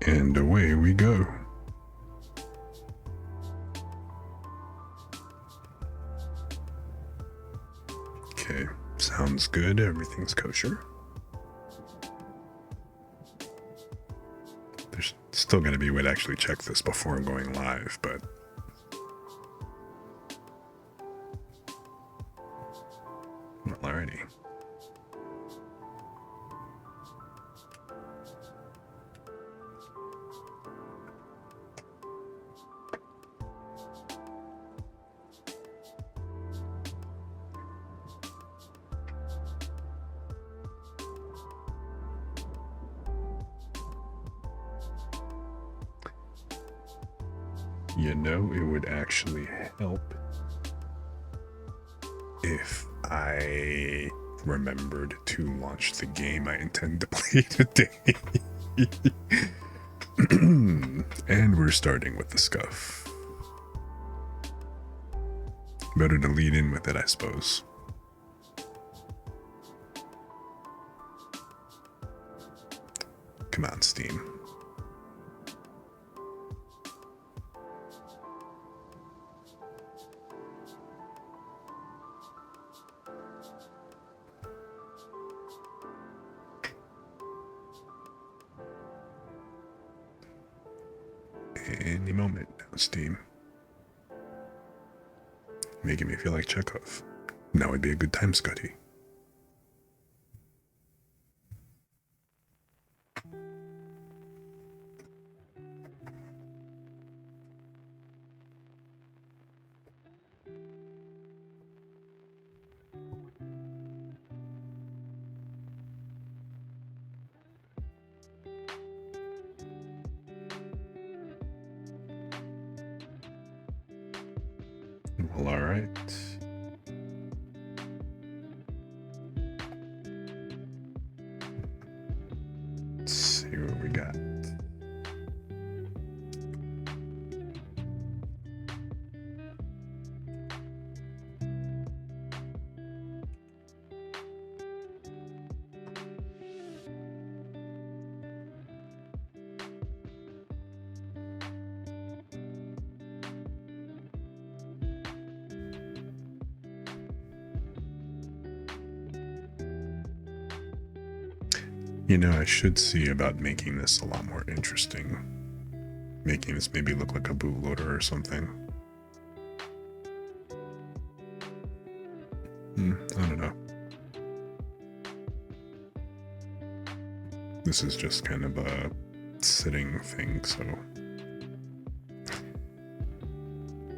And away we go. Okay, sounds good. Everything's kosher. There's still going to be a way to actually check this before going live, but well, alrighty. You know, it would actually help if I remembered to launch the game I intend to play today. And we're starting with the scuff. Better to lead in with it, I suppose. Come on, Steam. Any moment now, Steam. Making me feel like Chekhov. Now would be a good time, Scotty. Well, all right. Let's see what we got. You know, I should see about making this a lot more interesting. Making this maybe look like a bootloader or something. I don't know. This is just kind of a sitting thing, so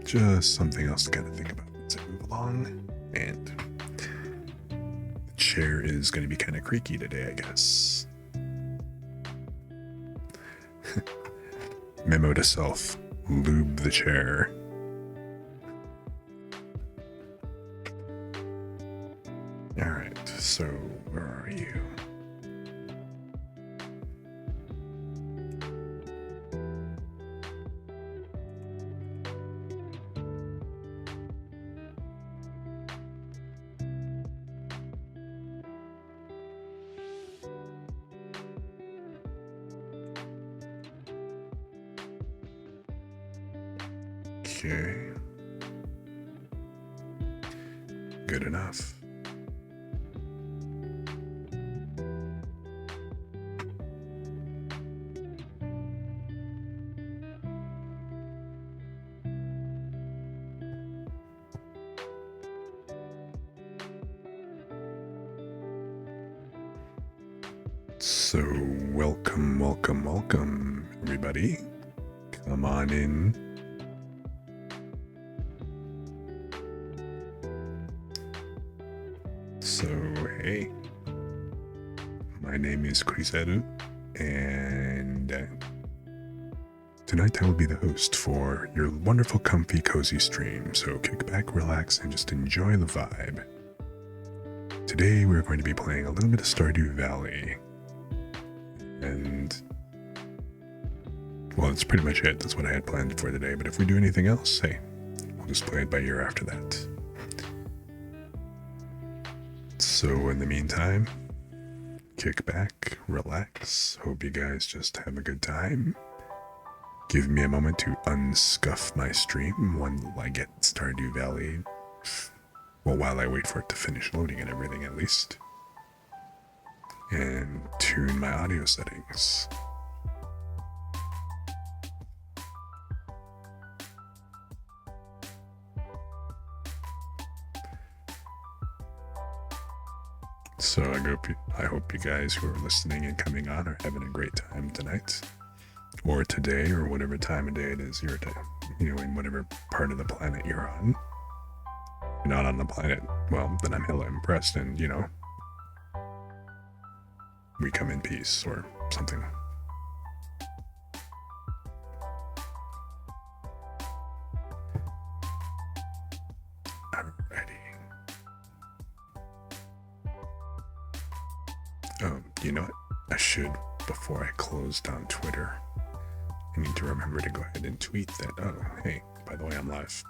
just something else to kind of think about as I move along. And the chair is going to be kind of creaky today, I guess. Memo to self, lube the chair. Alright, so where are you? Okay. Good enough. So, welcome, everybody. Come on in. So, hey, my name is Kriseru, and tonight I will be the host for your wonderful, comfy, cozy stream. So kick back, relax, and just enjoy the vibe. Today we're going to be playing a little bit of Stardew Valley, and well, that's pretty much it. That's what I had planned for today, but if we do anything else, hey, we'll just play it by ear after that. So in the meantime, kick back, relax. Hope you guys just have a good time. Give me a moment to unscuff my stream while I get Stardew Valley. Well, while I wait for it to finish loading and everything at least. And tune my audio settings. So I hope you guys who are listening and coming on are having a great time tonight. Or today, or whatever time of day it is your time. You know, in whatever part of the planet you're on. If you're not on the planet, well, then I'm hella impressed and, you know, we come in peace or something. Alrighty. Oh, you know what? I should, before I close down Twitter, I need to remember to go ahead and tweet that, oh, hey, by the way, I'm live.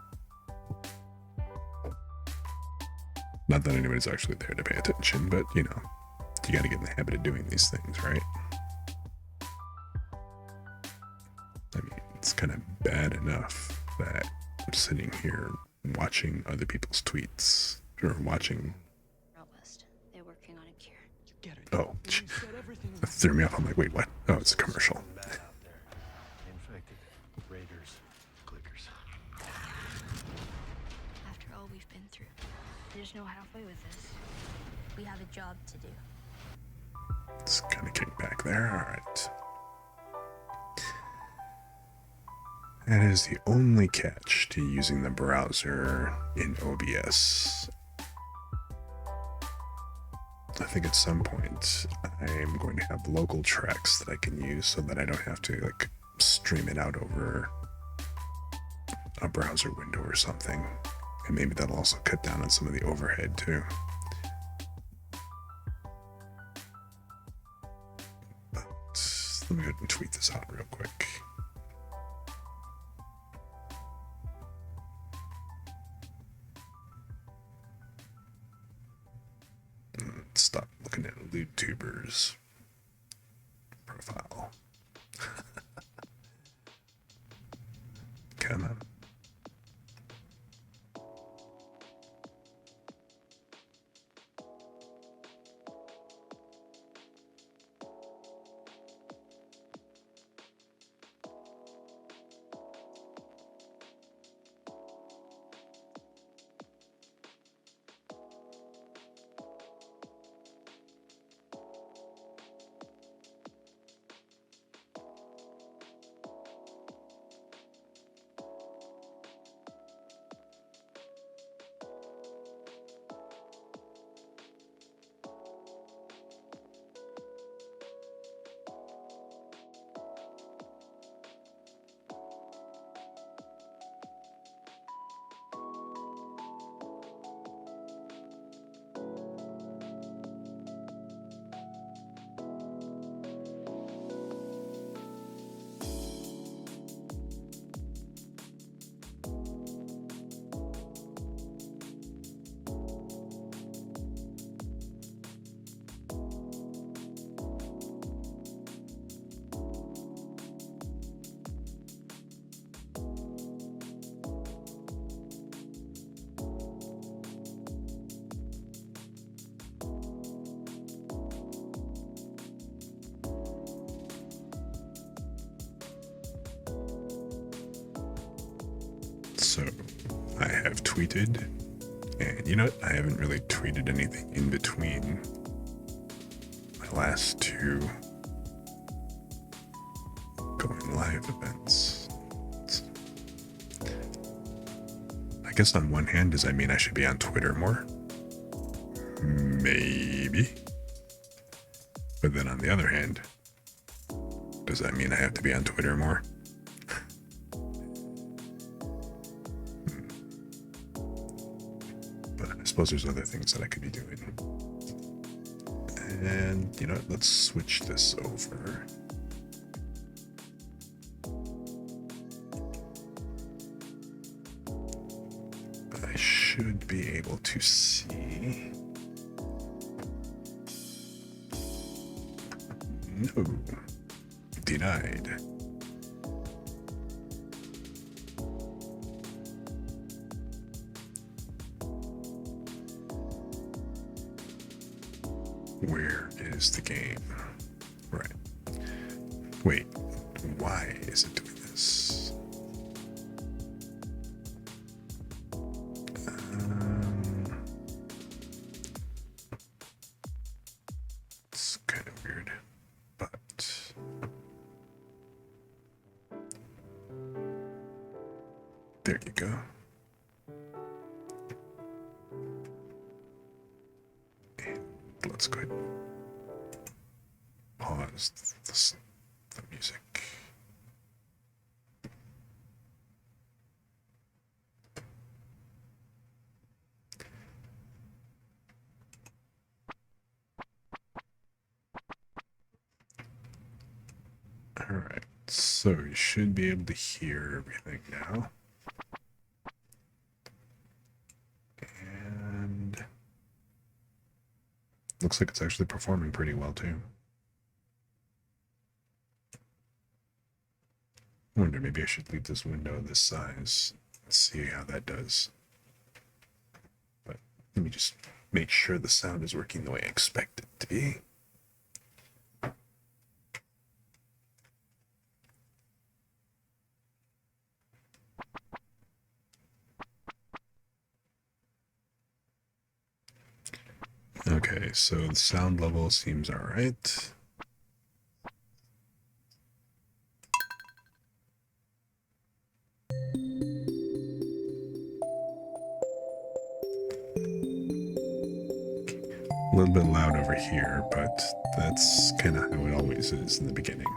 Not that anybody's actually there to pay attention, but, you know, you gotta get in the habit of doing these things, right? I mean, it's kind of bad enough that I'm sitting here watching other people's tweets, or watching... They're working on a cure. Oh, that threw me off. I'm like, wait, what? Oh, it's a commercial. Infected raiders, clickers. After all we've been through, there's no halfway with this. We have a job to do. Let's kind of kick back there. All right. That is the only catch to using the browser in OBS. I think at some point I'm going to have local tracks that I can use so that I don't have to like stream it out over a browser window or something. And maybe that'll also cut down on some of the overhead too. But let me go ahead and tweet this out real quick. Stop looking at YouTubers' profile. Come on. So I have tweeted, and you know what? I haven't really tweeted anything in between my last two going live events. I guess on one hand, does that mean I should be on Twitter more? Maybe. But then on the other hand, does that mean I have to be on Twitter more? But I suppose there's other things that I could be doing. And, you know, let's switch this over. I should be able to see No. Denied. Where is the game? Right. Wait, why is it doing this? It's kind of weird, but there you go. And let's go ahead and pause the music. Alright, so you should be able to hear everything now. And looks like it's actually performing pretty well too. I wonder, maybe I should leave this window this size. Let's see how that does. But let me just make sure the sound is working the way I expect it to be. Okay, so the sound level seems alright. A little bit loud over here, but that's kind of how it always is in the beginning.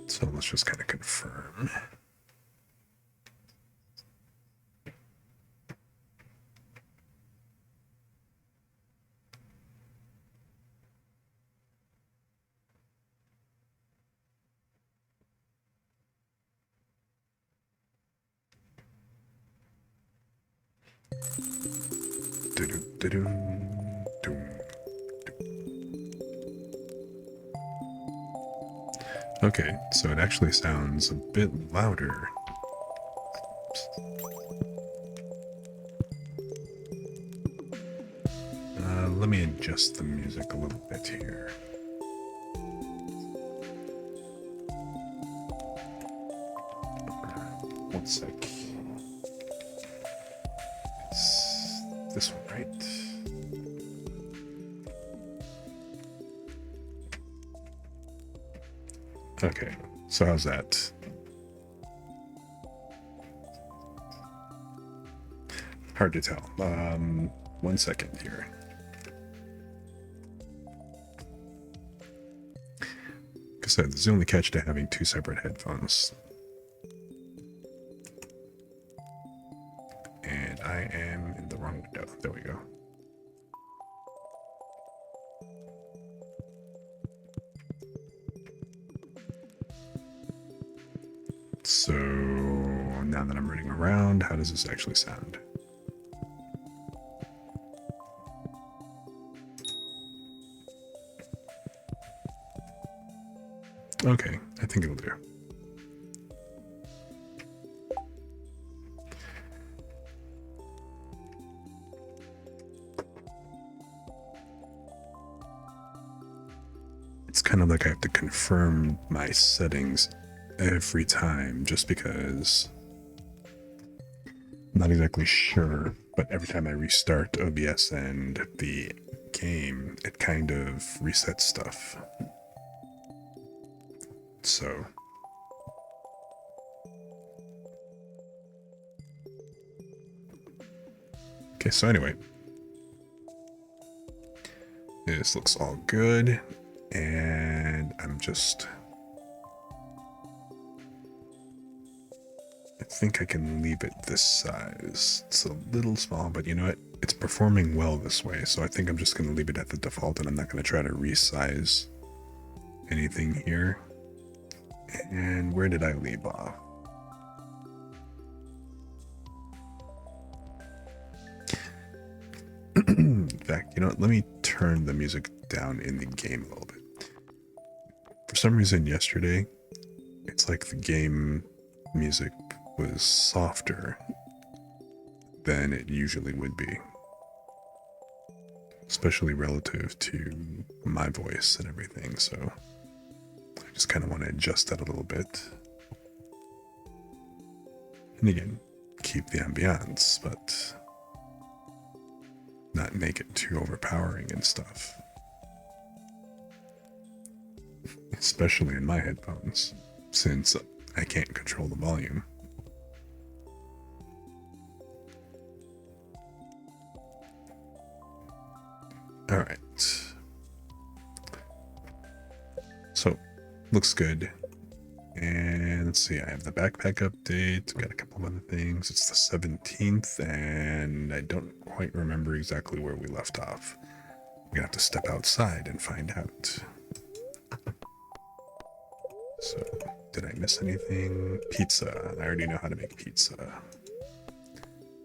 So let's just kind of confirm. Okay, so it actually sounds a bit louder. Let me adjust the music a little bit here. One sec. It's this one, right? Okay, so how's that? Hard to tell. 1 second here. Like I said, this is the only catch to having two separate headphones. And I am in the wrong window. There we go. So now that I'm running around, how does this actually sound? Okay, I think it'll do. It's kind of like I have to confirm my settings every time just because I'm not exactly sure, but every time I restart OBS and the game, it kind of resets stuff. So okay, so anyway, this looks all good, and I think I can leave it this size. It's a little small, but you know what? It's performing well this way, so I think I'm just going to leave it at the default, and I'm not going to try to resize anything here. And where did I leave off? In fact, you know what? Let me turn the music down in the game a little bit. For some reason, yesterday, it's like the game music was softer than it usually would be, especially relative to my voice and everything. So I just kind of want to adjust that a little bit. And again, keep the ambiance, but not make it too overpowering and stuff. Especially in my headphones, since I can't control the volume. Alright. So, looks good. And let's see, I have the backpack update, got a couple of other things. It's the 17th, and I don't quite remember exactly where we left off. I'm gonna have to step outside and find out. So, did I miss anything? Pizza. I already know how to make pizza.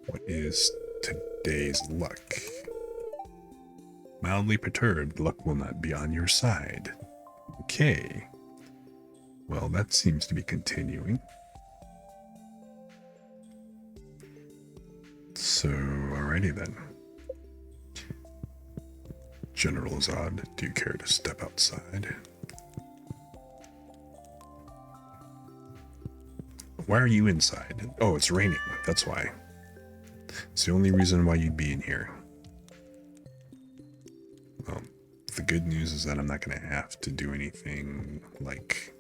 What is today's luck? Mildly perturbed, luck will not be on your side. Okay. Well, that seems to be continuing. So, alrighty then. General Zod, do you care to step outside? Why are you inside? Oh, it's raining. That's why. It's the only reason why you'd be in here. Well, the good news is that I'm not going to have to do anything like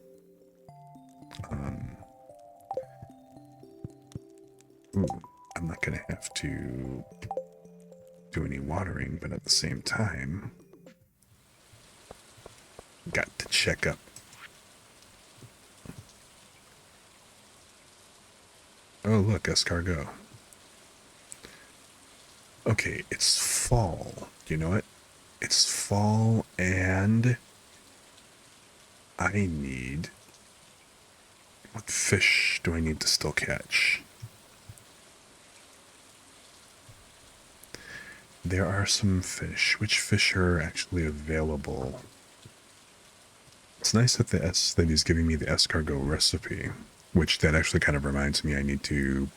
I'm not going to have to do any watering, but at the same time, got to check up. Oh, look, escargot. Okay, it's fall. You know what? It's fall, and I need... What fish do I need to still catch? There are some fish. Which fish are actually available? It's nice that that he's giving me the escargot recipe, which that actually kind of reminds me I need to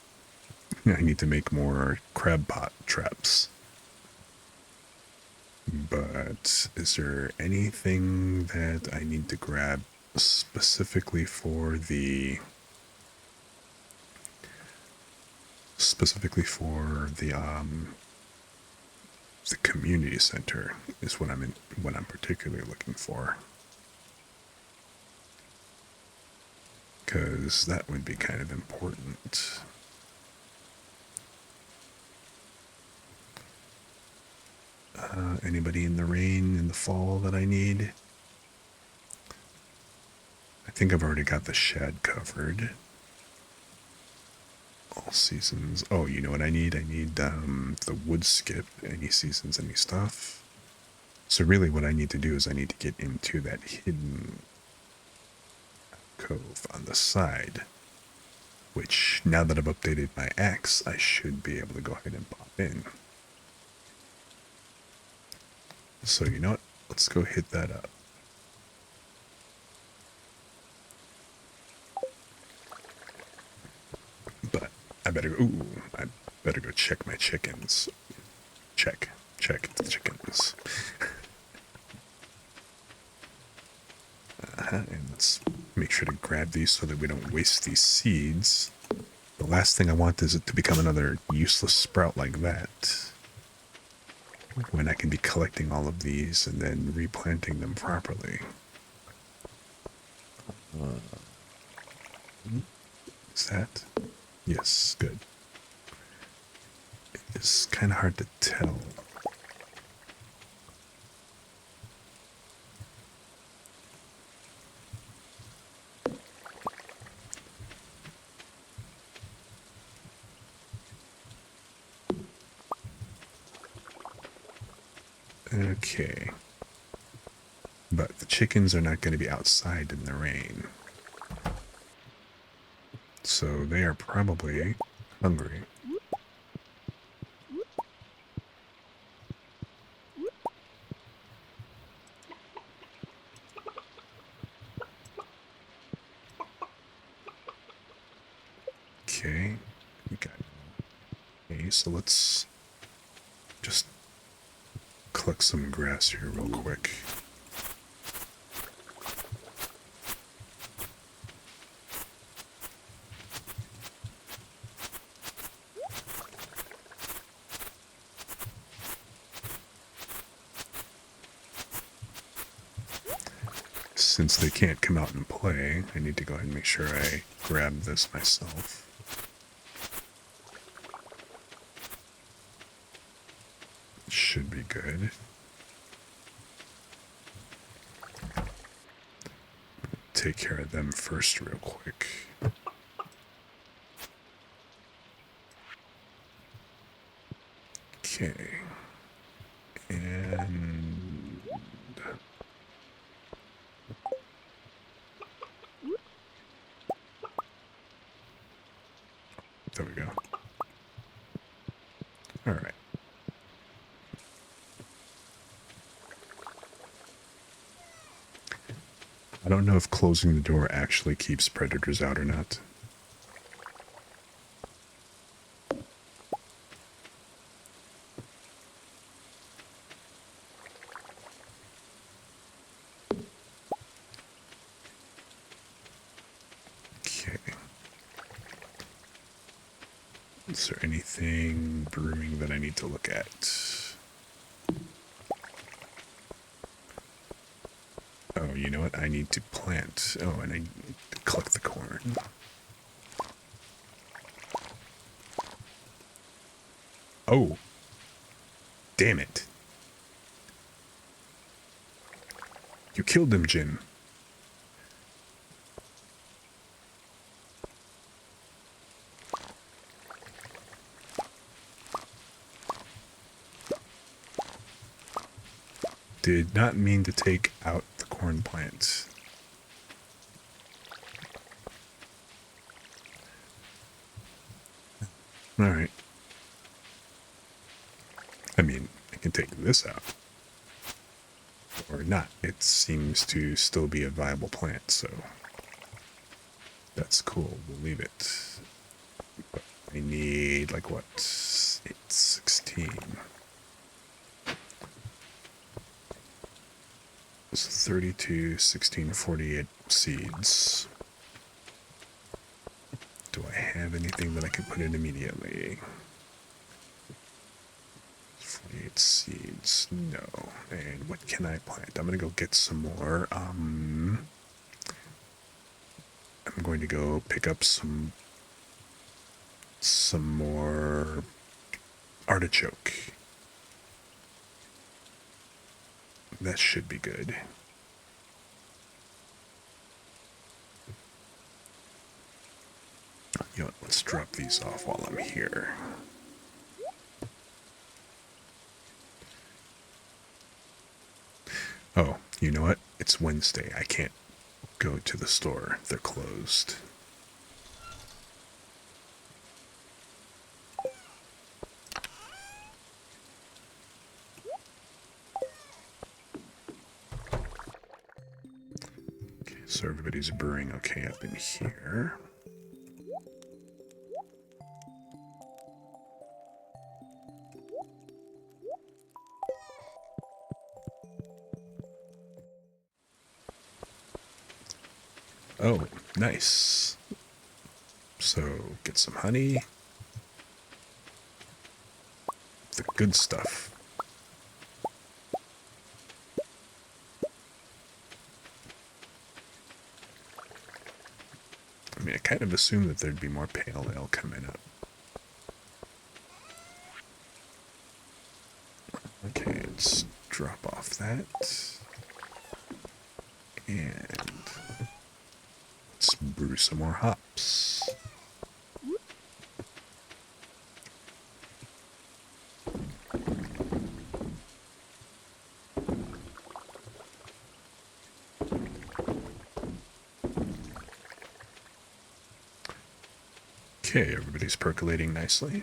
make more crab pot traps. But is there anything that I need to grab specifically for the community center is what I'm particularly looking for, because that would be kind of important. Anybody in the rain in the fall that I need? I think I've already got the shed covered. All seasons. Oh, you know what I need? I need the wood skip. Any seasons, any stuff. So really what I need to do is I need to get into that hidden cove on the side, which now that I've updated my axe, I should be able to go ahead and pop in. So you know what? Let's go hit that up. But I better go check my chickens. Check the chickens. And let's make sure to grab these so that we don't waste these seeds. The last thing I want is it to become another useless sprout like that, when I can be collecting all of these and then replanting them properly. Is that? Yes, good. It's kind of hard to tell. Okay. But the chickens are not going to be outside in the rain. So they are probably hungry. honey, so let's just collect some grass here real quick. Since they can't come out and play, I need to go ahead and make sure I grab this myself. Should be good. Take care of them first real quick. Okay. And there we go. All right. I don't know if closing the door actually keeps predators out or not. Okay. Is there anything brewing that I need to look at? Oh, you know what? I need to plant. Oh, and I need to collect the corn. Oh. Damn it. You killed him, Jim. Did not mean to take out the corn plants. Alright. I mean, I can take this out. Or not. It seems to still be a viable plant, so that's cool. We'll leave it. But we need, like, what? 816. So 32, 16, 48 seeds. Do I have anything that I can put in immediately? 48 seeds. No. And what can I plant? I'm going to go get some more. I'm going to go pick up some more artichoke. That should be good. You know what, let's drop these off while I'm here. Oh, you know what? It's Wednesday. I can't go to the store. They're closed. Okay, so everybody's brewing okay up in here. Oh, nice. So, get some honey. The good stuff. I mean, I kind of assumed that there'd be more pale ale coming up. Okay, let's drop off that. And let's brew some more hops. Okay, everybody's percolating nicely.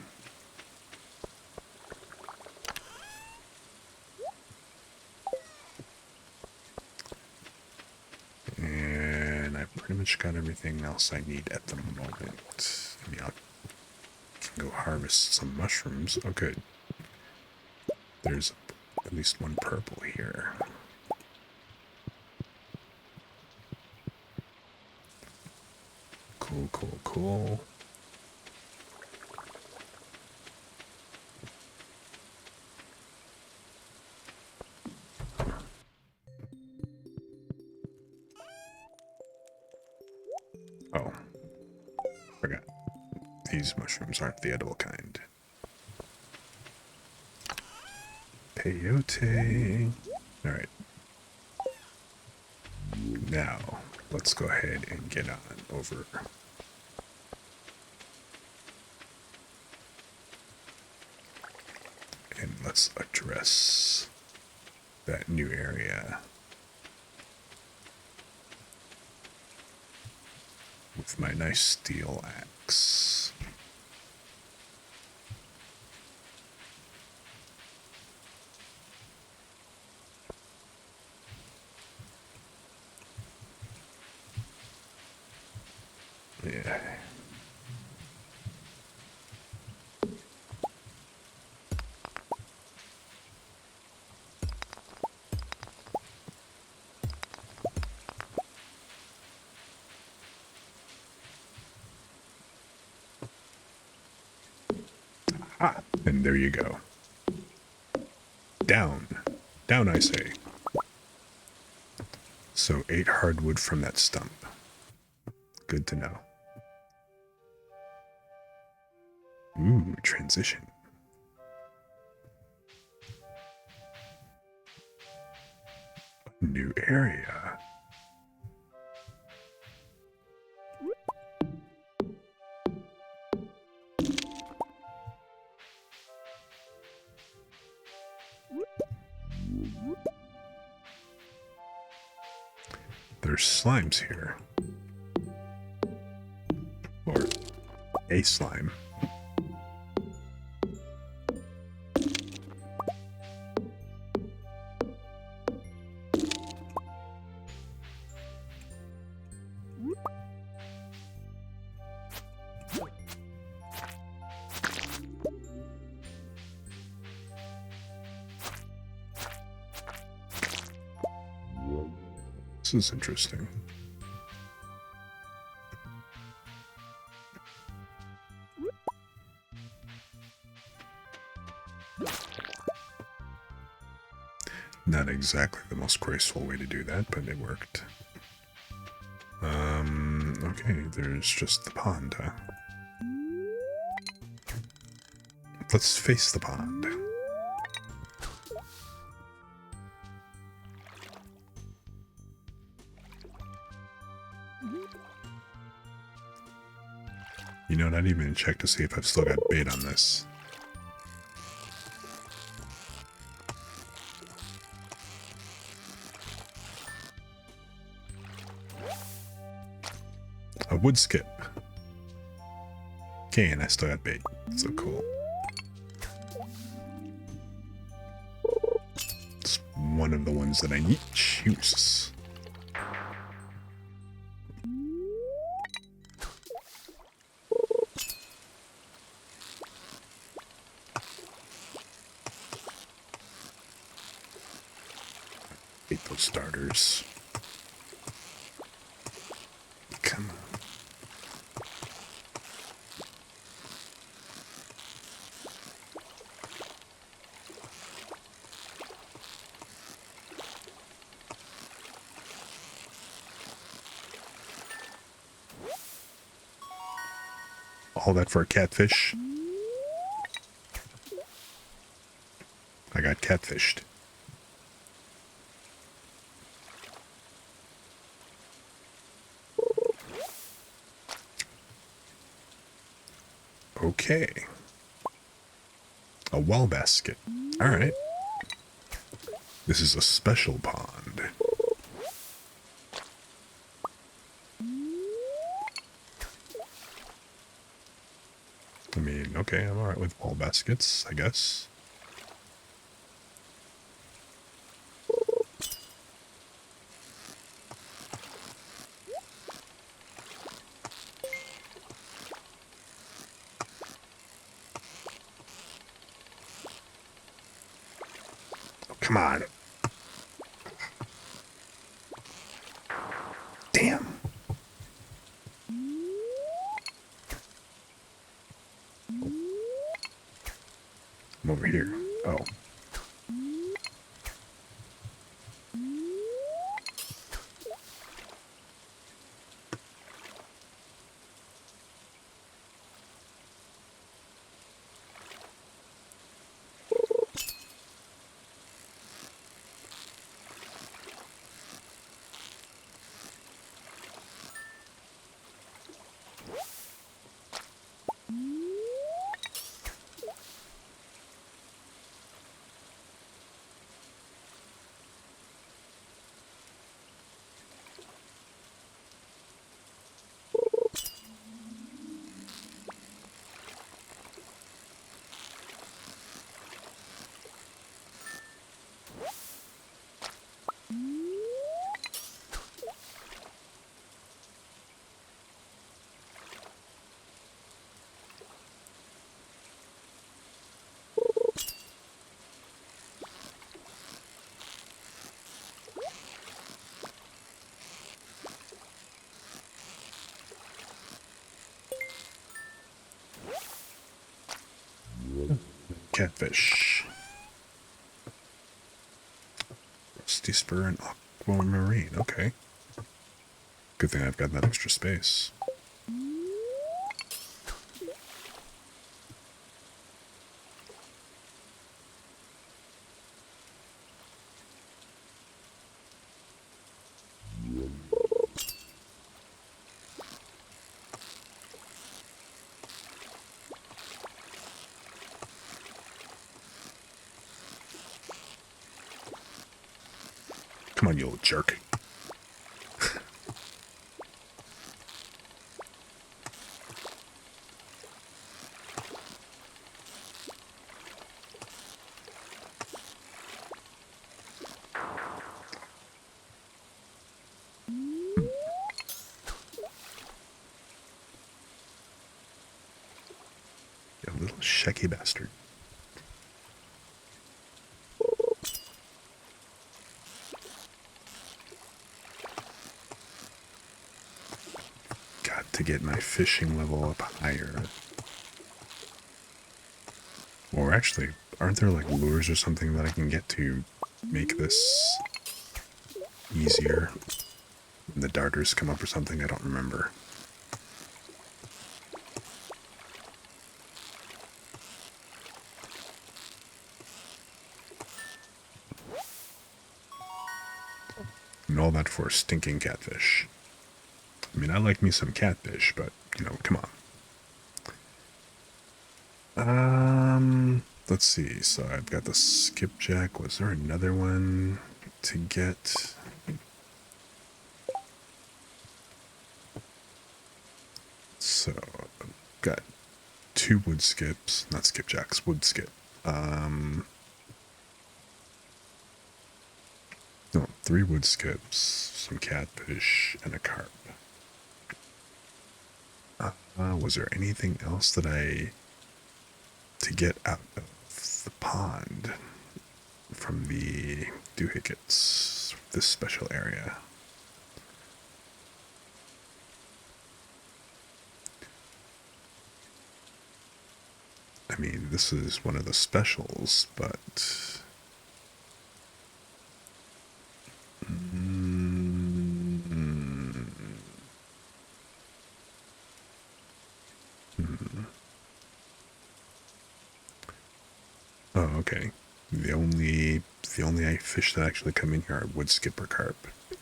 And I pretty much got everything else I need at the moment. I mean, I'll Go harvest some mushrooms. Oh, good. There's at least one purple here. Cool, cool, cool. Oh, forgot. These mushrooms aren't the edible kind. Peyote. Alright. Now, let's go ahead and get on over. And let's address that new area with my nice steel axe. Yeah. Ah, and there you go. Down. Down, I say. So 8 hardwood from that stump. Good to know. Ooh, transition. New area. There's slimes here. Or a slime. This is interesting. Not exactly the most graceful way to do that, but it worked. Okay, there's just the pond, huh? Let's face the pond. You know, not even check to see if I've still got bait on this. A wood skip. Okay, and I still got bait. So cool. It's one of the ones that I need. Juice. Hate those starters. Come on. All that for a catfish? I got catfished. Okay. A well basket. Alright. This is a special pond. I mean, okay, I'm alright with wall baskets, I guess. Come on. Damn. I'm over here. Oh. Catfish. Rusty spur and aquamarine. Okay. Good thing I've got that extra space. Come on, you old jerk. You little shaky bastard. Got to get my fishing level up higher. Or actually, aren't there like lures or something that I can get to make this easier? When the darters come up or something, I don't remember. And all that for stinking catfish. I mean, I like me some catfish, but, you know, come on. Let's see. So I've got the skipjack. Was there another one to get? So I've got 2 wood skips, not skipjacks, wood skip. No, 3 wood skips, some catfish, and a carp. Was there anything else that to get out of the pond from the doohickeys, this special area? I mean, this is one of the specials, but... Oh, okay. The only fish that actually come in here are wood skip or carp.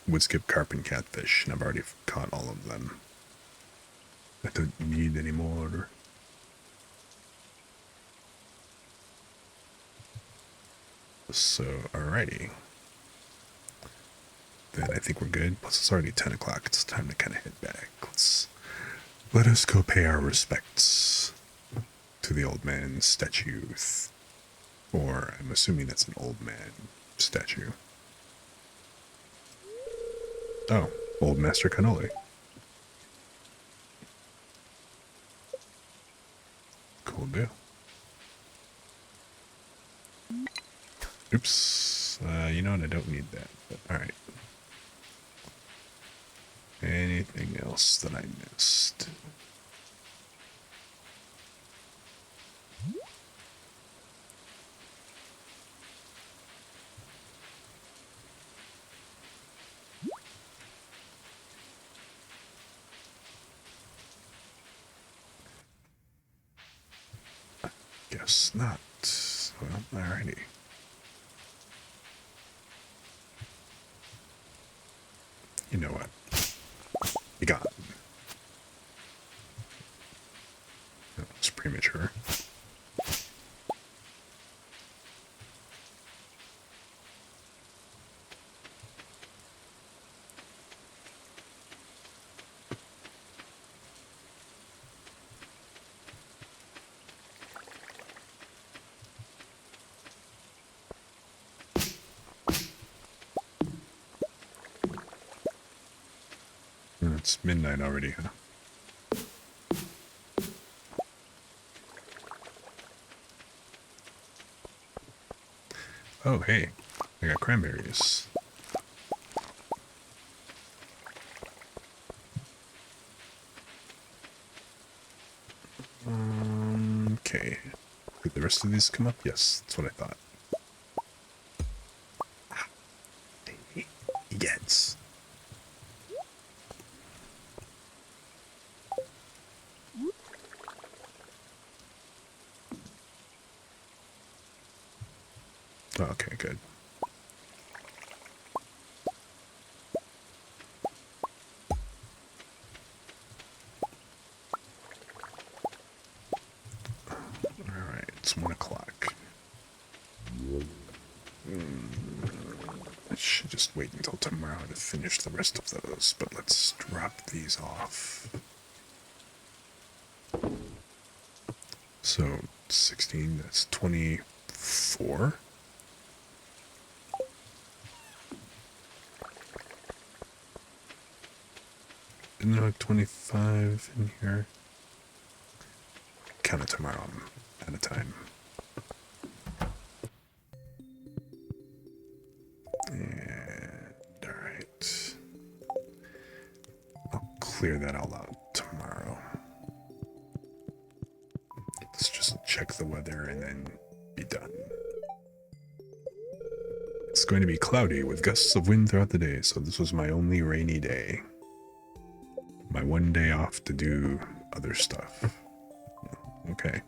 Wood skip, carp, and catfish, and I've already caught all of them. I don't need any more. So, alrighty. Then I think we're good. Plus, it's already 10 o'clock. It's time to kind of head back. Let us go pay our respects to the old man's statue. Or, I'm assuming that's an old man statue. Oh, old Master Cannoli. Cool deal. Oops. else. You know what? I don't need that. But all right. Anything else that I missed? Guess not. Well, alrighty. You know what? You got it. No, it's premature. It's midnight already, huh? Oh, hey. I got cranberries. Okay. Did the rest of these come up? Yes, that's what I thought. He gets. Oh, okay, good. Alright, it's 1 o'clock. I should just wait until tomorrow to finish the rest of those, but let's drop these off. So, 16, that's 24. Isn't there like 25 in here? Count it tomorrow, I'm out of time. And, alright. I'll clear that all out tomorrow. Let's just check the weather and then be done. It's going to be cloudy with gusts of wind throughout the day, so this was my only rainy day. My one day off to do other stuff. Okay.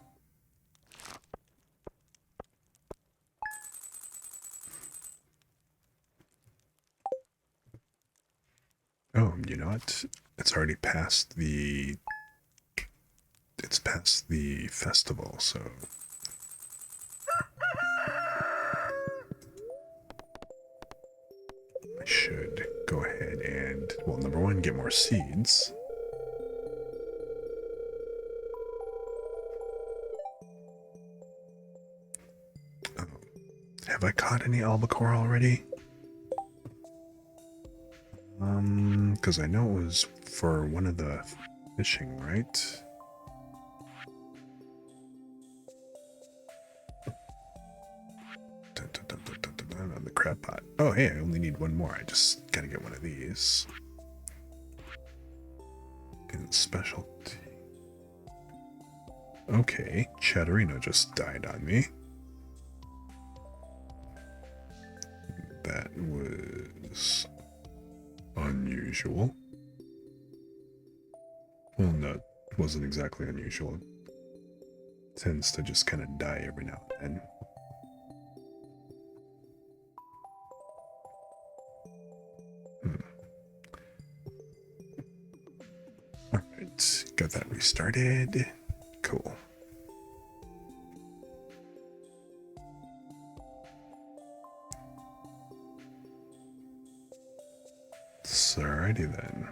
Oh, you know what? It's already past the... It's past the festival, so... I should go ahead and... Well, number one, get more seeds. Oh. Have I caught any albacore already? Because I know it was for one of the fishing, right? The crab pot. Oh, hey, I only need one more. I just gotta get one of these. And specialty. Okay, Chatterino just died on me. That was unusual. Well, no, it wasn't exactly unusual. It tends to just kind of die every now and then. Alright, got that restarted. Cool. Alrighty then.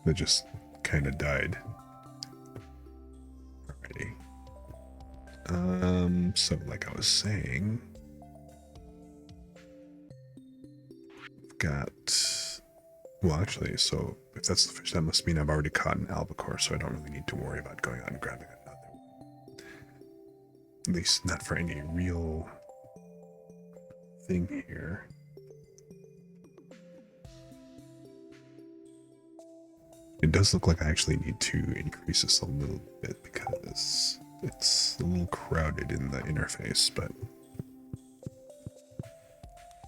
That just kind of died. Alrighty. So like I was saying, I've got, well actually, so if that's the fish, that must mean I've already caught an albacore, so I don't really need to worry about going out and grabbing another one. At least not for any real thing here. It does look like I actually need to increase this a little bit because it's a little crowded in the interface, but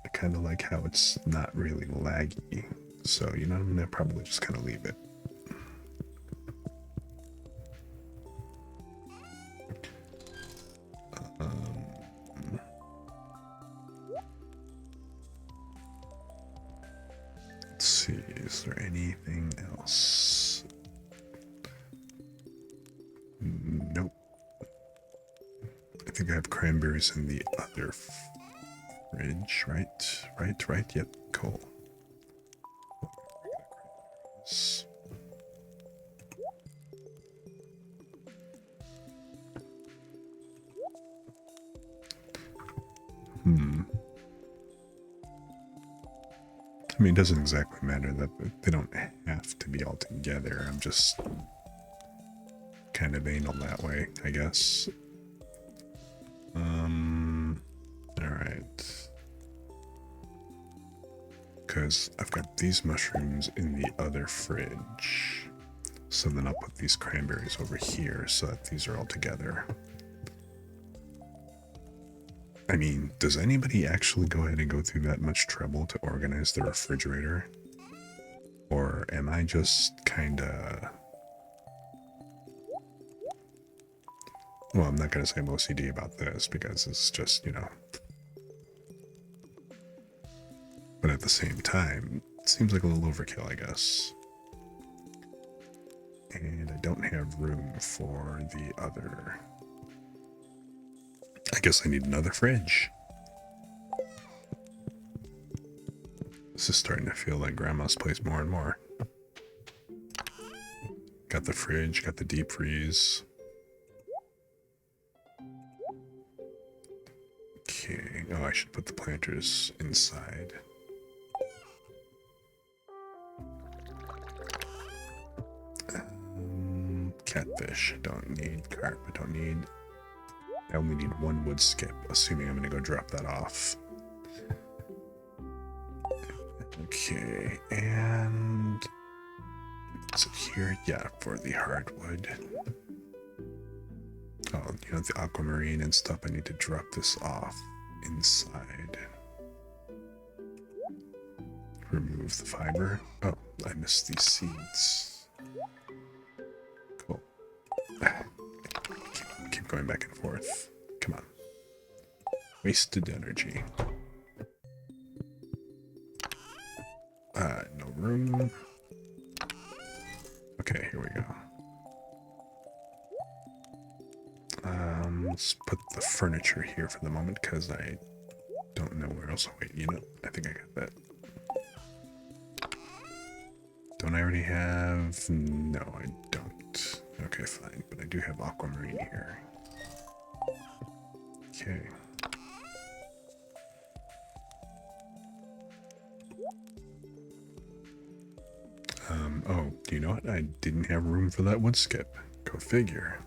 I kind of like how it's not really laggy. So, you know, I'm going to probably just kind of leave it. Let's see, is there anything else? Nope. I think I have cranberries in the other fridge, right? Right, yep, cool. I mean, it doesn't exactly matter that they don't have to be all together. I'm just kind of anal that way, I guess. Alright. Because I've got these mushrooms in the other fridge. So then I'll put these cranberries over here so that these are all together. I mean, does anybody actually go ahead and go through that much trouble to organize the refrigerator? Or am I just kinda... Well, I'm not gonna say I'm OCD about this because it's just, you know... But at the same time, it seems like a little overkill, I guess. And I don't have room for the other... I guess I need another fridge. This is starting to feel like Grandma's place more and more. Got the fridge, got the deep freeze. Okay, oh, I should put the planters inside. Catfish, don't need. Carp, I don't need. I only need one wood skip, assuming I'm going to go drop that off. Okay, and... Is it here? Yeah, for the hardwood. Oh, you know, the aquamarine and stuff, I need to drop this off inside. Remove the fiber. Oh, I missed these seeds. Cool. Keep going back and forth. Come on. Wasted energy. No room. Okay, here we go. Let's put the furniture here for the moment because I don't know where else. Oh, wait, you know, I think I got that. Don't I already have? No, I don't. Okay, fine, but I do have aquamarine here. Okay. Oh, do you know what? I didn't have room for that wood skip. Go figure.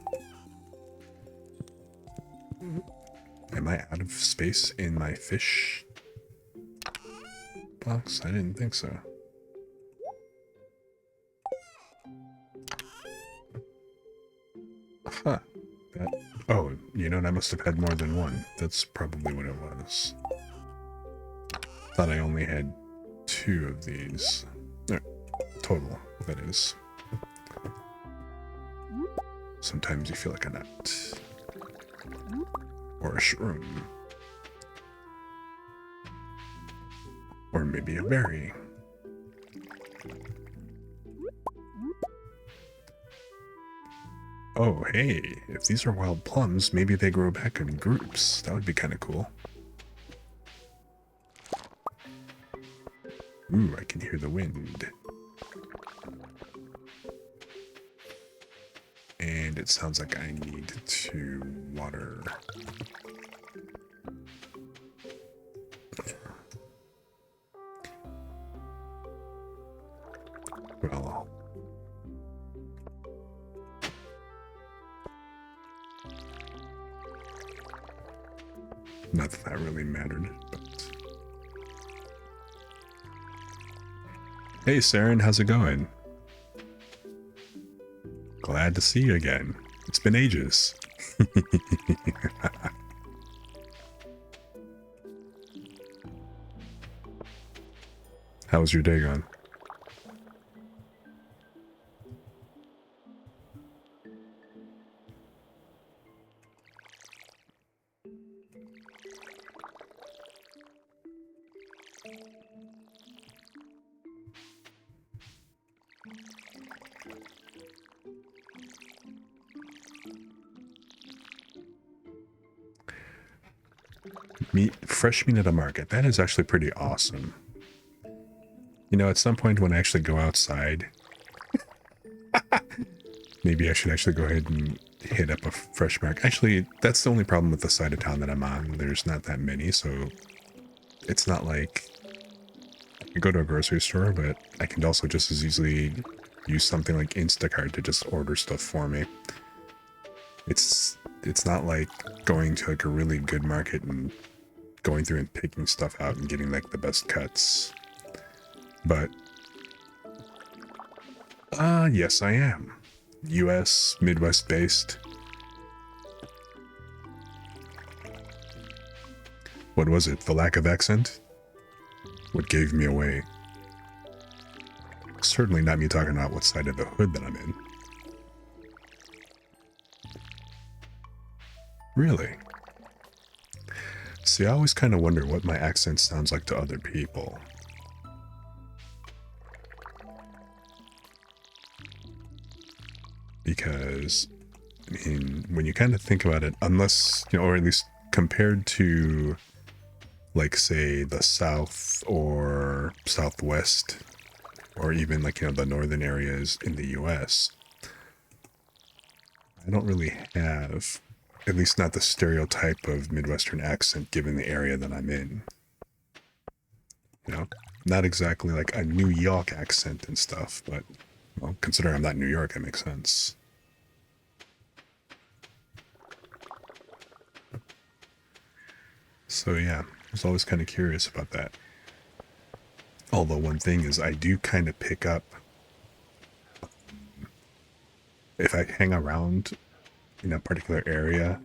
Am I out of space in my fish box? I didn't think so. Huh. That, oh, you know what? I must have had more than one. That's probably what it was. Thought I only had 2 of these. No, total, that is. Sometimes you feel like a nut. Or a shroom. Or maybe a berry. Oh, hey, if these are wild plums, maybe they grow back in groups. That would be kind of cool. Ooh, I can hear the wind. And it sounds like I need to water. Well, Not that that really mattered, but... Hey, Saren, how's it going? Glad to see you again. It's been ages. How was your day going? Fresh meat at a market. That is actually pretty awesome. You know, at some point when I actually go outside, maybe I should actually go ahead and hit up a fresh market. Actually, that's the only problem with the side of town that I'm on. There's not that many, so it's not like I can go to a grocery store, but I can also just as easily use something like Instacart to just order stuff for me. It's not like going to like a really good market and going through and picking stuff out and getting like the best cuts. But yes, I am. US, Midwest based. What was it? The lack of accent? What gave me away? Certainly not me talking about what side of the hood that I'm in. Really? See, I always kind of wonder what my accent sounds like to other people. Because, I mean, when you kind of think about it, unless, you know, or at least compared to, like, say, the South or Southwest, or even, like, you know, the northern areas in the US, I don't really have, at least not the stereotype of Midwestern accent given the area that I'm in. You know, not exactly like a New York accent and stuff, but, well, considering I'm not in New York, it makes sense. So yeah, I was always kind of curious about that. Although one thing is I do kind of pick up, if I hang around in a particular area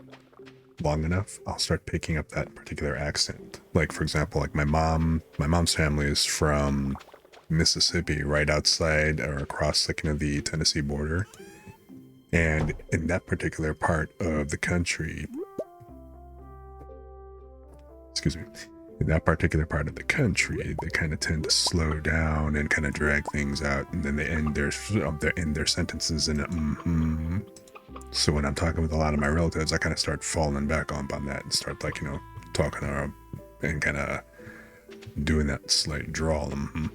long enough, I'll start picking up that particular accent. Like, for example, like my mom's family is from Mississippi, right outside or across like, you know, the Tennessee border. And in that particular part of the country, excuse me, in that particular part of the country, they kind of tend to slow down and kind of drag things out, and then they end their sentences in a mm-hmm. So when I'm talking with a lot of my relatives, I kind of start falling back on that and start, like, you know, talking and kind of doing that slight drawl. Mm-hmm.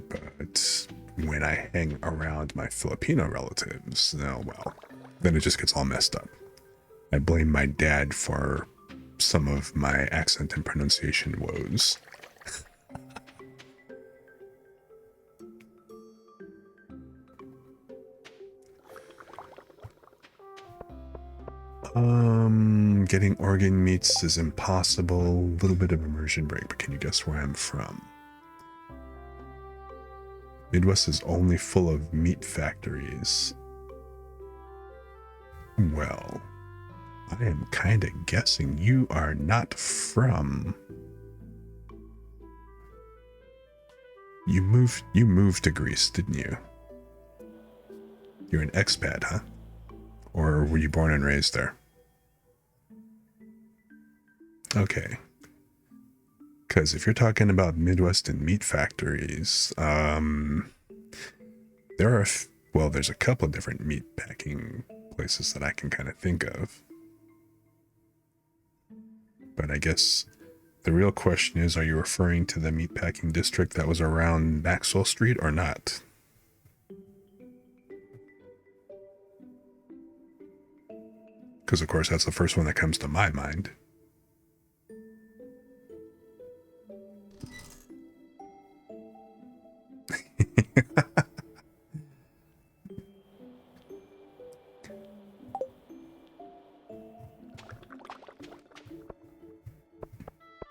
But when I hang around my Filipino relatives, oh well, then it just gets all messed up. I blame my dad for some of my accent and pronunciation woes. Getting organ meats is impossible. A little bit of immersion break, but can you guess where I'm from? Midwest is only full of meat factories. Well, I am kind of guessing you are not from... You moved to Greece, didn't you? You're an expat, huh? Or were you born and raised there? Okay. Because if you're talking about Midwest and meat factories, there are, well, there's a couple of different meat packing places that I can kind of think of. But I guess the real question is, are you referring to the meatpacking district that was around Maxwell Street or not? Because, of course, that's the first one that comes to my mind.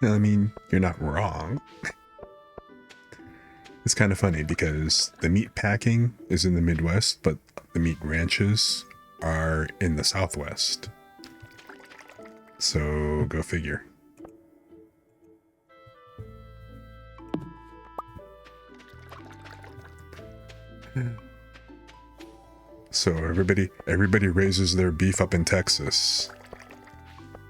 I mean, you're not wrong. It's kind of funny because the meat packing is in the Midwest, but the meat ranches are in the Southwest. So go figure. So everybody raises their beef up in Texas.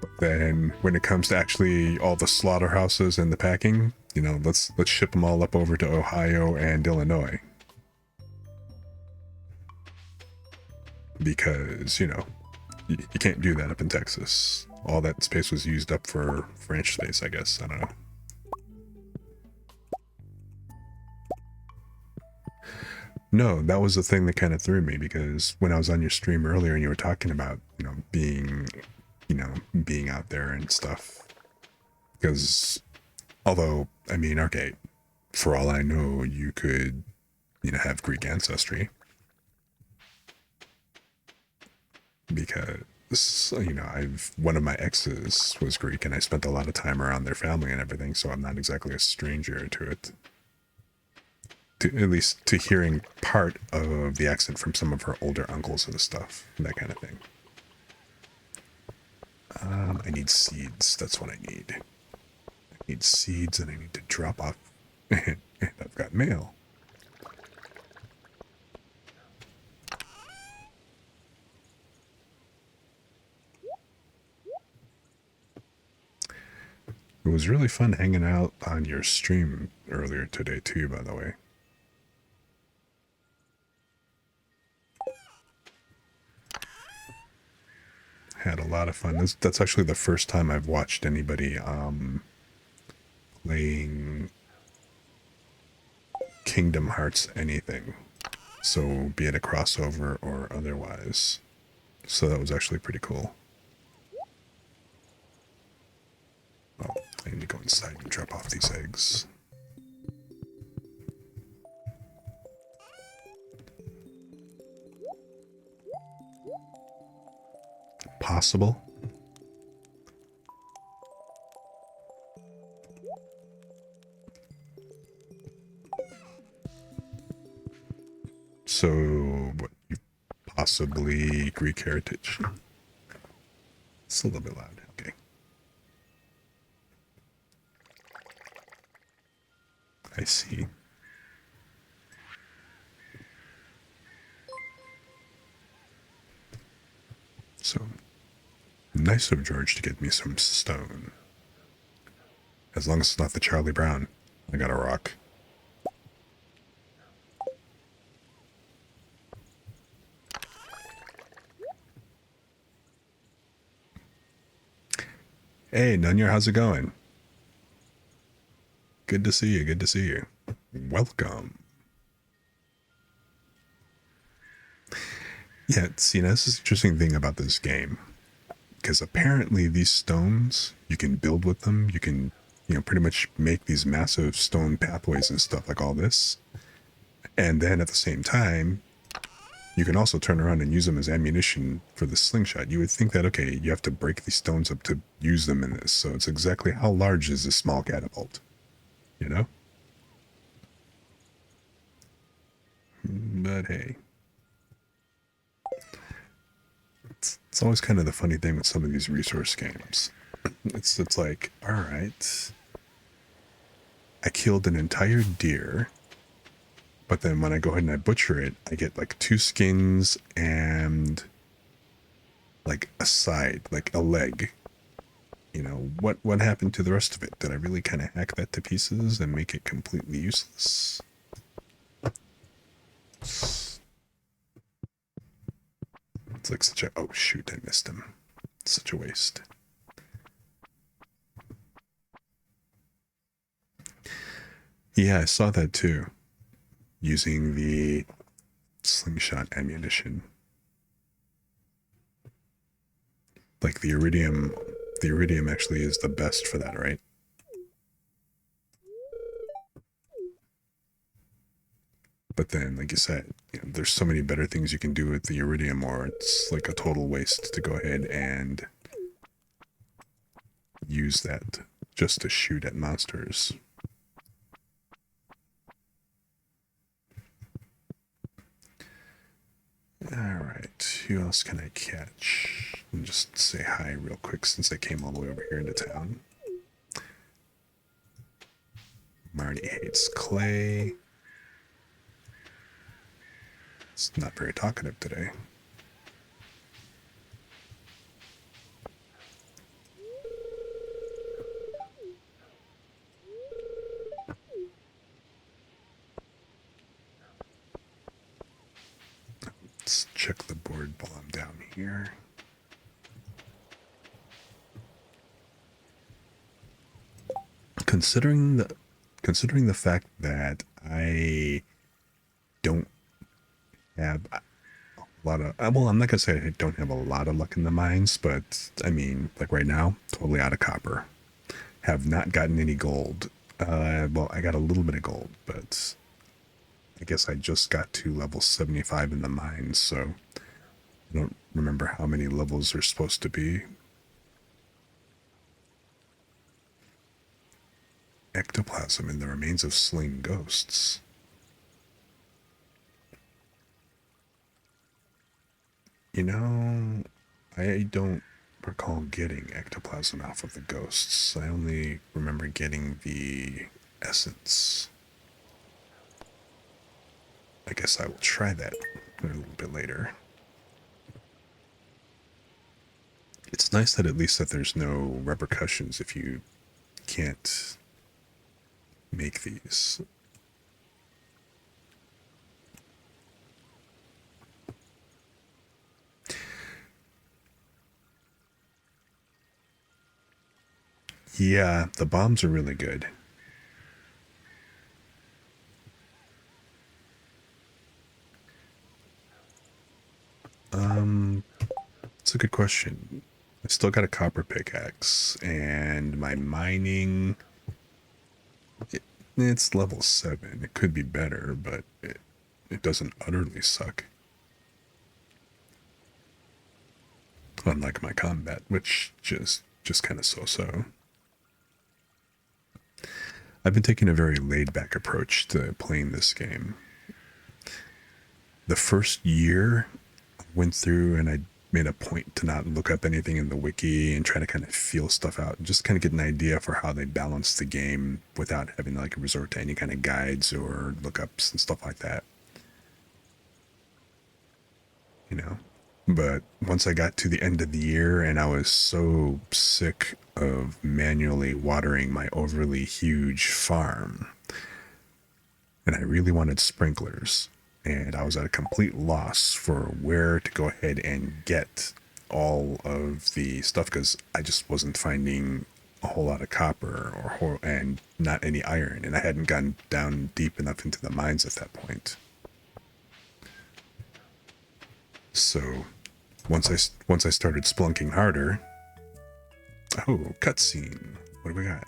But then when it comes to actually all the slaughterhouses and the packing, you know, let's ship them all up over to Ohio and Illinois. Because, you know, you can't do that up in Texas. All that space was used up for ranch space, I guess. I don't know. No, that was the thing that kind of threw me, because when I was on your stream earlier and you were talking about, being out there and stuff. Because, although, I mean, okay, for all I know, you could, have Greek ancestry. Because, one of my exes was Greek and I spent a lot of time around their family and everything, so I'm not exactly a stranger to it. At least to hearing part of the accent from some of her older uncles and stuff, and that kind of thing. I need seeds. That's what I need. I need seeds, and I need to drop off. And I've got mail. It was really fun hanging out on your stream earlier today too, by the way. Had a lot of fun. That's actually the first time I've watched anybody playing Kingdom Hearts anything. So be it a crossover or otherwise. So that was actually pretty cool. Oh, I need to go inside and drop off these eggs. Possible. So, what, you possibly Greek heritage? It's a little bit loud. Okay. I see. So, nice of George to get me some stone. As long as it's not the Charlie Brown, I got a rock. Hey, Nunya, how's it going? Good to see you, good to see you. Welcome. Yeah, see, this is the interesting thing about this game. Because apparently these stones, you can build with them. You can, pretty much make these massive stone pathways and stuff like all this. And then at the same time, you can also turn around and use them as ammunition for the slingshot. You would think that, okay, you have to break these stones up to use them in this. So it's exactly how large is this small catapult? You know? But hey. It's always kind of the funny thing with some of these resource games. It's like, alright, I killed an entire deer, but then when I go ahead and I butcher it, I get like 2 skins and like a side, like a leg. What happened to the rest of it? Did I really kind of hack that to pieces and make it completely useless? It's like such a, oh shoot, I missed him. Such a waste. Yeah, I saw that too. Using the slingshot ammunition. Like the iridium actually is the best for that, right? But then, like you said, there's so many better things you can do with the iridium, or it's like a total waste to go ahead and use that just to shoot at monsters. Alright, who else can I catch? And just say hi real quick since I came all the way over here into town. Marty hates Clay. It's not very talkative today. Let's check the board while I'm down here. Considering the fact that I don't have a lot of, well, I'm not gonna say I don't have a lot of luck in the mines, but I mean, like right now, totally out of copper. Have not gotten any gold. Well, I got a little bit of gold, but I guess I just got to level 75 in the mines, so I don't remember how many levels there's supposed to be. Ectoplasm in the remains of slain ghosts. You know, I don't recall getting ectoplasm off of the ghosts. I only remember getting the essence. I guess I will try that a little bit later. It's nice that at least that there's no repercussions if you can't make these. Yeah, the bombs are really good. It's a good question. I still got a copper pickaxe, and my mining, it's level 7. It could be better, but it doesn't utterly suck. Unlike my combat, which just kind of so-so. I've been taking a very laid-back approach to playing this game. The first year, I went through and I made a point to not look up anything in the wiki and try to kind of feel stuff out and just kind of get an idea for how they balance the game without having to like resort to any kind of guides or lookups and stuff like that. You know? But once I got to the end of the year and I was so sick of manually watering my overly huge farm, and I really wanted sprinklers, and I was at a complete loss for where to go ahead and get all of the stuff because I just wasn't finding a whole lot of copper and not any iron, and I hadn't gotten down deep enough into the mines at that point. So once I started splunking harder, oh, cutscene. What do we got?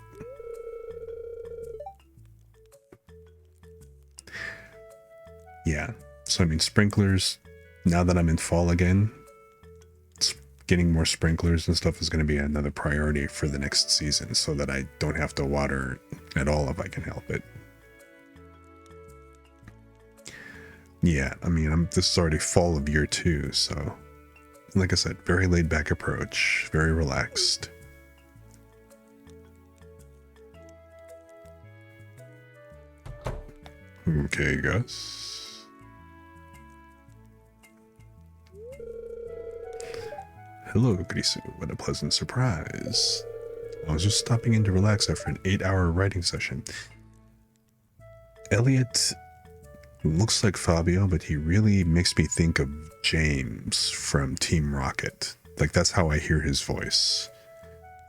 Yeah. So I mean, sprinklers. Now that I'm in fall again, getting more sprinklers and stuff is going to be another priority for the next season, so that I don't have to water at all if I can help it. Yeah, I mean, this is already fall of year 2, so like I said, very laid back approach, very relaxed. Okay, Gus. Hello, Grisu. What a pleasant surprise. I was just stopping in to relax after an 8-hour writing session. Elliot looks like Fabio, but he really makes me think of James from Team Rocket. Like, that's how I hear his voice.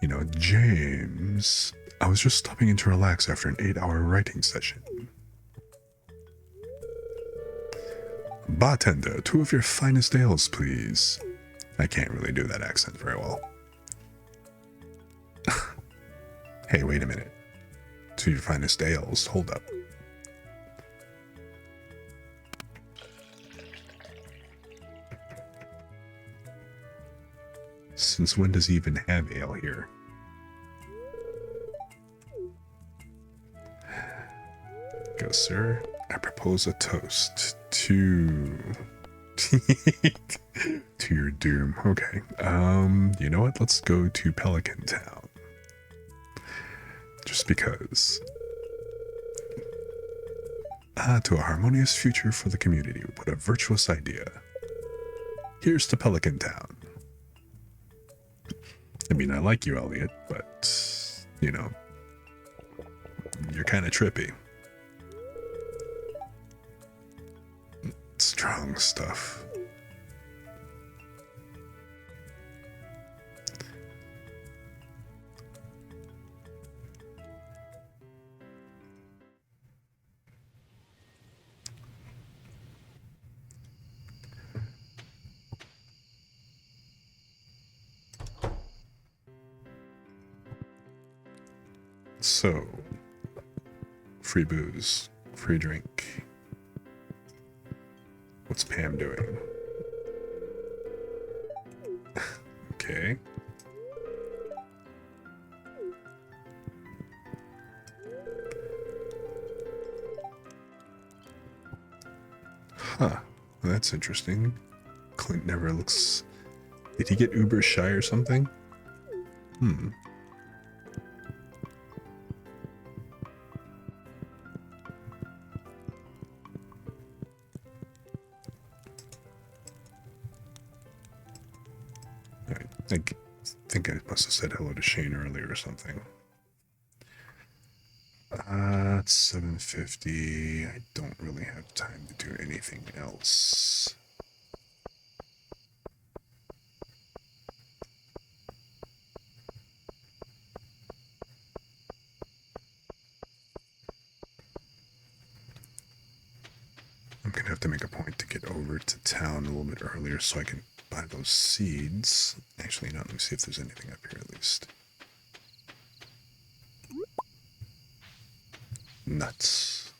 You know, James. I was just stopping in to relax after an 8-hour writing session. Bartender, 2 of your finest ales, please. I can't really do that accent very well. Hey, wait a minute. 2 of your finest ales, hold up. Since when does he even have ale here? Go, sir. I propose a toast to to your doom. Okay. You know what? Let's go to Pelican Town. Just because. To a harmonious future for the community. What a virtuous idea. Here's to Pelican Town. I mean, I like you, Elliot, but, you know, you're kind of trippy. Strong stuff. So, free booze, free drink. What's Pam doing? Okay. Huh. Well, that's interesting. Clint never looks... Did he get uber shy or something? Hmm. I think I must have said hello to Shane earlier or something. It's 7:50. I don't really have time to do anything else. I'm gonna have to make a point to get over to town a little bit earlier so I can buy those seeds. Actually, no, let me see if there's anything up here at least. Nuts.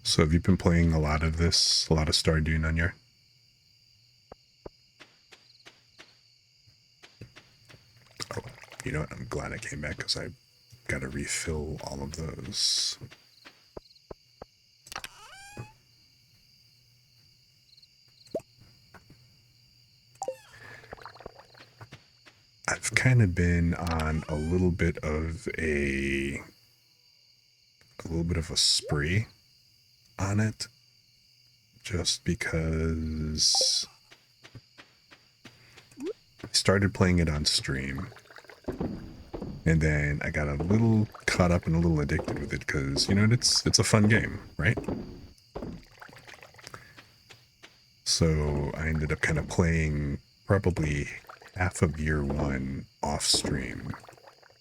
So have you been playing a lot of Stardew Valley? Oh, you know what? I'm glad I came back because I got to refill all of those. I've kind of been on a little bit of a spree on it, just because I started playing it on stream, and then I got a little caught up and a little addicted with it because, you know, it's a fun game, right? So I ended up kind of playing probably half of year one off stream,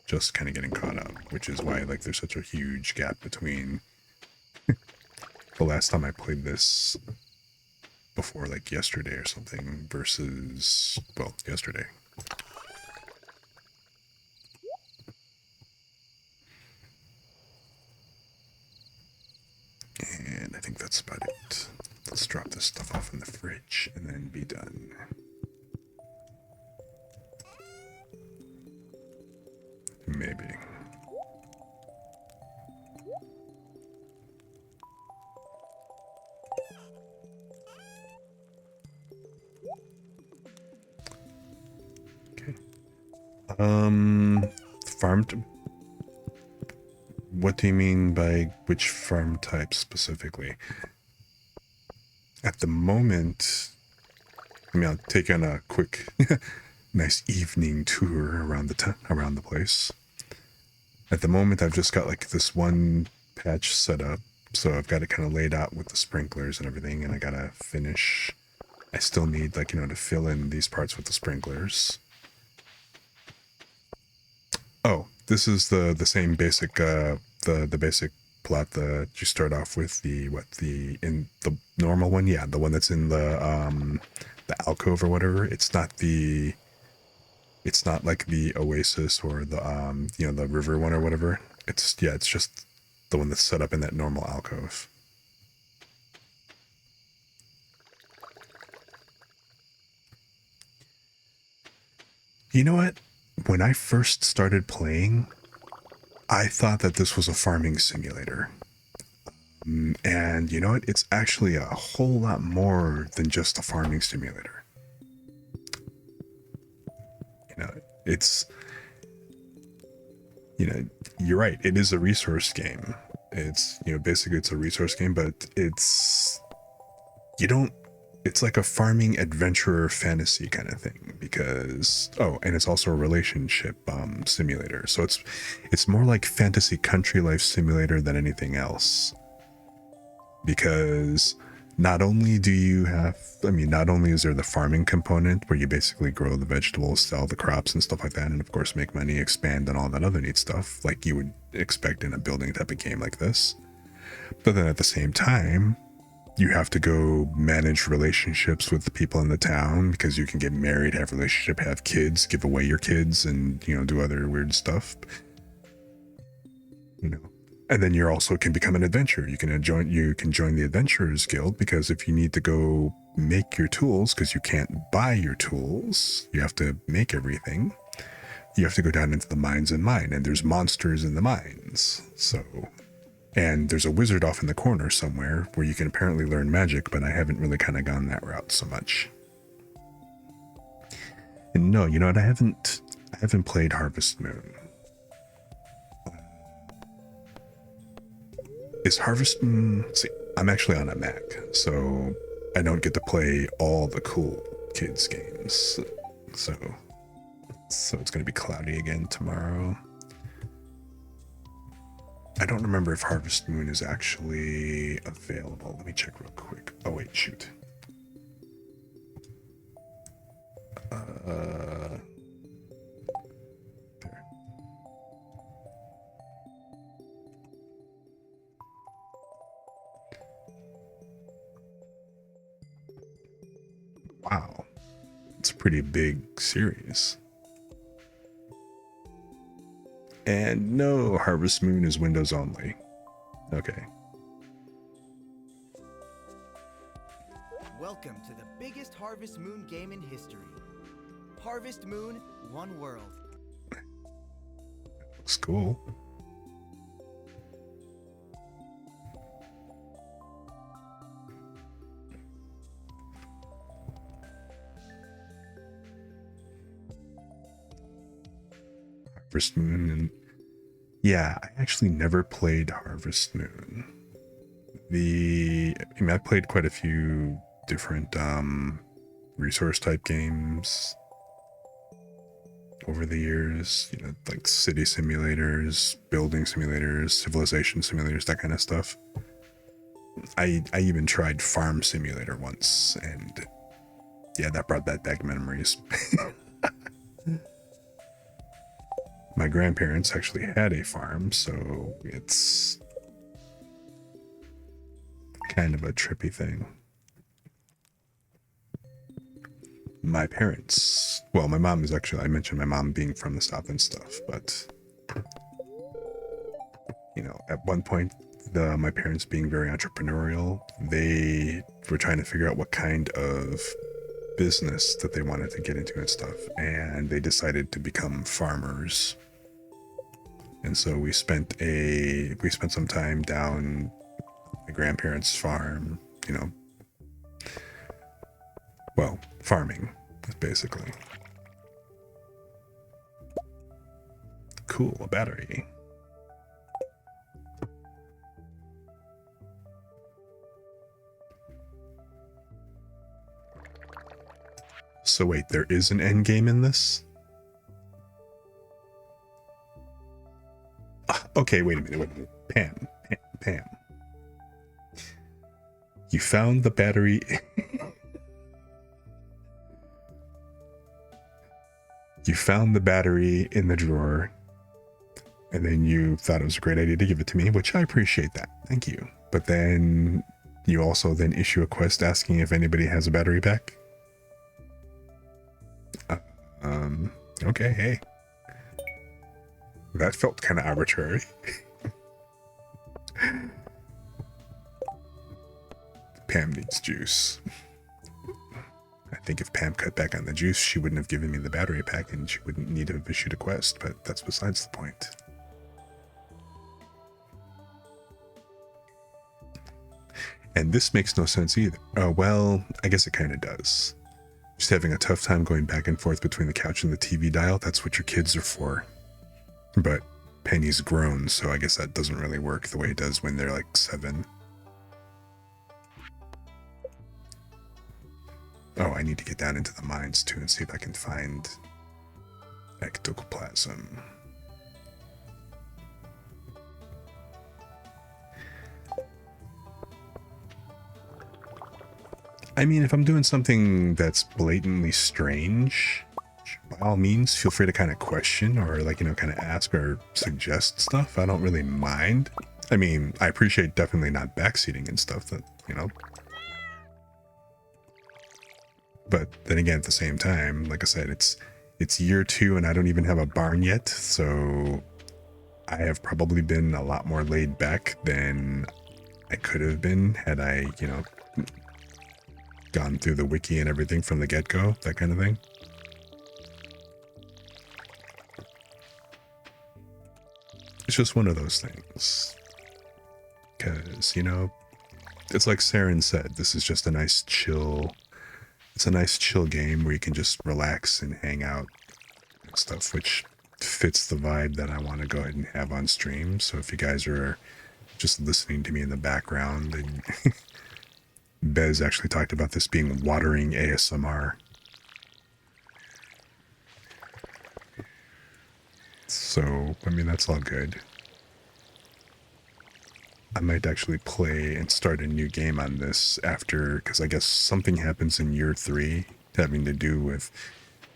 just kind of getting caught up, which is why like there's such a huge gap between the last time I played this before like yesterday or something versus, well, yesterday. And I think that's about it. Let's drop this stuff off in the fridge and then be done. Maybe. Okay. Farm. What do you mean by which farm type specifically? At the moment, I mean, I'll take on a quick, nice evening tour around the place. At the moment, I've just got like this one patch set up, so I've got it kind of laid out with the sprinklers and everything, and I gotta finish. I still need, like, you know, to fill in these parts with the sprinklers. Oh, this is the same basic the basic plot that you start off with, the normal one, yeah, the one that's in the alcove or whatever. It's not the It's not like the Oasis or the the river one or whatever. It's just the one that's set up in that normal alcove. You know what? When I first started playing, I thought that this was a farming simulator. And you know what? It's actually a whole lot more than just a farming simulator. You know, it's, you're right. It is a resource game. It's, basically it's a resource game, but it's like a farming adventurer fantasy kind of thing because, and it's also a relationship simulator. So it's more like fantasy country life simulator than anything else. Because not only is there the farming component where you basically grow the vegetables, sell the crops and stuff like that, and of course make money, expand, and all that other neat stuff like you would expect in a building type of game like this. But then at the same time, you have to go manage relationships with the people in the town because you can get married, have a relationship, have kids, give away your kids, and do other weird stuff. And then you also can become an adventurer. You can join the Adventurers Guild because if you need to go make your tools, because you can't buy your tools, you have to make everything. You have to go down into the mines and mine, and there's monsters in the mines. And there's a wizard off in the corner somewhere where you can apparently learn magic, but I haven't really kind of gone that route so much. And no, you know what? I haven't played Harvest Moon. Is Harvest Moon... See, I'm actually on a Mac, so I don't get to play all the cool kids games. So it's going to be cloudy again tomorrow. I don't remember if Harvest Moon is actually available. Let me check real quick. Oh, wait, shoot. There. Wow. It's a pretty big series. And no, Harvest Moon is Windows only. Okay. Welcome to the biggest Harvest Moon game in history. Harvest Moon, One World. Looks cool. Harvest Moon, and yeah, I actually never played Harvest Moon. I played quite a few different resource type games over the years, like city simulators, building simulators, civilization simulators, that kind of stuff. I even tried Farm Simulator once, and yeah, that brought back memories. My grandparents actually had a farm, so it's kind of a trippy thing. My parents, well, my mom is actually, I mentioned my mom being from the South and stuff, but, at one point, my parents being very entrepreneurial, they were trying to figure out what kind of business that they wanted to get into and stuff, and they decided to become farmers. And so we spent some time down my grandparents' farm, well, farming, basically. Cool, a battery. So wait, there is an end game in this? Okay, wait a minute. Pam. You found the battery. You found the battery in the drawer, and then you thought it was a great idea to give it to me, which I appreciate that. Thank you. But then you also then issue a quest asking if anybody has a battery back. Okay, hey. That felt kind of arbitrary. Pam needs juice. I think if Pam cut back on the juice, she wouldn't have given me the battery pack and she wouldn't need to have issued a quest, but that's besides the point. And this makes no sense either. Oh, well, I guess it kind of does. Just having a tough time going back and forth between the couch and the TV dial, that's what your kids are for. But Penny's grown, so I guess that doesn't really work the way it does when they're like 7. Oh, I need to get down into the mines too and see if I can find ectoplasm. I mean, if I'm doing something that's blatantly strange, by all means, feel free to kind of question or like, kind of ask or suggest stuff. I don't really mind. I mean, I appreciate definitely not backseating and stuff that, But then again, at the same time, like I said, it's year 2 and I don't even have a barn yet. So I have probably been a lot more laid back than I could have been had I, gone through the wiki and everything from the get-go, that kind of thing. It's just one of those things. Because, it's like Saren said, this is just a nice chill, it's a nice chill game where you can just relax and hang out and stuff, which fits the vibe that I want to go ahead and have on stream. So if you guys are just listening to me in the background, and Bez actually talked about this being watering ASMR. So, I mean, that's all good. I might actually play and start a new game on this after, because I guess something happens in year 3 having to do with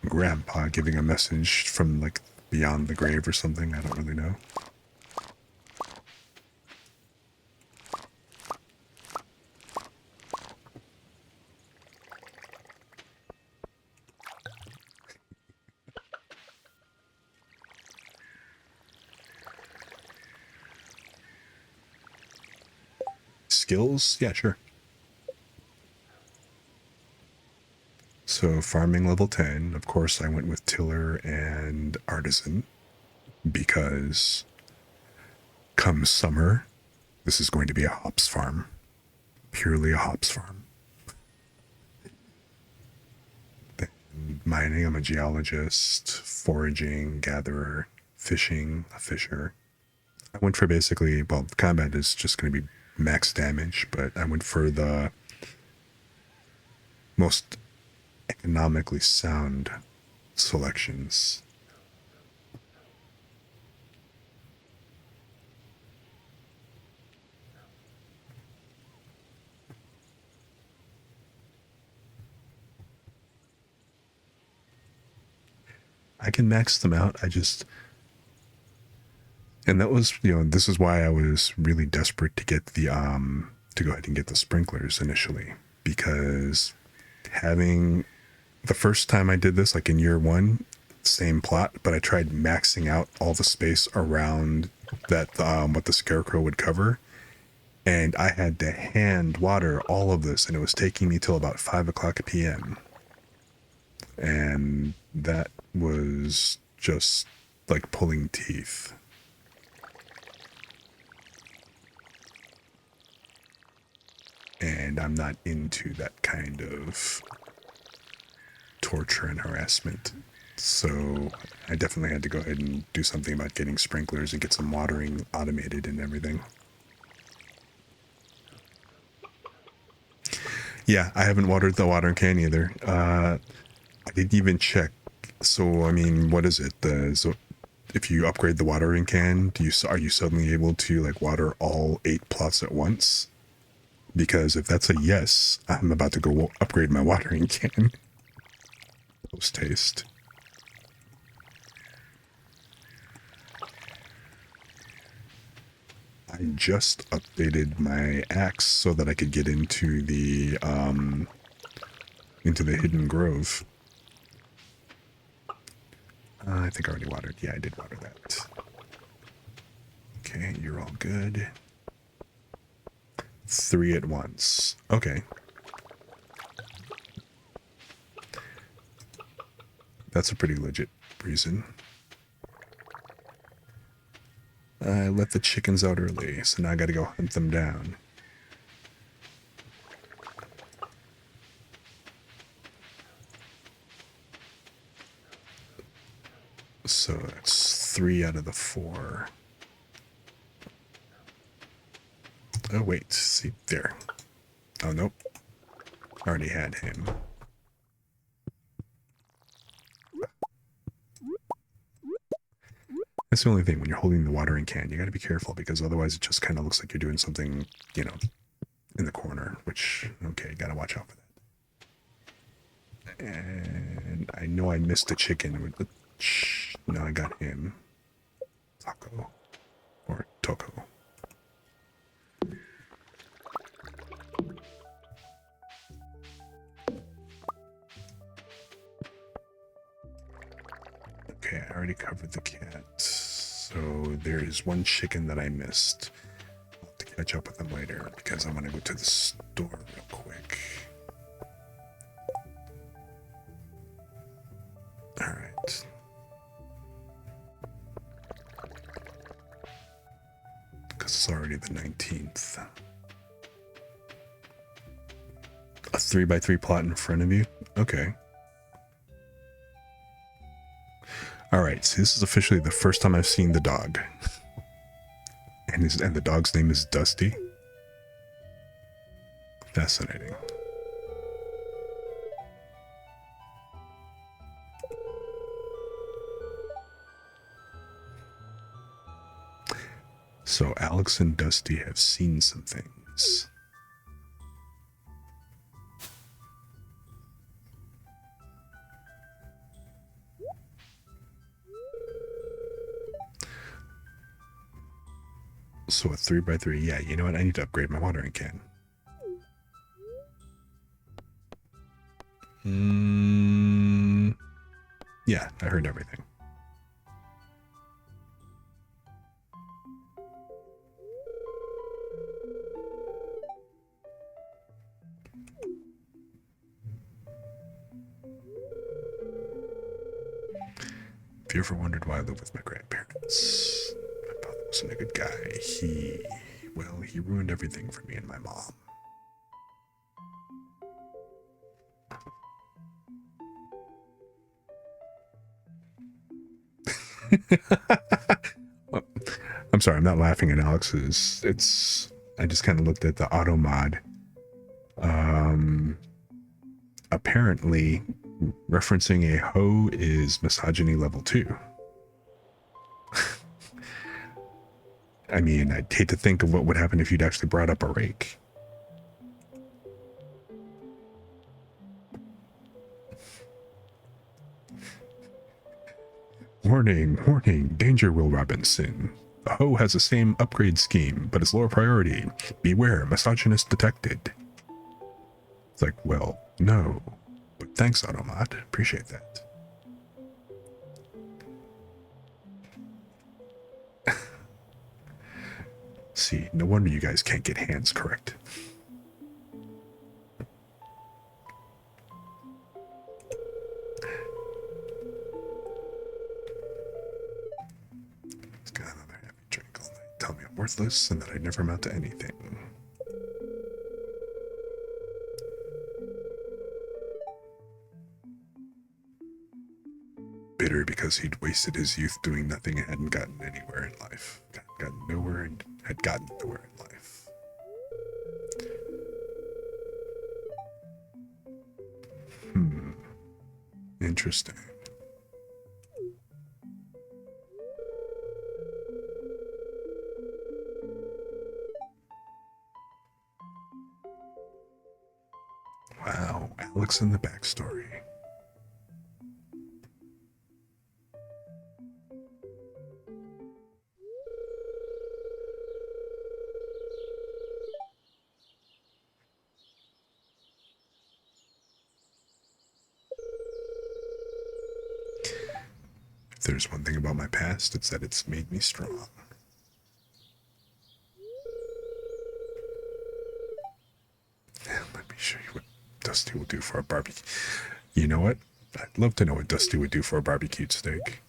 Grandpa giving a message from, like, beyond the grave or something. I don't really know. Skills? Yeah, sure. So farming level 10, of course I went with tiller and artisan because come summer, this is going to be a hops farm. Purely a hops farm. Then mining, I'm a geologist, foraging, gatherer, fishing, a fisher. I went for basically, well, combat is just going to be max damage, but I went for the most economically sound selections. I can max them out. And that was, this is why I was really desperate to get the, to go ahead and get the sprinklers initially, because having the first time I did this, like in year 1, same plot, but I tried maxing out all the space around that, what the scarecrow would cover. And I had to hand water all of this, and it was taking me till about 5 o'clock p.m. And that was just like pulling teeth. And I'm not into that kind of torture and harassment. So I definitely had to go ahead and do something about getting sprinklers and get some watering automated and everything. Yeah, I haven't watered the watering can either. I didn't even check. So, I mean, what is it? So if you upgrade the watering can, are you suddenly able to like water all 8 plots at once? Because if that's a yes, I'm about to go upgrade my watering can. Post haste. I just updated my axe so that I could get into the hidden grove. I think I already watered. Yeah, I did water that. Okay, you're all good. 3 at once. Okay. That's a pretty legit reason. I let the chickens out early, so now I gotta go hunt them down. So that's 3 out of the 4. Oh, wait. See, there. Oh, nope. Already had him. That's the only thing when you're holding the watering can. You got to be careful because otherwise it just kind of looks like you're doing something, you know, in the corner, which, okay, got to watch out for that. And I know I missed a chicken with the... No, I got him. Taco. Or Toko. Okay, I already covered the cat. So there is one chicken that I missed. I'll have to catch up with them later because I'm going to go to the store real quick. Alright. Because it's already the 19th. A 3x3 plot in front of you? Okay. Alright, so this is officially the first time I've seen the dog. And the dog's name is Dusty. Fascinating. So Alex and Dusty have seen some things. So a 3x3, yeah, you know what? I need to upgrade my watering can. Yeah, I heard everything. If you ever wondered why I live with my grandparents, my father wasn't a good guy. He ruined everything for me and my mom. I'm sorry, I'm not laughing at Alex's. I just kind of looked at the auto mod. Apparently, referencing a hoe is misogyny level 2. I mean, I'd hate to think of what would happen if you'd actually brought up a rake. Warning, warning, danger, Will Robinson. The hoe has the same upgrade scheme, but it's lower priority. Beware, misogynist detected. It's like, well, no. But thanks, Automod. Appreciate that. See, no wonder you guys can't get hands correct. It's got another happy drink all night. Tell me I'm worthless and that I never amount to anything. Bitter because he'd wasted his youth doing nothing and hadn't gotten anywhere in life. Gotten nowhere and had gotten nowhere in life. Interesting. Wow, Alex and the backstory. If there's one thing about my past, it's that it's made me strong. Let me show you what Dusty will do for a barbecue. You know what? I'd love to know what Dusty would do for a barbecued steak.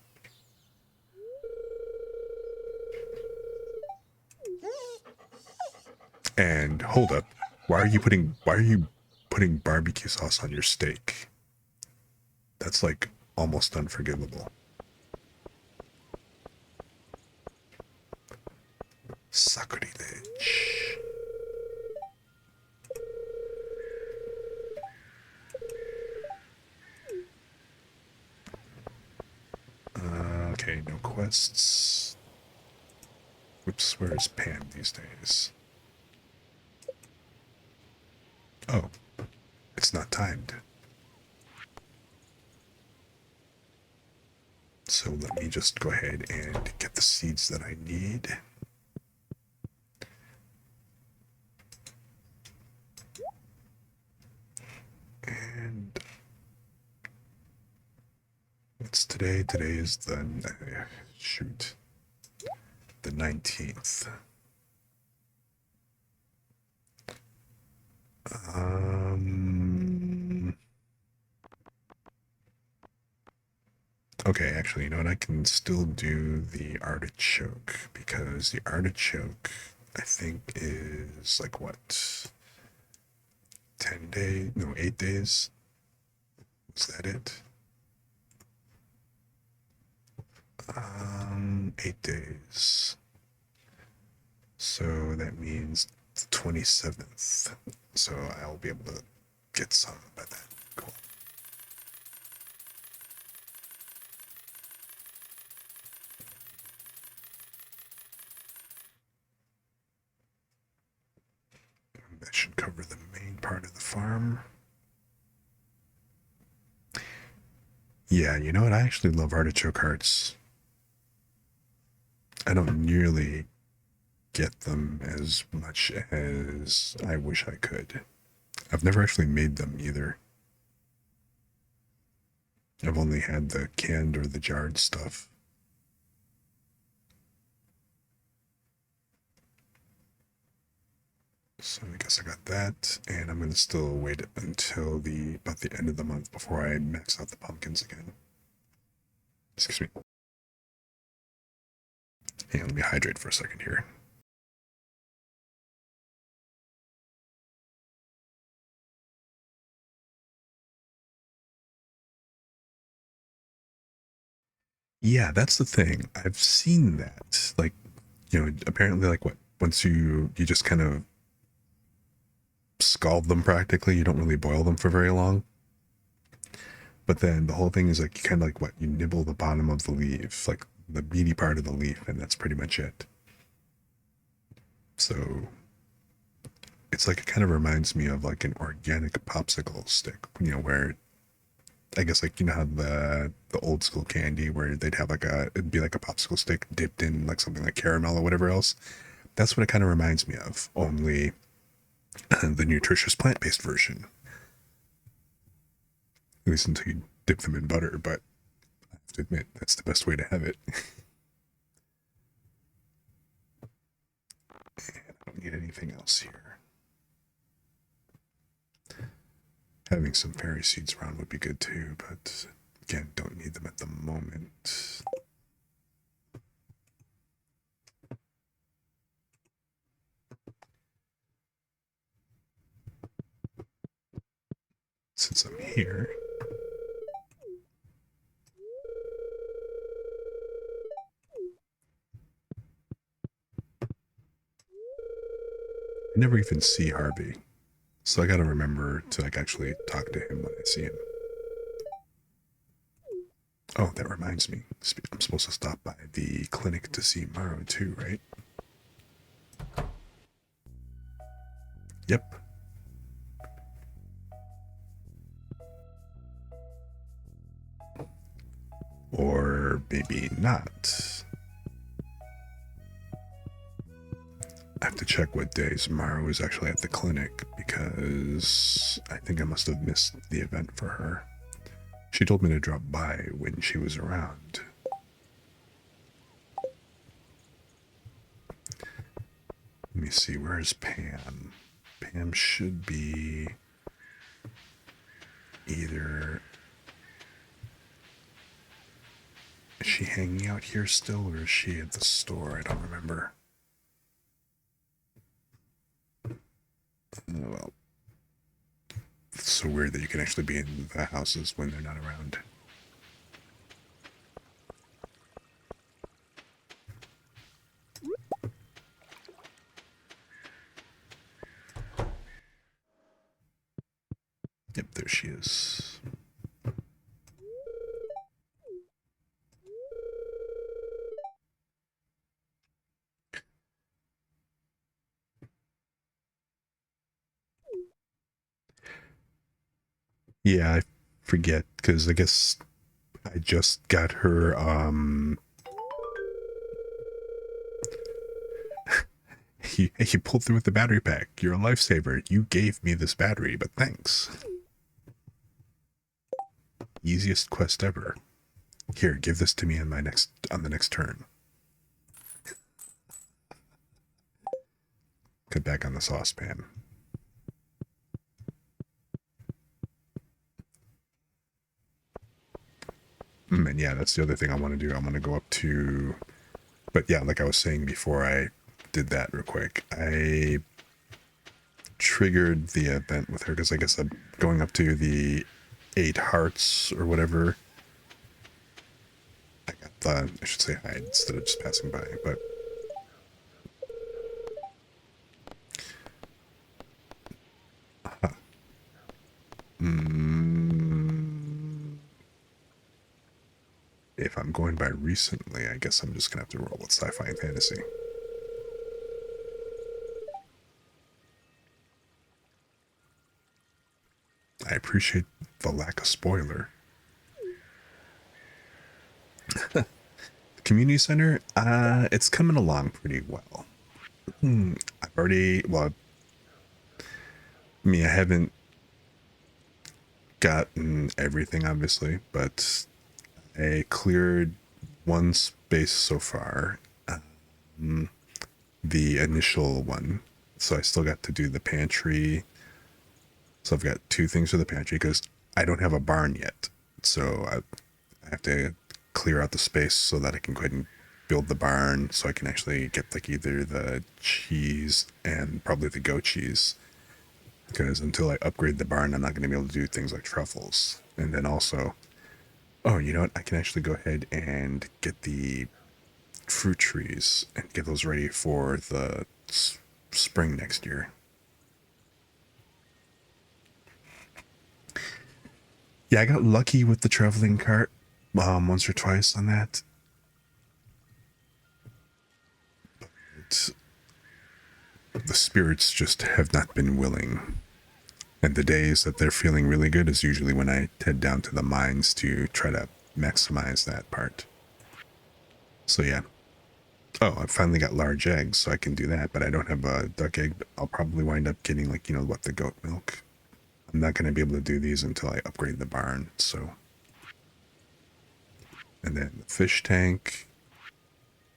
And hold up, why are you putting barbecue sauce on your steak? That's like almost unforgivable. Sacrilege. Okay, no quests. Whoops, where is Pam these days? Oh, it's not timed. So let me just go ahead and get the seeds that I need. And what's today? Today is the, shoot, the 19th. Okay, actually, you know what? I can still do the artichoke because the artichoke, I think, is like what? 10 days? No, 8 days? Was that it? 8 days. So that means the 27th. So I'll be able to get some by then. Cool. That should cover the main part of the farm. Yeah, you know what? I actually love artichoke hearts. I don't nearly get them as much as I wish I could. I've never actually made them either. I've only had the canned or the jarred stuff. So I guess I got that, and I'm gonna still wait until about the end of the month before I max out the pumpkins again. Excuse me. Hey, let me hydrate for a second here. Yeah, that's the thing. I've seen that. Like, you know, apparently, like, what, once you just kind of scald them practically, you don't really boil them for very long. But then the whole thing is like, you kind of like, what, you nibble the bottom of the leaf, like the meaty part of the leaf, and that's pretty much it. So it's like, it kind of reminds me of like an organic popsicle stick, you know, where I guess like, you know how the old school candy where they'd have like it'd be like a popsicle stick dipped in like something like caramel or whatever else. That's what it kind of reminds me of, only the nutritious plant-based version. At least until you dip them in butter, but I have to admit, that's the best way to have it. And I don't need anything else here. Having some fairy seeds around would be good too, but again, don't need them at the moment. Since I'm here, I never even see Harvey, so I gotta remember to like actually talk to him when I see him. Oh, that reminds me. I'm supposed to stop by the clinic to see Maro too, right? Yep. Or maybe not. I have to check what days Maro is actually at the clinic because I think I must have missed the event for her. She told me to drop by when she was around. me see. Where is Pam? Pam should be either... Is she hanging out here still, or is she at the store? I don't remember. Oh, well. It's so weird that you can actually be in the houses when they're not around. Yep, there she is. Yeah, I forget, because I guess I just got her, he pulled through with the battery pack. You're a lifesaver. You gave me this battery, but thanks. Easiest quest ever. Here, give this to me on the next turn. Cut back on the saucepan. And yeah, that's the other thing I want to do. I want to go up to... But yeah, like I was saying before I did that real quick, I triggered the event with her because I guess I'm going up to the 8 hearts or whatever. I got the... I should say hide instead of just passing by, but... If I'm going by recently, I guess I'm just going to have to roll with sci-fi and fantasy. I appreciate the lack of spoiler. The community center, it's coming along pretty well. I've already, well, I mean, I haven't gotten everything, obviously, but I cleared one space so far, the initial one. So I still got to do the pantry. So I've got 2 things for the pantry because I don't have a barn yet. So I have to clear out the space so that I can go ahead and build the barn so I can actually get like either the cheese and probably the goat cheese. Because until I upgrade the barn, I'm not going to be able to do things like truffles. And then also, oh, you know what? I can actually go ahead and get the fruit trees and get those ready for the spring next year. Yeah, I got lucky with the traveling cart once or twice on that. But the spirits just have not been willing. And the days that they're feeling really good is usually when I head down to the mines to try to maximize that part. So yeah. Oh, I finally got large eggs, so I can do that, but I don't have a duck egg. I'll probably wind up getting, like, you know, what, the goat milk. I'm not going to be able to do these until I upgrade the barn, so. And then the fish tank.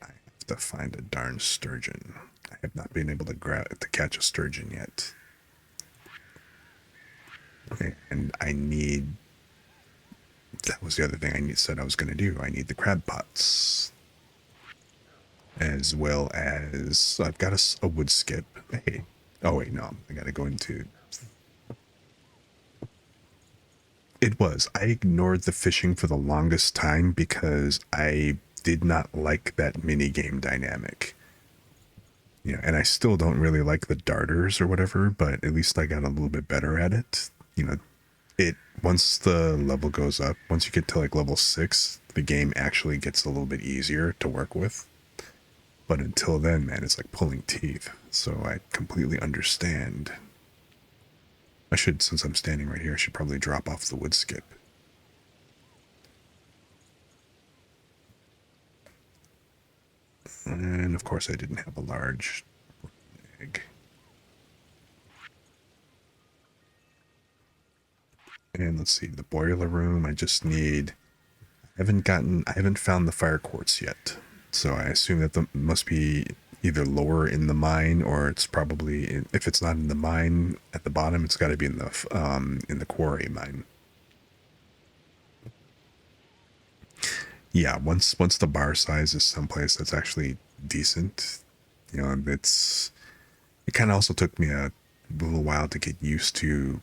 I have to find a darn sturgeon. I have not been able to catch a sturgeon yet. And I need... That was the other thing I said I was going to do. I need the crab pots. As well as... I've got a wood skip. Hey. Oh, wait, no. I got to go into... It was. I ignored the fishing for the longest time because I did not like that mini game dynamic. You know, and I still don't really like the darters or whatever, but at least I got a little bit better at it. You know, once the level goes up, once you get to like level 6, the game actually gets a little bit easier to work with. But until then, man, it's like pulling teeth. So I completely understand. I should, since I'm standing right here, I should probably drop off the wood skip. And of course I didn't have a large egg. And let's see, the boiler room, I just need... I haven't found the fire quartz yet. So I assume that must be either lower in the mine, or it's probably if it's not in the mine at the bottom, it's got to be in the quarry mine. Yeah, once the bar size is someplace that's actually decent, you know, it kind of also took me a little while to get used to,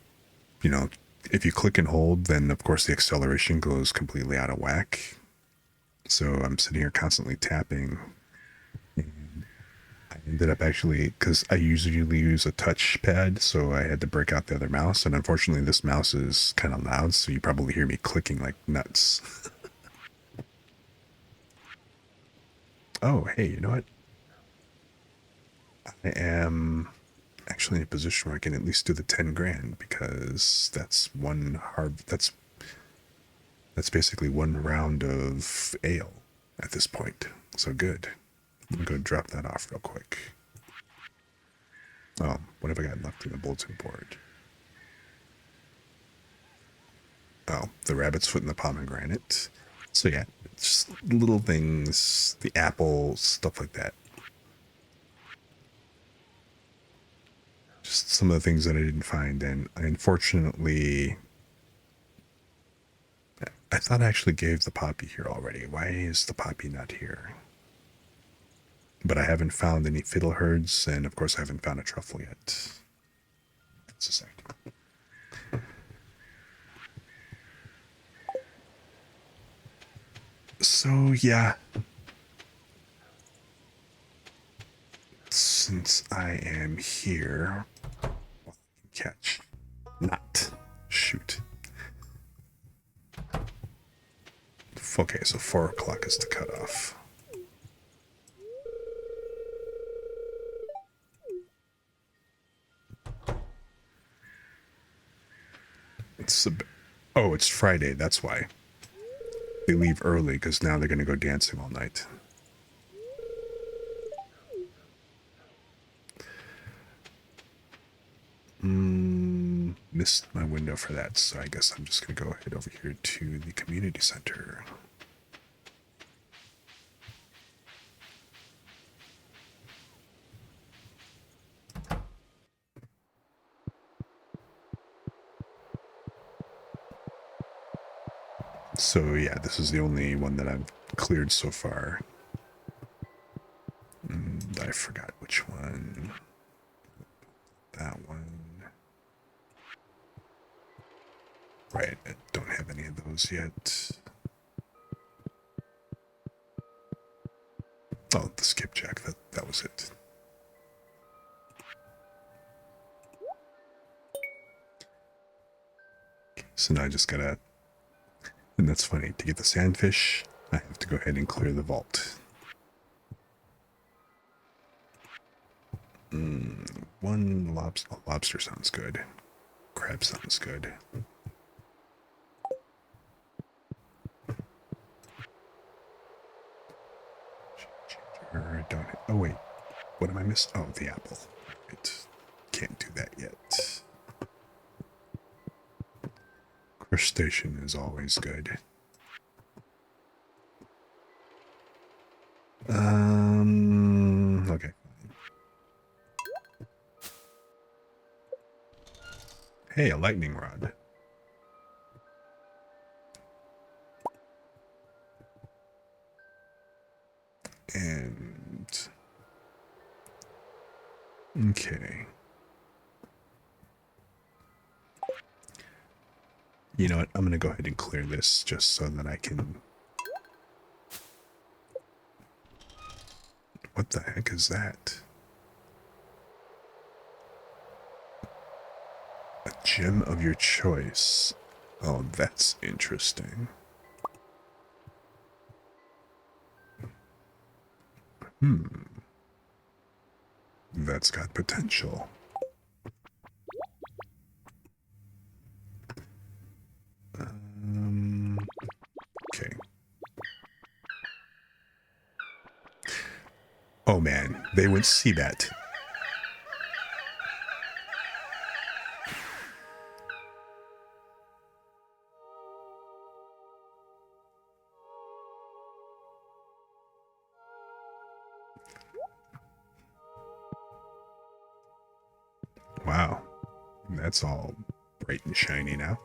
you know, if you click and hold, then of course the acceleration goes completely out of whack. So I'm sitting here constantly tapping. I ended up actually, because I usually use a touchpad, so I had to break out the other mouse, and unfortunately this mouse is kind of loud, so you probably hear me clicking like nuts. Oh, hey, you know what? I am actually in a position where I can at least do the 10 grand, because that's basically one round of ale at this point. So good. I'm gonna go drop that off real quick. Oh, what have I got left in the bulletin board? Oh, the rabbit's foot and the pomegranate. So yeah, just little things, the apple, stuff like that. Just some of the things that I didn't find, and unfortunately, I thought I actually gave the poppy here already. Why is the poppy not here? But I haven't found any fiddleheads, and of course I haven't found a truffle yet. Just a sec. So yeah, since I am here, catch, not shoot. Okay, so 4 o'clock is the cutoff. Oh, it's Friday. That's why they leave early, because now they're gonna go dancing all night. Missed my window for that, so I guess I'm just gonna go head over here to the community center. So yeah, this is the only one that I've cleared so far. And I forgot which one. That one. Right, I don't have any of those yet. Oh, the skipjack, that was it. So now I just gotta, and that's funny, to get the sandfish, I have to go ahead and clear the vault. One lobster sounds good. Crab sounds good. Don't. Oh wait, what am I missing? Oh, the apple. Right. Can't do that yet. Crustacean is always good. Okay. Hey, a lightning rod. And okay. You know what? I'm gonna go ahead and clear this just so that I can. What the heck is that? A gem of your choice. Oh, that's interesting. That's got potential. Okay. Oh man, they went Seabat. wow. That's all bright and shiny now.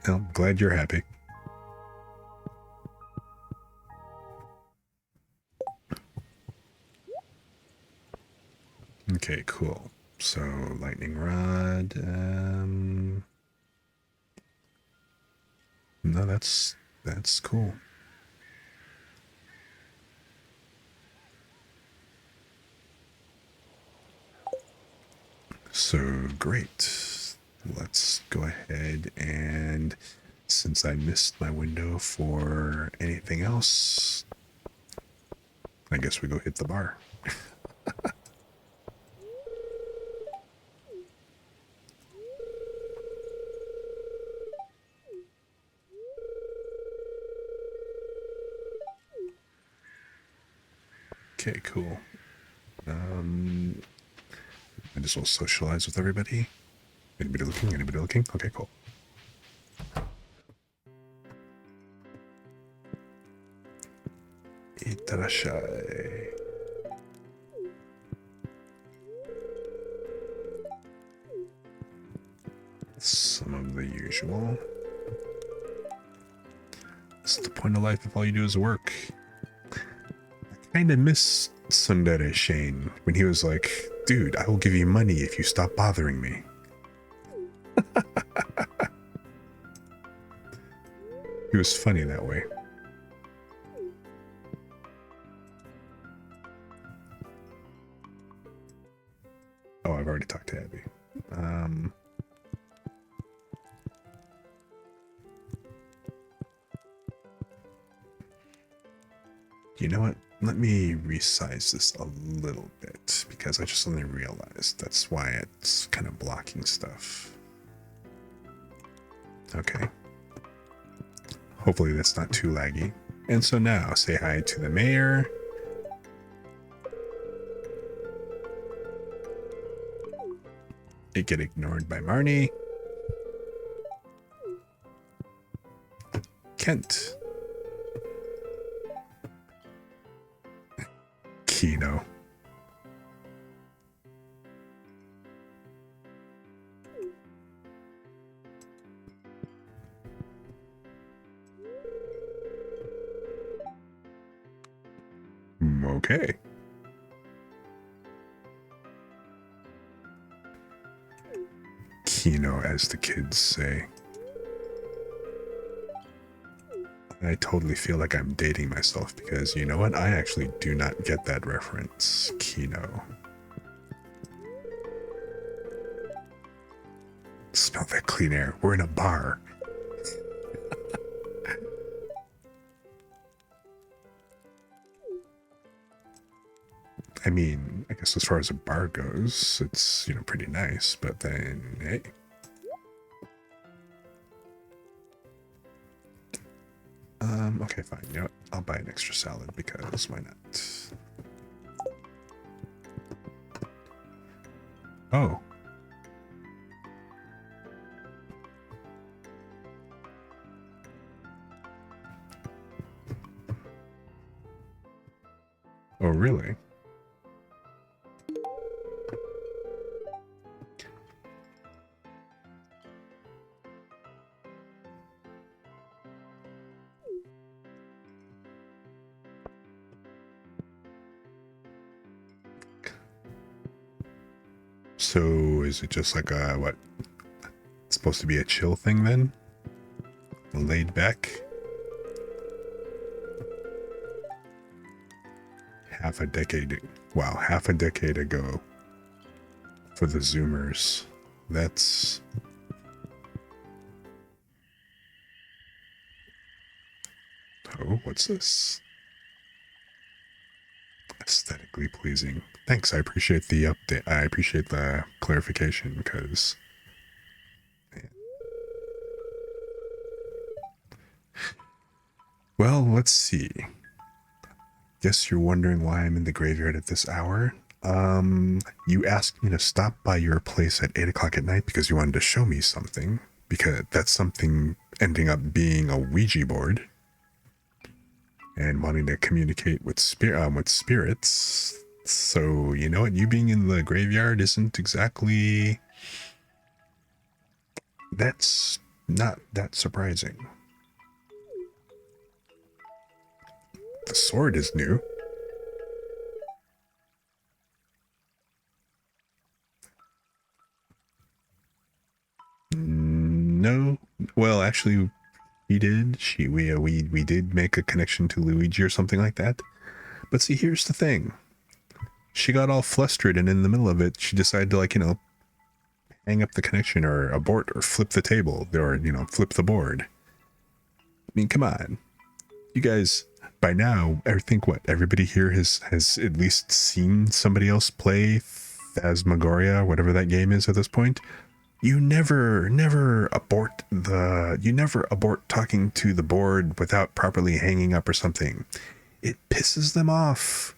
Well, I'm glad you're happy. Okay, cool. So, lightning rod. No, that's cool. So, great. Let's go ahead and, since I missed my window for anything else, I guess we go hit the bar. Okay, cool. I just will socialize with everybody. Anybody looking? Anybody looking? Okay, cool. Itterashai. Some of the usual. What's the point of life if all you do is work? I kind of miss Sundere Shane when he was like, dude, I will give you money if you stop bothering me. He was funny that way. Oh, I've already talked to Abby. You know what? Let me resize this a little bit because I just suddenly realized that's why it's kind of blocking stuff. Okay. Hopefully that's not too laggy. And so now, say hi to the mayor. It get ignored by Marnie. Kent. Kino. Okay. Kino, as the kids say. I totally feel like I'm dating myself because you know what? I actually do not get that reference. Kino. Smell that clean air. We're in a bar. I mean, I guess as far as a bar goes, it's, you know, pretty nice, but then, hey. Okay, fine. You know what? I'll buy an extra salad because why not? Oh. Oh, really? So is it just like a, what? It's supposed to be a chill thing then? Laid back? Half a decade ago for the Zoomers. That's... Oh, what's this? Aesthetically pleasing. Thanks, I appreciate the update. I appreciate the clarification because... Well, let's see. Guess you're wondering why I'm in the graveyard at this hour. You asked me to stop by your place at 8 o'clock at night because you wanted to show me something. because that's something ending up being a Ouija board and wanting to communicate with spirits. So, you know what? You being in the graveyard isn't exactly... That's not that surprising. The sword is new. No. Well, actually, we did. We did make a connection to Luigi or something like that. But see, here's the thing. She got all flustered, and in the middle of it, she decided to, like, you know, hang up the connection or abort or flip the table or, you know, flip the board. I mean, come on. You guys, by now, I think what? Everybody here has at least seen somebody else play Phasmagoria, whatever that game is at this point. You never abort talking to the board without properly hanging up or something. It pisses them off.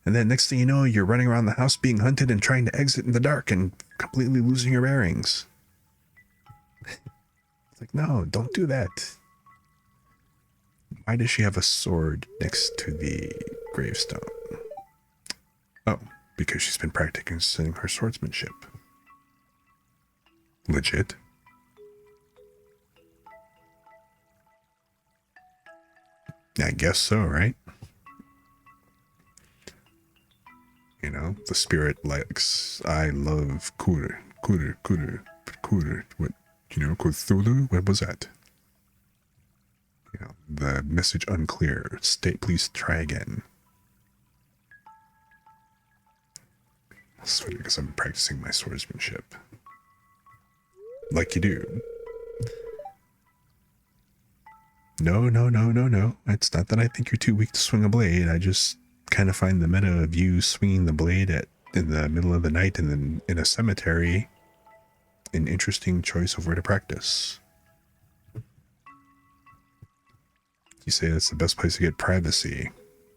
And then next thing you know, you're running around the house being hunted and trying to exit in the dark and completely losing your bearings. It's like, no, don't do that. Why does she have a sword next to the gravestone? Oh, because she's been practicing her swordsmanship. Legit. I guess so, right? You know, the spirit likes, I love Kur, what, you know, Cthulhu? What was that? You know, the message unclear. State, please try again. That's because I'm practicing my swordsmanship. Like you do. No. It's not that I think you're too weak to swing a blade. I just kind of find the meta of you swinging the blade in the middle of the night and then in a cemetery an interesting choice of where to practice. You say that's the best place to get privacy,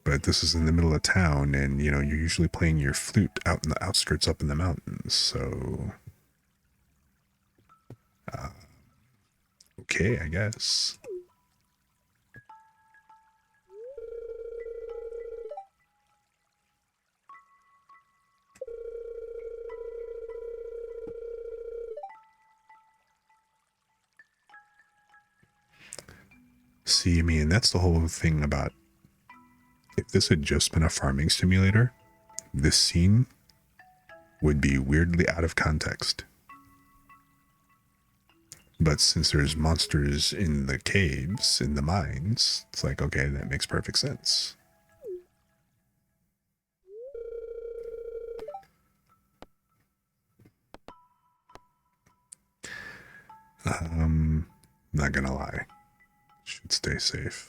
but this is in the middle of town, and you know you're usually playing your flute out in the outskirts up in the mountains, so okay, I guess. See, I mean, that's the whole thing about, if this had just been a farming simulator, this scene would be weirdly out of context. But since there's monsters in the caves, in the mines, it's like, okay, that makes perfect sense. Not gonna lie. Should stay safe.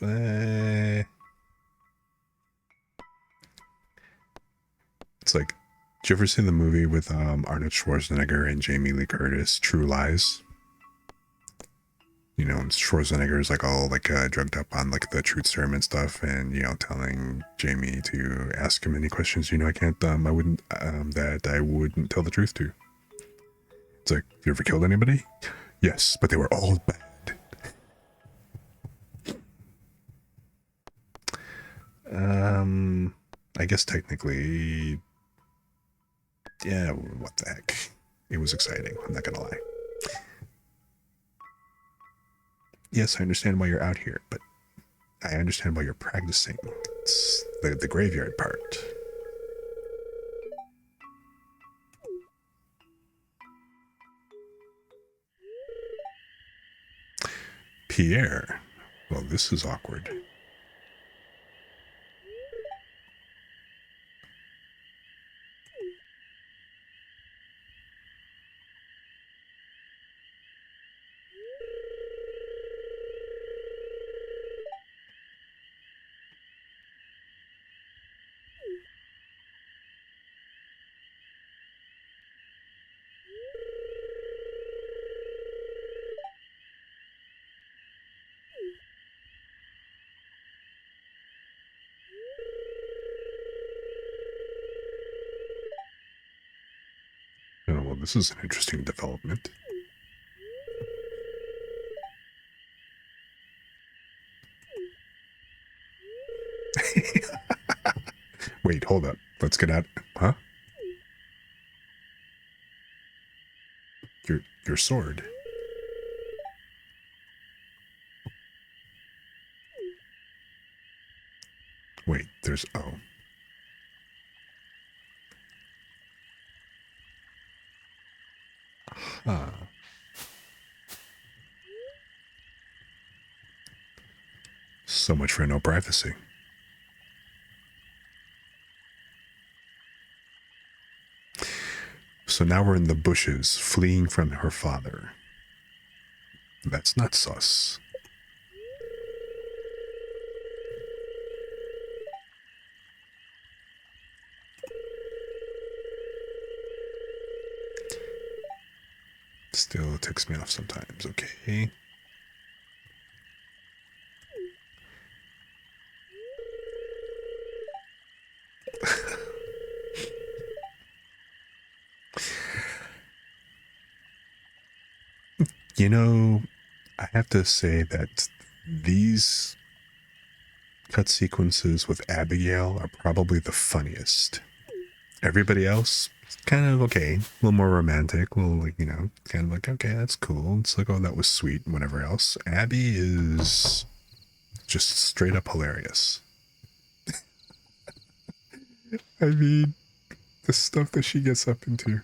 It's like, did you ever see the movie with Arnold Schwarzenegger and Jamie Lee Curtis, True Lies? You know, Schwarzenegger's like all like drugged up on like the truth serum and stuff, and you know, telling Jamie to ask him any questions. You know, I wouldn't tell the truth to. It's like, you ever killed anybody? Yes, but they were all bad. I guess technically, yeah, what the heck. It was exciting, I'm not gonna lie. Yes, I understand why you're out here, but I understand why you're practicing. It's the graveyard part. Pierre. Well, this is awkward. Oh, well, this is an interesting development. hold up. Let's get out. Huh? Your sword. Wait, there's... Oh. Huh. So much for no privacy. So now we're in the bushes, fleeing from her father. That's not sus. Still ticks me off sometimes, okay? You know, I have to say that these cut sequences with Abigail are probably the funniest. Everybody else, kind of okay, a little more romantic, a little, like, you know, kind of like, okay, that's cool. It's like, oh, that was sweet, and whatever else. Abby is just straight up hilarious. I mean, the stuff that she gets up into.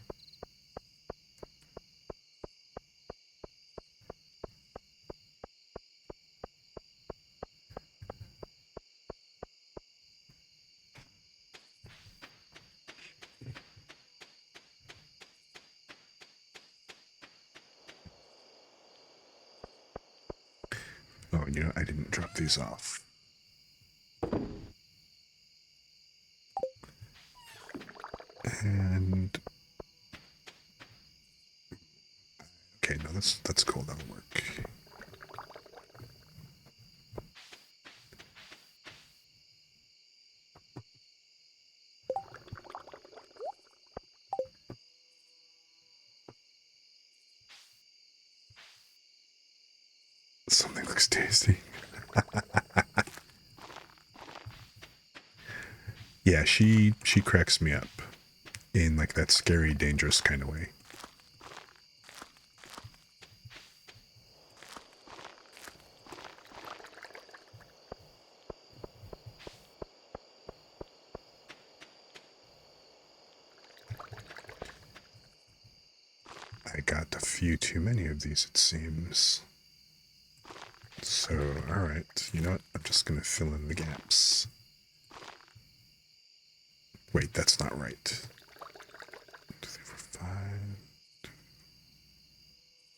Oh, you know, I didn't drop these off. And okay, no, that's cool. That'll work. Something looks tasty. Yeah, she cracks me up in like that scary, dangerous kind of way. I got a few too many of these, it seems. So, alright, you know what? I'm just gonna fill in the gaps. Wait, that's not right. 1, 2, 3, 4, 5.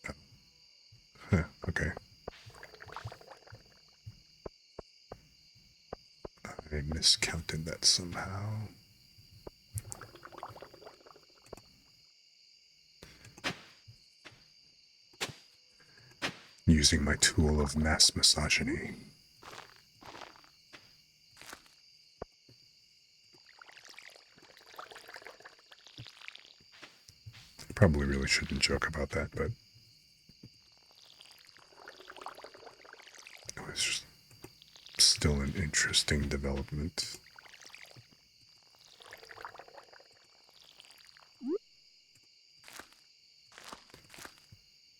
Oh. Huh, okay. I miscounted that somehow. Using my tool of mass misogyny. Probably really shouldn't joke about that, but it was just still an interesting development.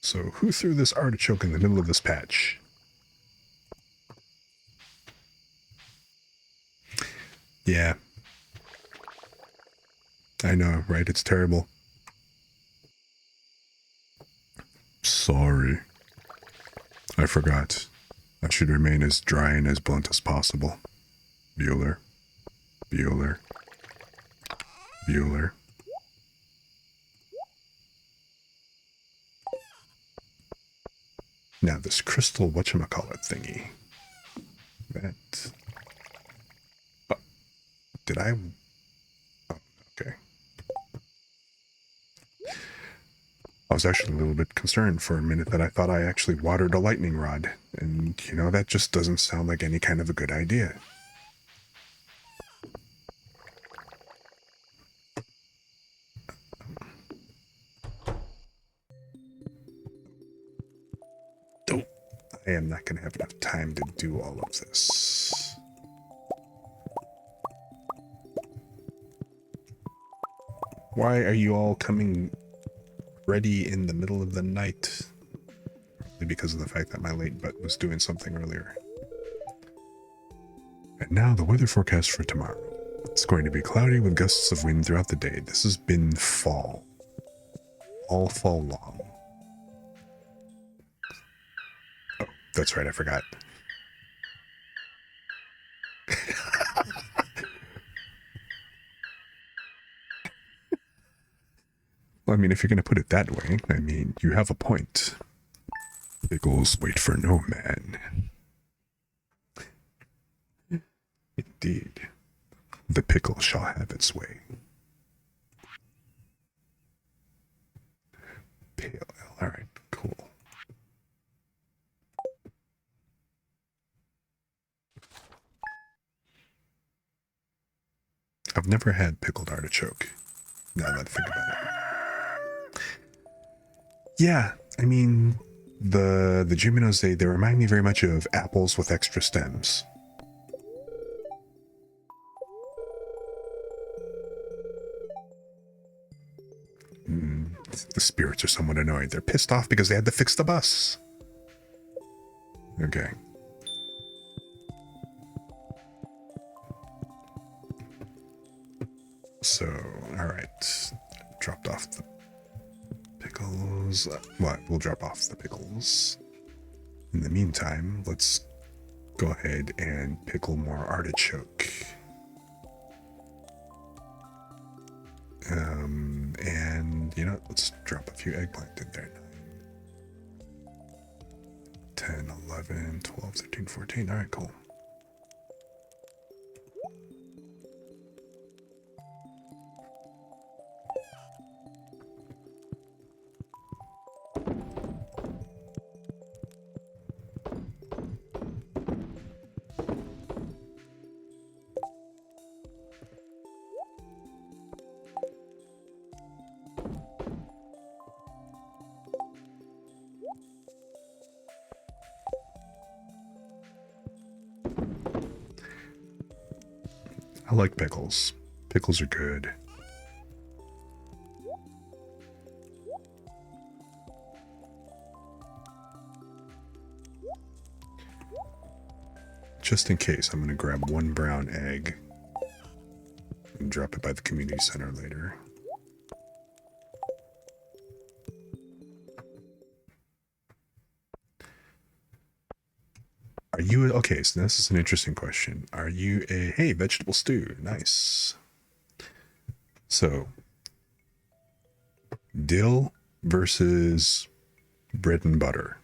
So, who threw this artichoke in the middle of this patch? Yeah. I know, right? It's terrible. Sorry. I forgot. I should remain as dry and as blunt as possible. Bueller. Bueller. Bueller. Now, this crystal whatchamacallit thingy. That... did I... oh, okay. I was actually a little bit concerned for a minute that I thought I actually watered a lightning rod. And, you know, that just doesn't sound like any kind of a good idea. Don't. I am not going to have enough time to do all of this. Why are you all coming ready in the middle of the night? Probably because of the fact that my late butt was doing something earlier. And now the weather forecast for tomorrow. It's going to be cloudy with gusts of wind throughout the day. This has been fall. All fall long. Oh, that's right, I forgot. Well, I mean, if you're going to put it that way, I mean, you have a point. Pickles wait for no man. Indeed. The pickle shall have its way. Pale ale. Alright, cool. I've never had pickled artichoke. Now that I think about it. Yeah, I mean, the Juminos, they remind me very much of apples with extra stems. The spirits are somewhat annoyed. They're pissed off because they had to fix the bus. Okay. So, alright. Dropped off the pickles. What? We'll drop off the pickles. In the meantime, let's go ahead and pickle more artichoke. And, you know, let's drop a few eggplant in there. 10, 11, 12, 13, 14. Alright, cool. I like pickles. Pickles are good. Just in case, I'm going to grab one brown egg and drop it by the community center later. Are you okay? So this is an interesting question. Are you a hey vegetable stew? Nice. So dill versus bread and butter.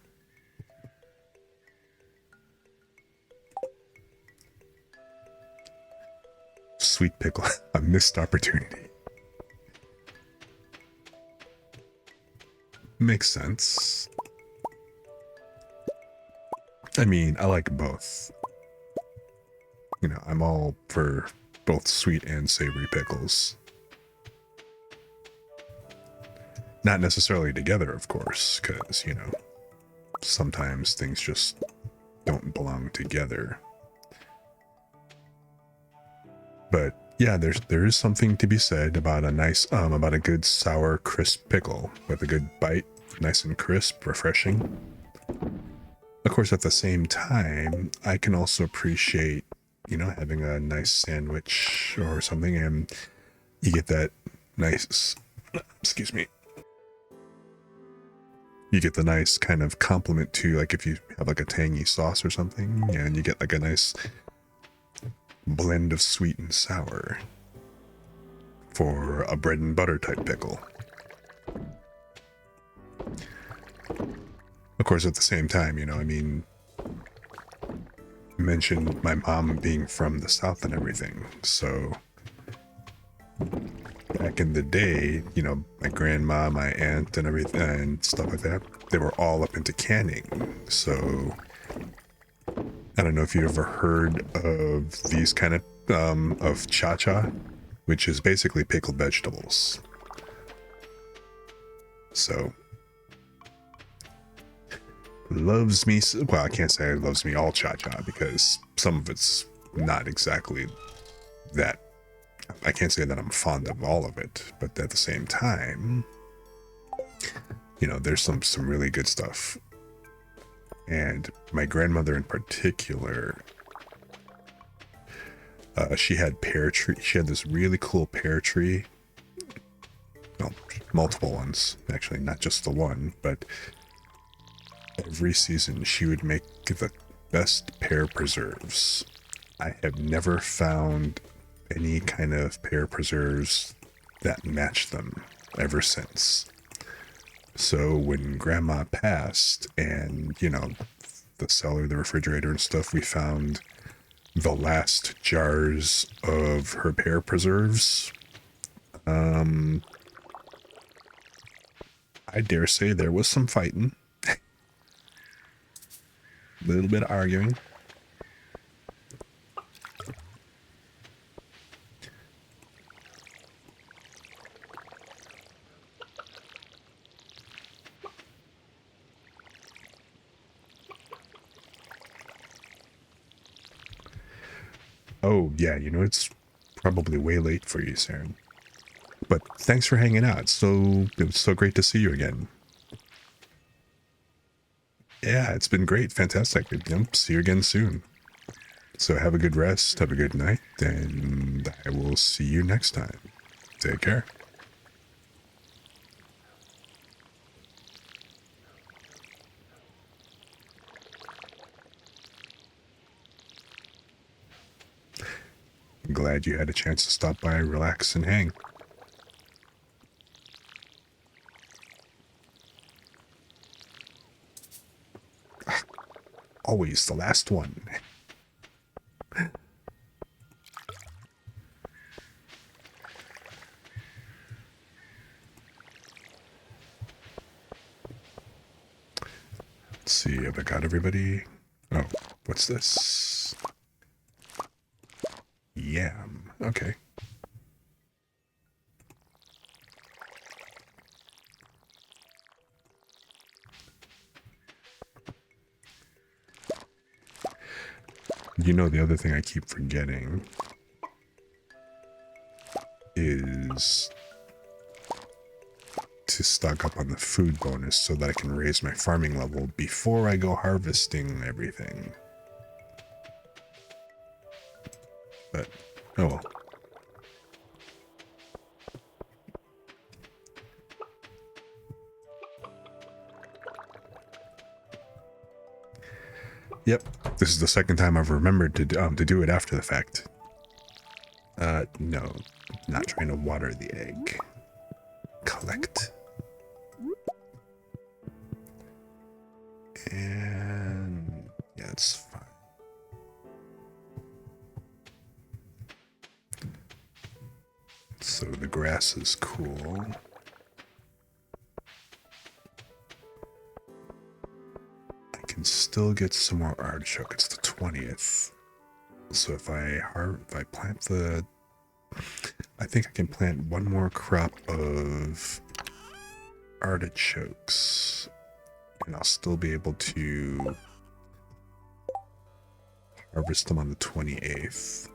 Sweet pickle, a missed opportunity. Makes sense. I mean, I like both. You know, I'm all for both sweet and savory pickles. Not necessarily together, of course, because, you know, sometimes things just don't belong together. But yeah, there is something to be said about a nice, about a good sour, crisp pickle with a good bite, nice and crisp, refreshing. Of course, at the same time, I can also appreciate, you know, having a nice sandwich or something, and you get that nice, excuse me, you get the nice kind of compliment to, like, if you have like a tangy sauce or something, and you get like a nice blend of sweet and sour for a bread and butter type pickle. Of course, at the same time, you know, I mean, mentioned my mom being from the South and everything. So back in the day, you know, my grandma, my aunt and everything and stuff like that, they were all up into canning. So I don't know if you ever heard of these kind of cha-cha, which is basically pickled vegetables. So loves me, well, I can't say it loves me all cha-cha because some of it's not exactly that I can't say that I'm fond of all of it, but at the same time, there's some really good stuff. And my grandmother in particular, she had pear tree. She had this really cool pear tree. Well, multiple ones, actually, not just the one, but every season she would make the best pear preserves. I have never found any kind of pear preserves that match them ever since. So when Grandma passed and, the cellar, the refrigerator and stuff, we found the last jars of her pear preserves. I dare say there was some fighting. A little bit of arguing. Oh, yeah, it's probably way late for you, Saren. But thanks for hanging out. It was so great to see you again. Yeah, it's been great. Fantastic. See you again soon. So have a good rest, have a good night, and I will see you next time. Take care. Glad you had a chance to stop by, relax, and hang. Always the last one. Let's see, have I got everybody? Oh, what's this? Yam. Okay. The other thing I keep forgetting is to stock up on the food bonus so that I can raise my farming level before I go harvesting everything. But, oh well. Yep, this is the second time I've remembered to do it after the fact. No, not trying to water the egg. Collect. And yeah, it's fine. So the grass is cool. I can still get some more artichoke. It's the 20th. So if I plant I think I can plant one more crop of artichokes, and I'll still be able to harvest them on the 28th.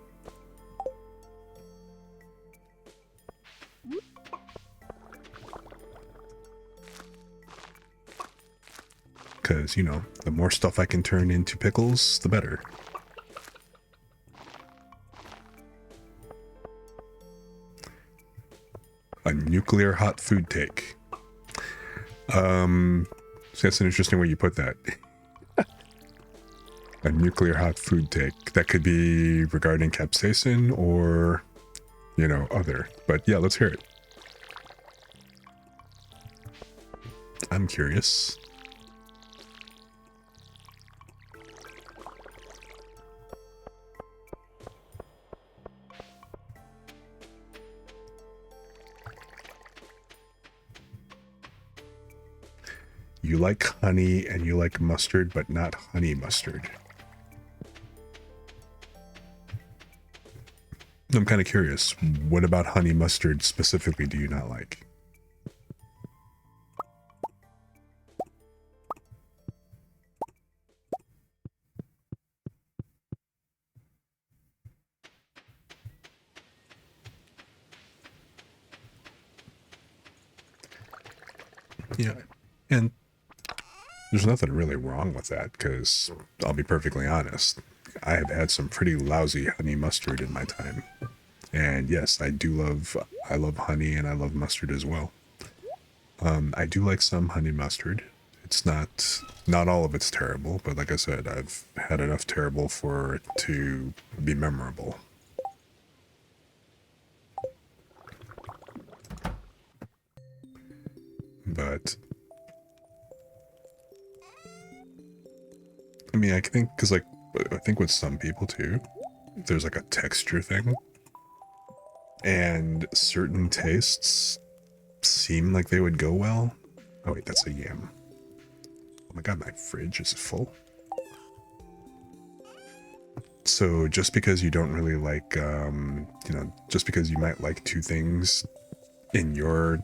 Because, the more stuff I can turn into pickles, the better. A nuclear hot food take. So that's an interesting way you put that. A nuclear hot food take. That could be regarding capsaicin or, other. But yeah, let's hear it. I'm curious. You like honey and you like mustard, but not honey mustard. I'm kind of curious. What about honey mustard specifically do you not like? Yeah, and there's nothing really wrong with that, because I'll be perfectly honest, I have had some pretty lousy honey mustard in my time. And yes, I love honey and I love mustard as well. I do like some honey mustard. It's not all of it's terrible, but like I said, I've had enough terrible for it to be memorable. But I mean, I think because like I think with some people too, there's like a texture thing, and certain tastes seem like they would go well. Oh wait, that's a yam. Oh my god, my fridge is full. So just because you don't really like, just because you might like two things in your,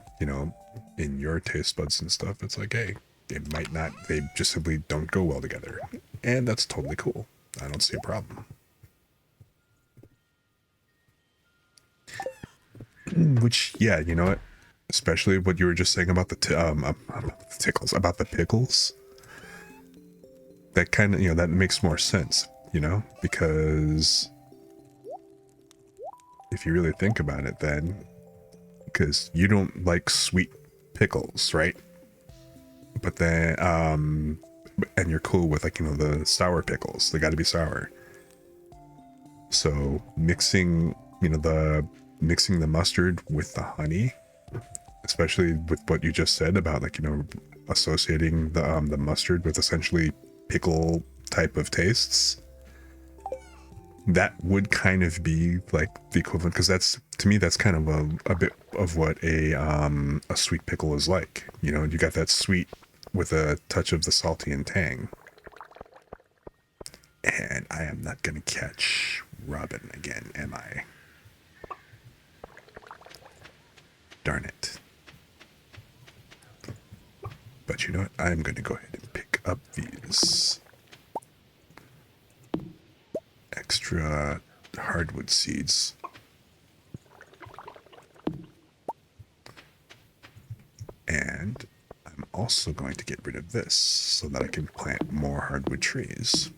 in your taste buds and stuff, it's like, hey, it might not, they just simply don't go well together. And that's totally cool. I don't see a problem. Which, yeah, you know what? Especially what you were just saying about about the tickles, about the pickles. That kind of, that makes more sense, because if you really think about it, then, because you don't like sweet pickles, right? But then, and you're cool with like, the sour pickles, they got to be sour. So mixing the mustard with the honey, especially with what you just said about like, associating the mustard with essentially pickle type of tastes, that would kind of be like the equivalent, because that's, to me, that's kind of a bit of what a sweet pickle is like. You got that sweet with a touch of the salty and tang. And I am not gonna catch Robin again, am I? Darn it. But you know what? I'm gonna go ahead and pick up these extra hardwood seeds. And I'm also going to get rid of this so that I can plant more hardwood trees.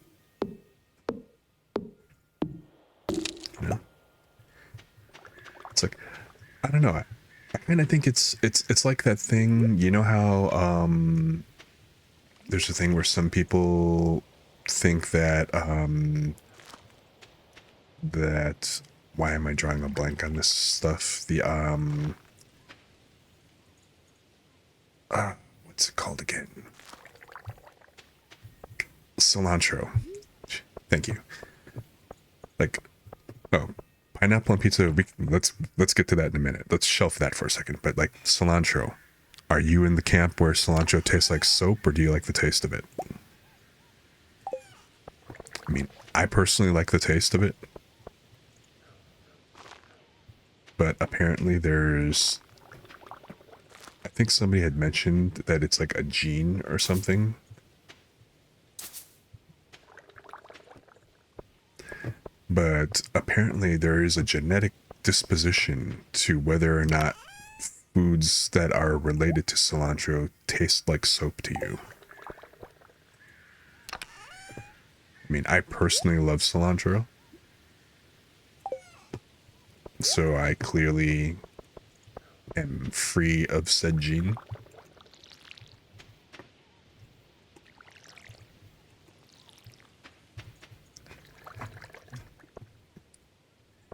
It's like, I don't know. I kind of think it's like that thing, how there's a thing where some people think that that why am I drawing a blank on this stuff? The what's it called again? Cilantro. Thank you. Like, oh, pineapple on pizza. Let's get to that in a minute. Let's shelf that for a second. But like cilantro, are you in the camp where cilantro tastes like soap, or do you like the taste of it? I mean, I personally like the taste of it, but apparently I think somebody had mentioned that it's like a gene or something. But apparently there is a genetic disposition to whether or not foods that are related to cilantro taste like soap to you. I mean, I personally love cilantro, so I clearly am free of said gene.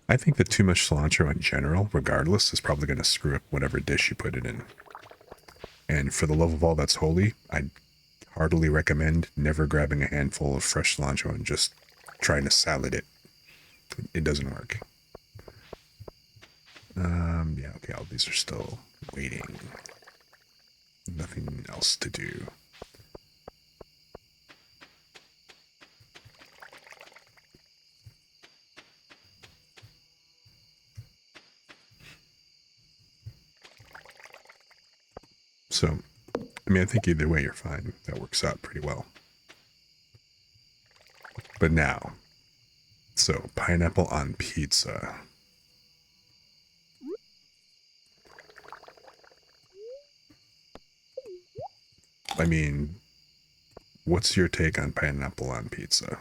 I think that too much cilantro in general, regardless, is probably going to screw up whatever dish you put it in. And for the love of all that's holy, I'd heartily recommend never grabbing a handful of fresh cilantro and just trying to salad it. It doesn't work. Yeah, okay, all these are still waiting. Nothing else to do. So, I mean, I think either way you're fine. That works out pretty well. But now, so pineapple on pizza. I mean, what's your take on pineapple on pizza?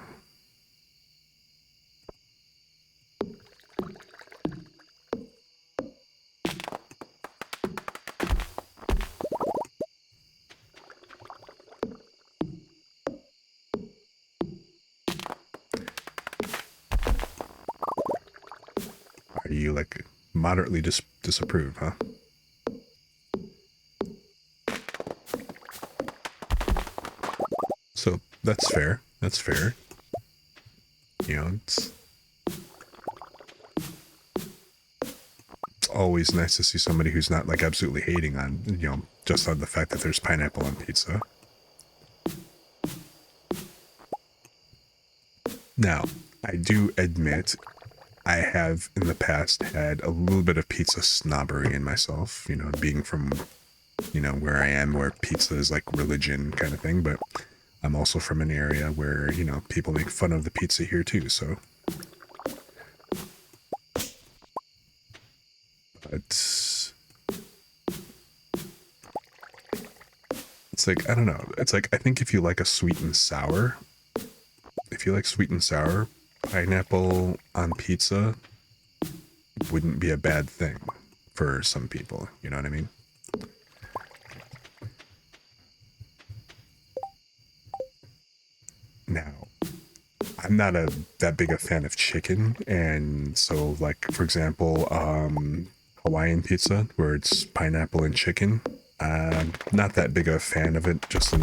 Are you like moderately disapprove, huh? So that's fair. That's fair. You know, it's always nice to see somebody who's not like absolutely hating on, you know, just on the fact that there's pineapple on pizza. Now, I do admit I have in the past had a little bit of pizza snobbery in myself, you know, being from, you know, where I am, where pizza is like religion kind of thing, but I'm also from an area where, you know, people make fun of the pizza here too, so. It's like, I don't know. It's like, I think if you like a sweet and sour, if you like sweet and sour, pineapple on pizza wouldn't be a bad thing for some people. You know what I mean? Now, I'm not that big a fan of chicken, and so like for example, Hawaiian pizza where it's pineapple and chicken. I'm not that big a fan of it, just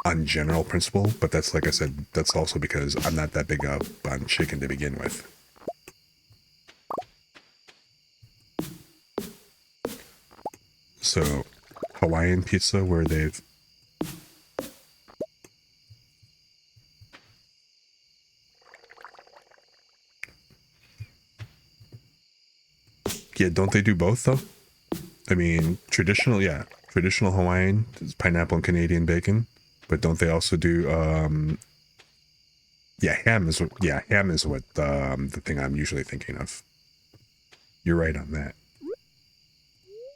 on general principle. But that's like I said, that's also because I'm not that big up on chicken to begin with. So Hawaiian pizza where they've yeah, don't they do both though? I mean, traditional Hawaiian is pineapple and Canadian bacon, but don't they also do ham is what the thing I'm usually thinking of. You're right on that.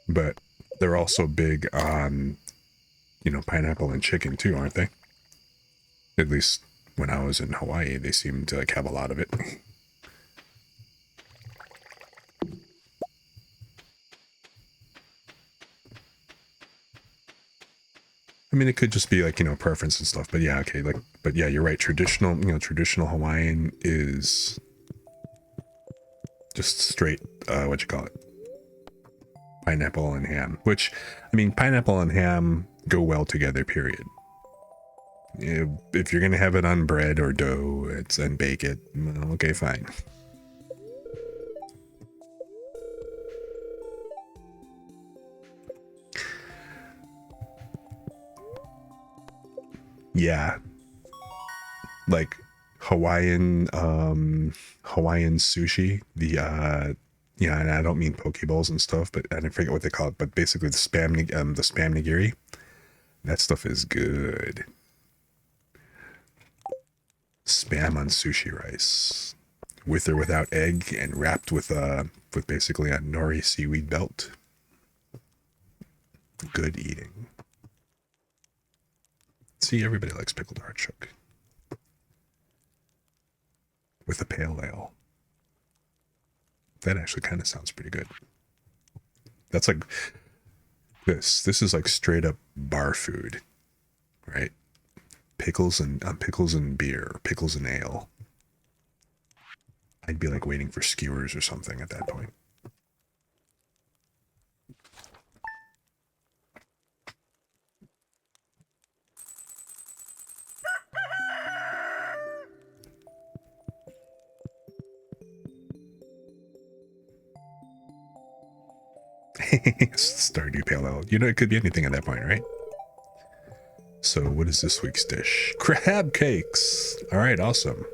But they're also big on, you know, pineapple and chicken too, aren't they? At least when I was in Hawaii, they seemed to like have a lot of it. I mean, it could just be like, you know, preference and stuff, but yeah, okay, like, but yeah, you're right. Traditional Hawaiian is just straight, what you call it? Pineapple and ham, which, I mean, pineapple and ham go well together, period. If you're going to have it on bread or dough and bake it, well, okay, fine. Yeah, like Hawaiian sushi, yeah, and I don't mean poke bowls and stuff, but I forget what they call it, but basically the spam nigiri, that stuff is good. Spam on sushi rice, with or without egg, and wrapped with basically a nori seaweed belt. Good eating. See, everybody likes pickled artichoke with a pale ale. That actually kind of sounds pretty good. That's like this is like straight up bar food, right? Pickles and beer, pickles and ale. I'd be like waiting for skewers or something at that point. Stardew Pale Ale. You know, it could be anything at that point, right? So what is this week's dish? Crab cakes. All right, awesome.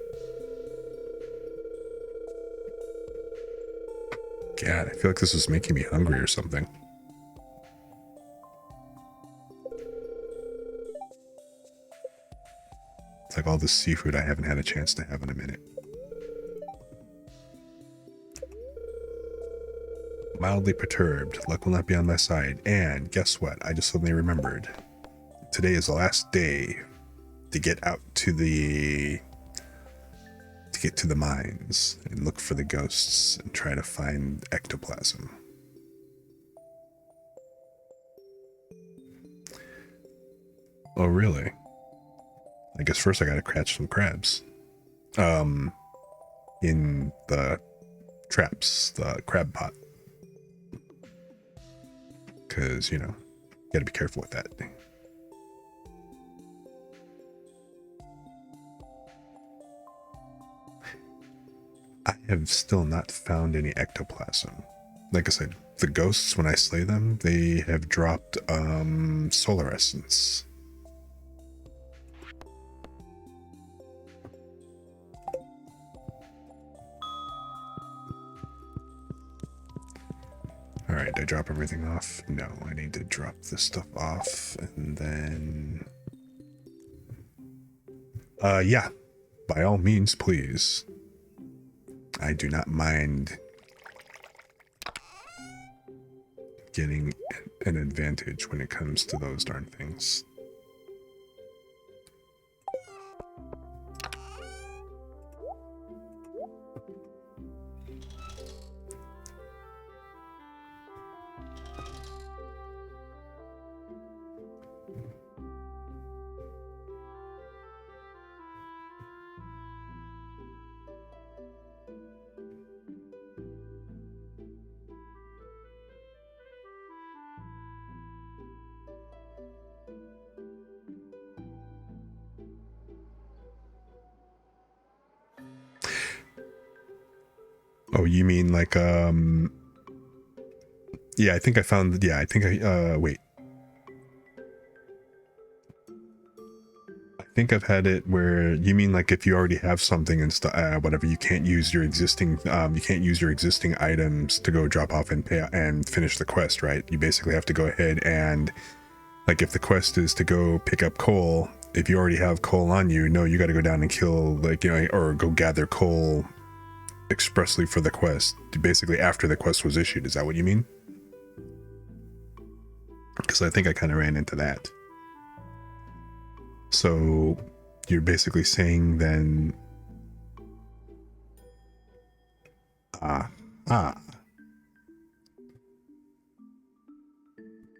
God, I feel like this was making me hungry or something. It's like all the seafood I haven't had a chance to have in a minute. Mildly perturbed. Luck will not be on my side. And guess what? I just suddenly remembered. today is the last day to get out to the mines and look for the ghosts and try to find ectoplasm. Oh, really? I guess first I gotta catch some crabs. In the traps, the crab pot. Because, you know, gotta be careful with that. I have still not found any ectoplasm. Like I said, the ghosts, when I slay them, they have dropped solar essence. Alright, did I drop everything off? No, I need to drop this stuff off, and then... yeah. By all means, please. I do not mind getting an advantage when it comes to those darn things. Oh, you mean like, yeah, I think I found, yeah, I think wait. I think I've had it where, you mean like if you already have something and stuff, whatever, you can't use your existing, items to go drop off and pay and finish the quest, right? You basically have to go ahead and, like, if the quest is to go pick up coal, if you already have coal on you, no, you got to go down and kill, like, you know, or go gather coal expressly for the quest, basically after the quest was issued. Is that what you mean? Because I think I kind of ran into that. So you're basically saying then,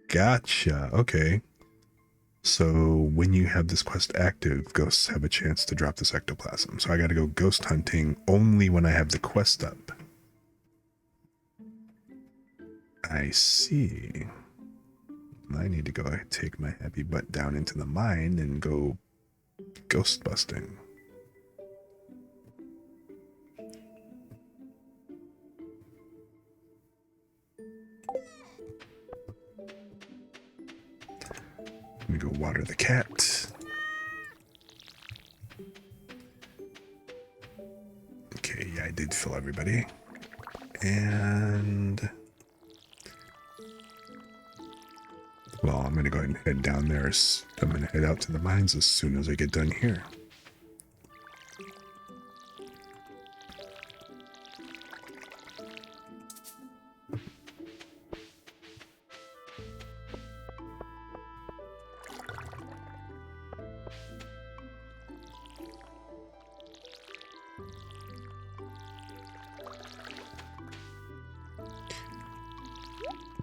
gotcha. Okay. So when you have this quest active, ghosts have a chance to drop this ectoplasm. So I got to go ghost hunting only when I have the quest up. I see. I need to go take my happy butt down into the mine and go ghost busting. Let me go water the cat. Okay, yeah, I did fill everybody. And... well, I'm going to go ahead and head down there. I'm going to head out to the mines as soon as I get done here.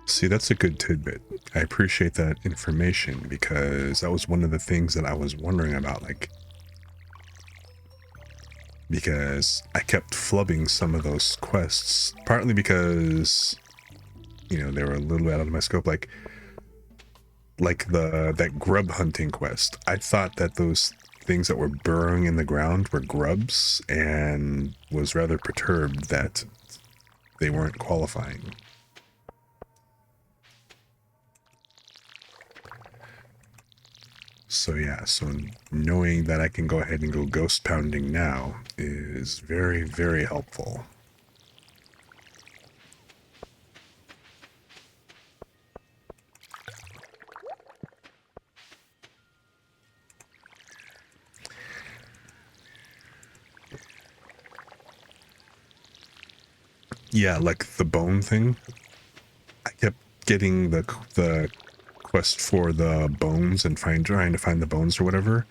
See, that's a good tidbit. I appreciate that information because that was one of the things that I was wondering about, like, because I kept flubbing some of those quests, partly because, you know, they were a little bit out of my scope, like that grub hunting quest. I thought that those things that were burrowing in the ground were grubs and was rather perturbed that they weren't qualifying. So yeah, so knowing that I can go ahead and go ghost pounding now is very, very helpful. Yeah, like the bone thing. I kept getting the quest for the bones and trying to find the bones or whatever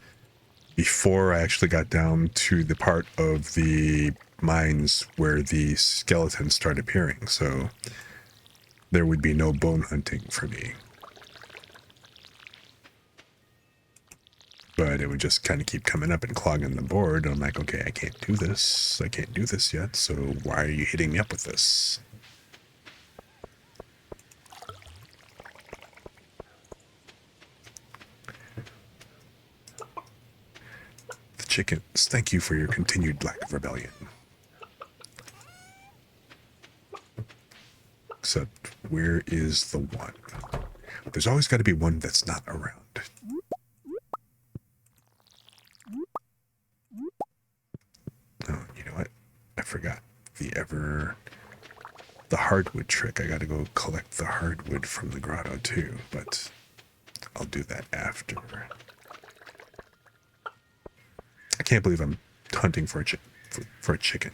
before I actually got down to the part of the mines where the skeletons start appearing. So there would be no bone hunting for me. But it would just kind of keep coming up and clogging the board. And I'm like, okay, I can't do this. I can't do this yet. So why are you hitting me up with this? The chickens, thank you for your continued lack of rebellion. Except, where is the one? There's always got to be one that's not around. Oh, you know what? I forgot the hardwood trick. I got to go collect the hardwood from the grotto too, but I'll do that after. I can't believe I'm hunting for a chicken.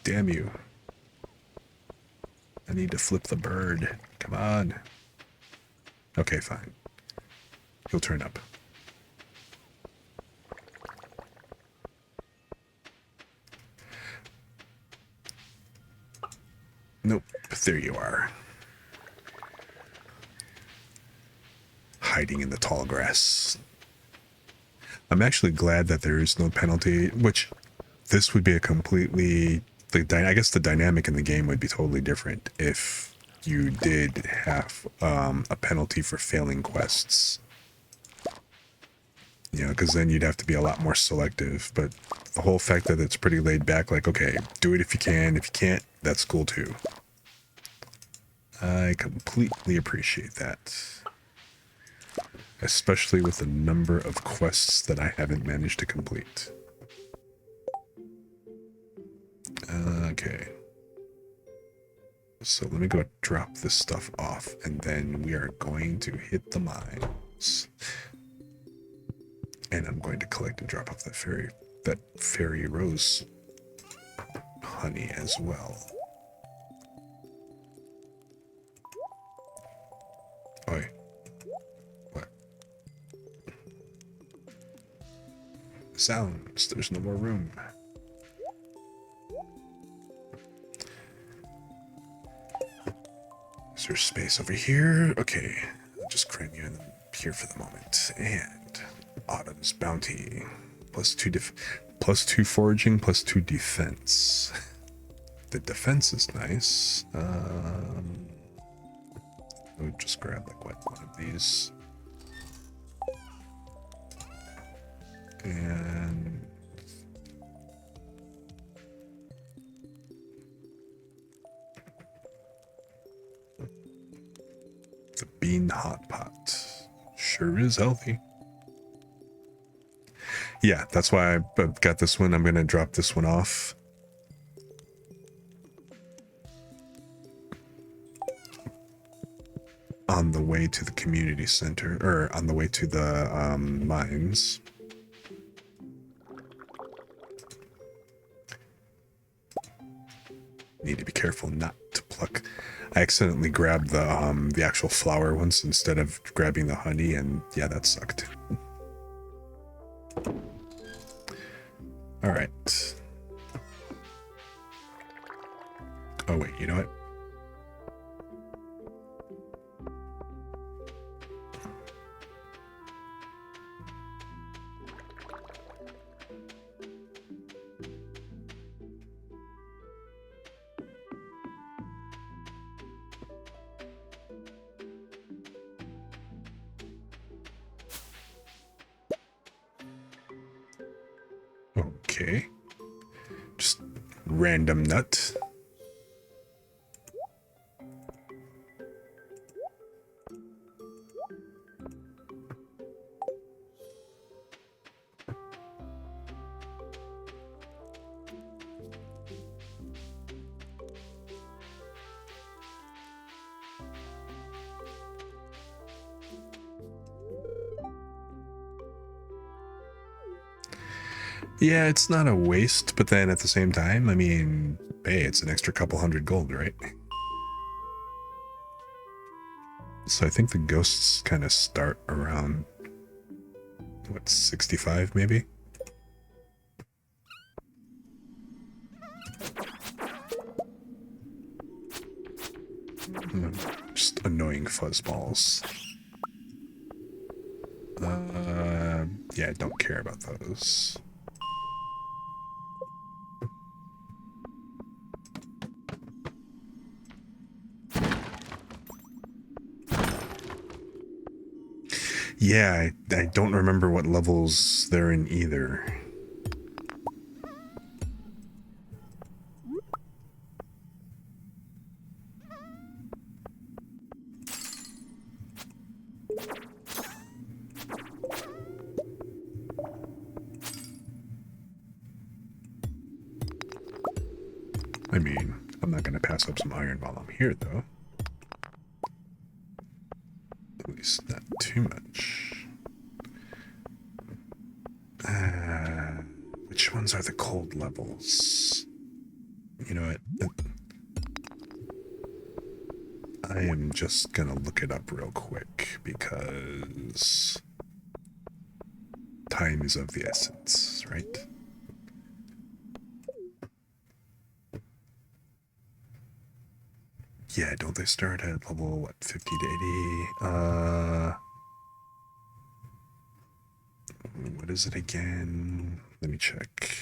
Damn you. I need to flip the bird. Come on. Okay, fine. He'll turn up. Nope, there you are. Hiding in the tall grass. I'm actually glad that there is no penalty, which this would be a completely... I guess the dynamic in the game would be totally different if you did have a penalty for failing quests. You know, because then you'd have to be a lot more selective. But the whole fact that it's pretty laid back, like, okay, do it if you can. If you can't, that's cool too. I completely appreciate that. Especially with the number of quests that I haven't managed to complete. Okay. So let me go drop this stuff off, and then we are going to hit the mines. And I'm going to collect and drop off that fairy rose honey as well. Oi. What? Sounds. There's no more room. Is there space over here? Okay. I'll just cram you in here for the moment. And Autumn's Bounty. Plus 2 foraging, plus 2 defense. The defense is nice. We'll just grab like one of these. And the bean hot pot sure is healthy. Yeah, that's why I've got this one. I'm going to drop this one off. On the way to the community center, or on the way to the mines. Need to be careful not to pluck. I accidentally grabbed the actual flower once instead of grabbing the honey, and yeah, that sucked. All right. Oh wait, you know what? Okay. Just random nut. Yeah, it's not a waste, but then at the same time, I mean, hey, it's an extra couple hundred gold, right? So I think the ghosts kind of start around, what, 65 maybe? Just annoying fuzzballs. Yeah, I don't care about those. Yeah, I don't remember what levels they're in either. I mean, I'm not going to pass up some iron while I'm here, though. At least not too much. Which ones are the cold levels? You know what? I am just going to look it up real quick because time is of the essence, right? Yeah, don't they start at level, what, 50 to 80? What is it again? Let me check.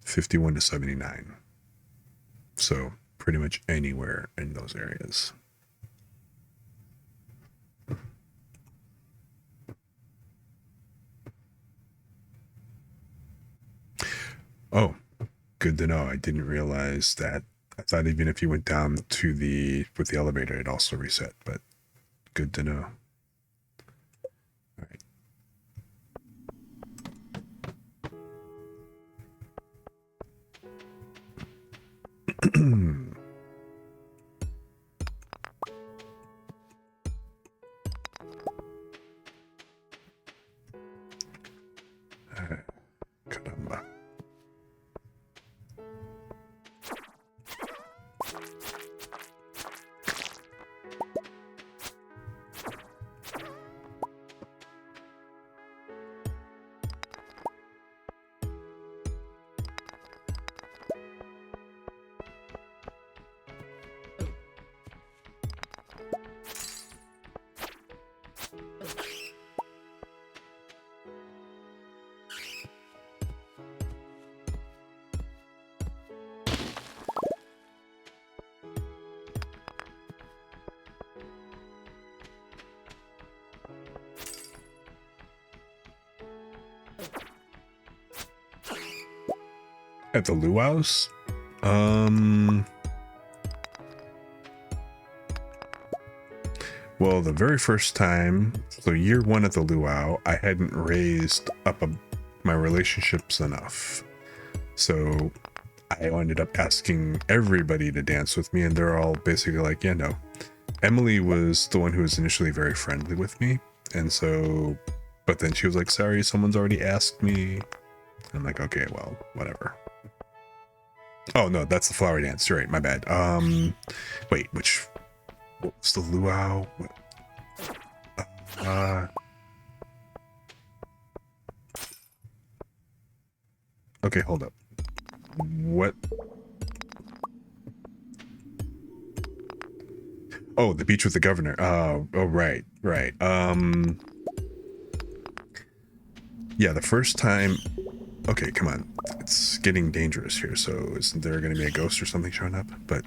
$51 to 79. So pretty much anywhere in those areas. Oh, good to know. I didn't realize that. I thought even if you went down to with the elevator, it also reset, but good to know. All right. Caramba. At the luau's? Well, the very first time, so year one at the luau, I hadn't raised up my relationships enough. So I ended up asking everybody to dance with me, and they're all basically like, yeah, no. Emily was the one who was initially very friendly with me, and so, but then she was like, sorry, someone's already asked me. I'm like, okay, well, whatever. Oh no, that's the flower dance. You're right, my bad. Wait, what was the luau? Okay, hold up. What? Oh, the beach with the governor. Oh, right. Yeah, the first time. Okay, come on. It's getting dangerous here. So, isn't there going to be a ghost or something showing up? But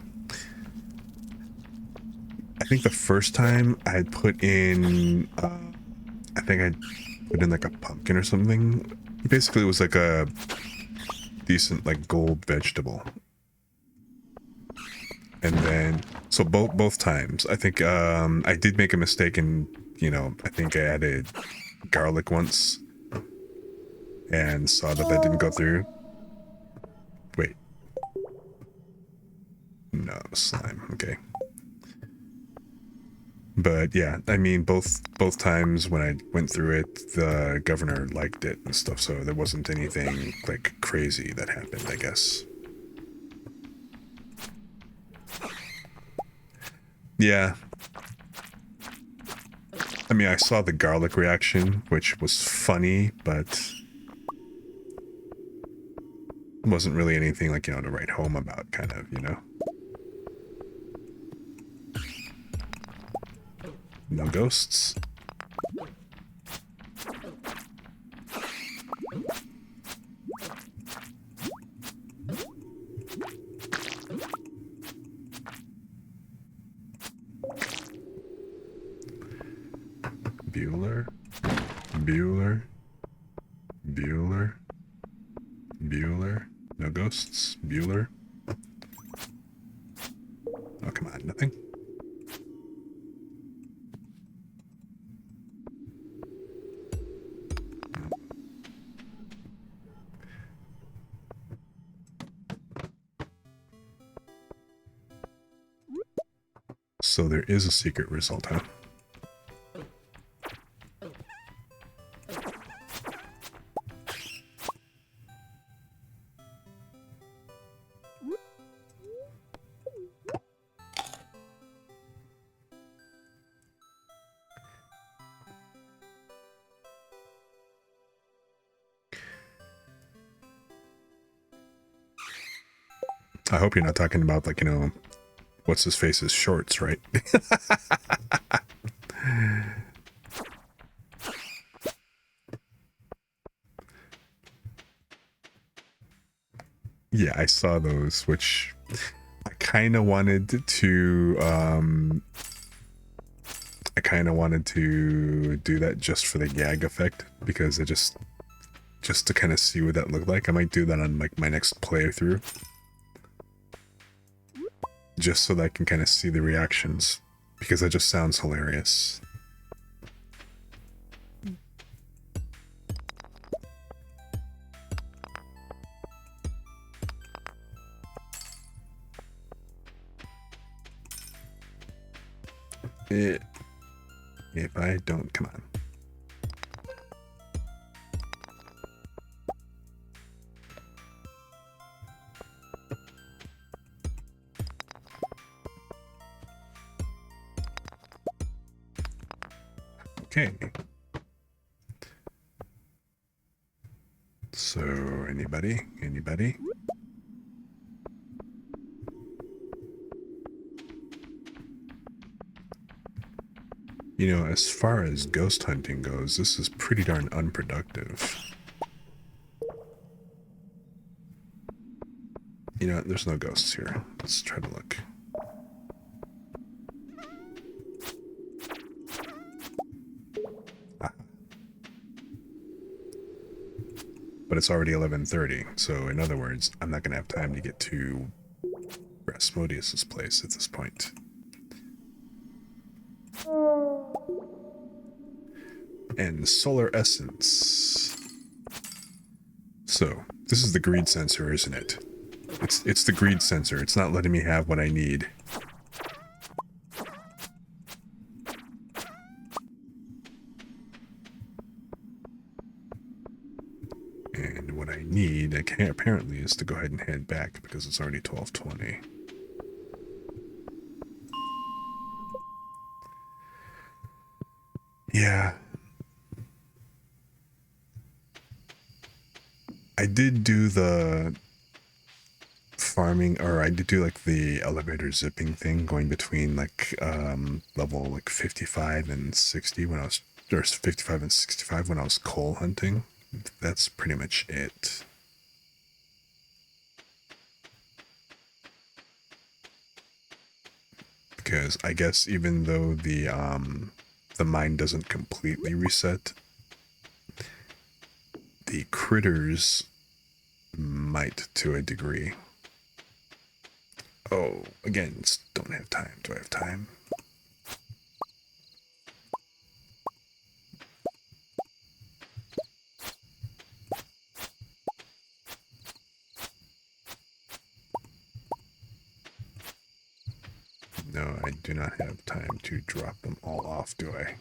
I think the first time I had put in, I think I put in like a pumpkin or something. Basically, it was like a decent like gold vegetable. And then, so both times, I think I did make a mistake, and I think I added garlic once, and saw that didn't go through. Wait, no, slime. Okay. But yeah, I mean, both times when I went through it, the governor liked it and stuff, so there wasn't anything like crazy that happened, I guess. Yeah. I mean, I saw the garlic reaction, which was funny, but wasn't really anything like, to write home about, kind of. No ghosts. Bueller. Bueller. Bueller. Bueller. No ghosts. Bueller. Oh, come on. Nothing. So there is a secret result, huh? I hope you're not talking about, like, what's his face's shorts, right? Yeah, I saw those, which I kind of wanted to, do that just for the gag effect, because it just to kind of see what that looked like. I might do that on like my next playthrough, just so that I can kind of see the reactions, because that just sounds hilarious. If I don't, come on. Okay. So, anybody? Anybody? As far as ghost hunting goes, this is pretty darn unproductive. There's no ghosts here. Let's try to look. But it's already 11:30, so in other words, I'm not going to have time to get to Rasmodius's place at this point. And solar essence. So, this is the greed sensor, isn't it? It's the greed sensor. It's not letting me have what I need. And what I need, apparently, is to go ahead and head back, because it's already 12:20. Yeah. I did do the farming, or I did do like the elevator zipping thing, going between like level like 55 and 60 when I was, or 55 and 65 when I was coal hunting. That's pretty much it. Because I guess even though the mine doesn't completely reset, the critters might to a degree. Oh, again, don't have time. Do I have time? No, I do not have time to drop them all off, do I?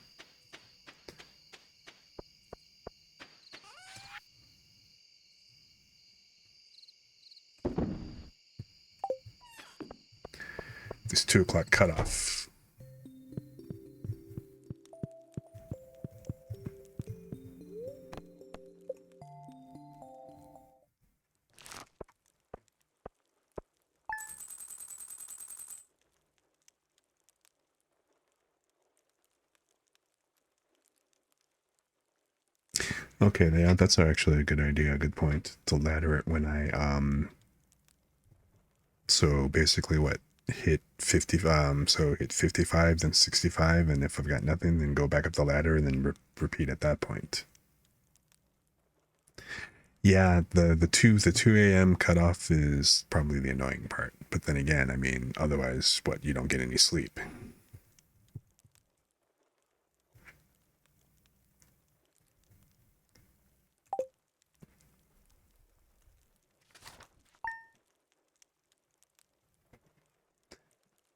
This 2 o'clock cutoff. Okay, yeah, that's actually a good idea, a good point. To ladder it when I, so basically what, hit 50, so hit 55, then 65, and if I've got nothing, then go back up the ladder and then repeat at that point. Yeah, the 2 a.m. cutoff is probably the annoying part. But then again, I mean, otherwise, what, you don't get any sleep.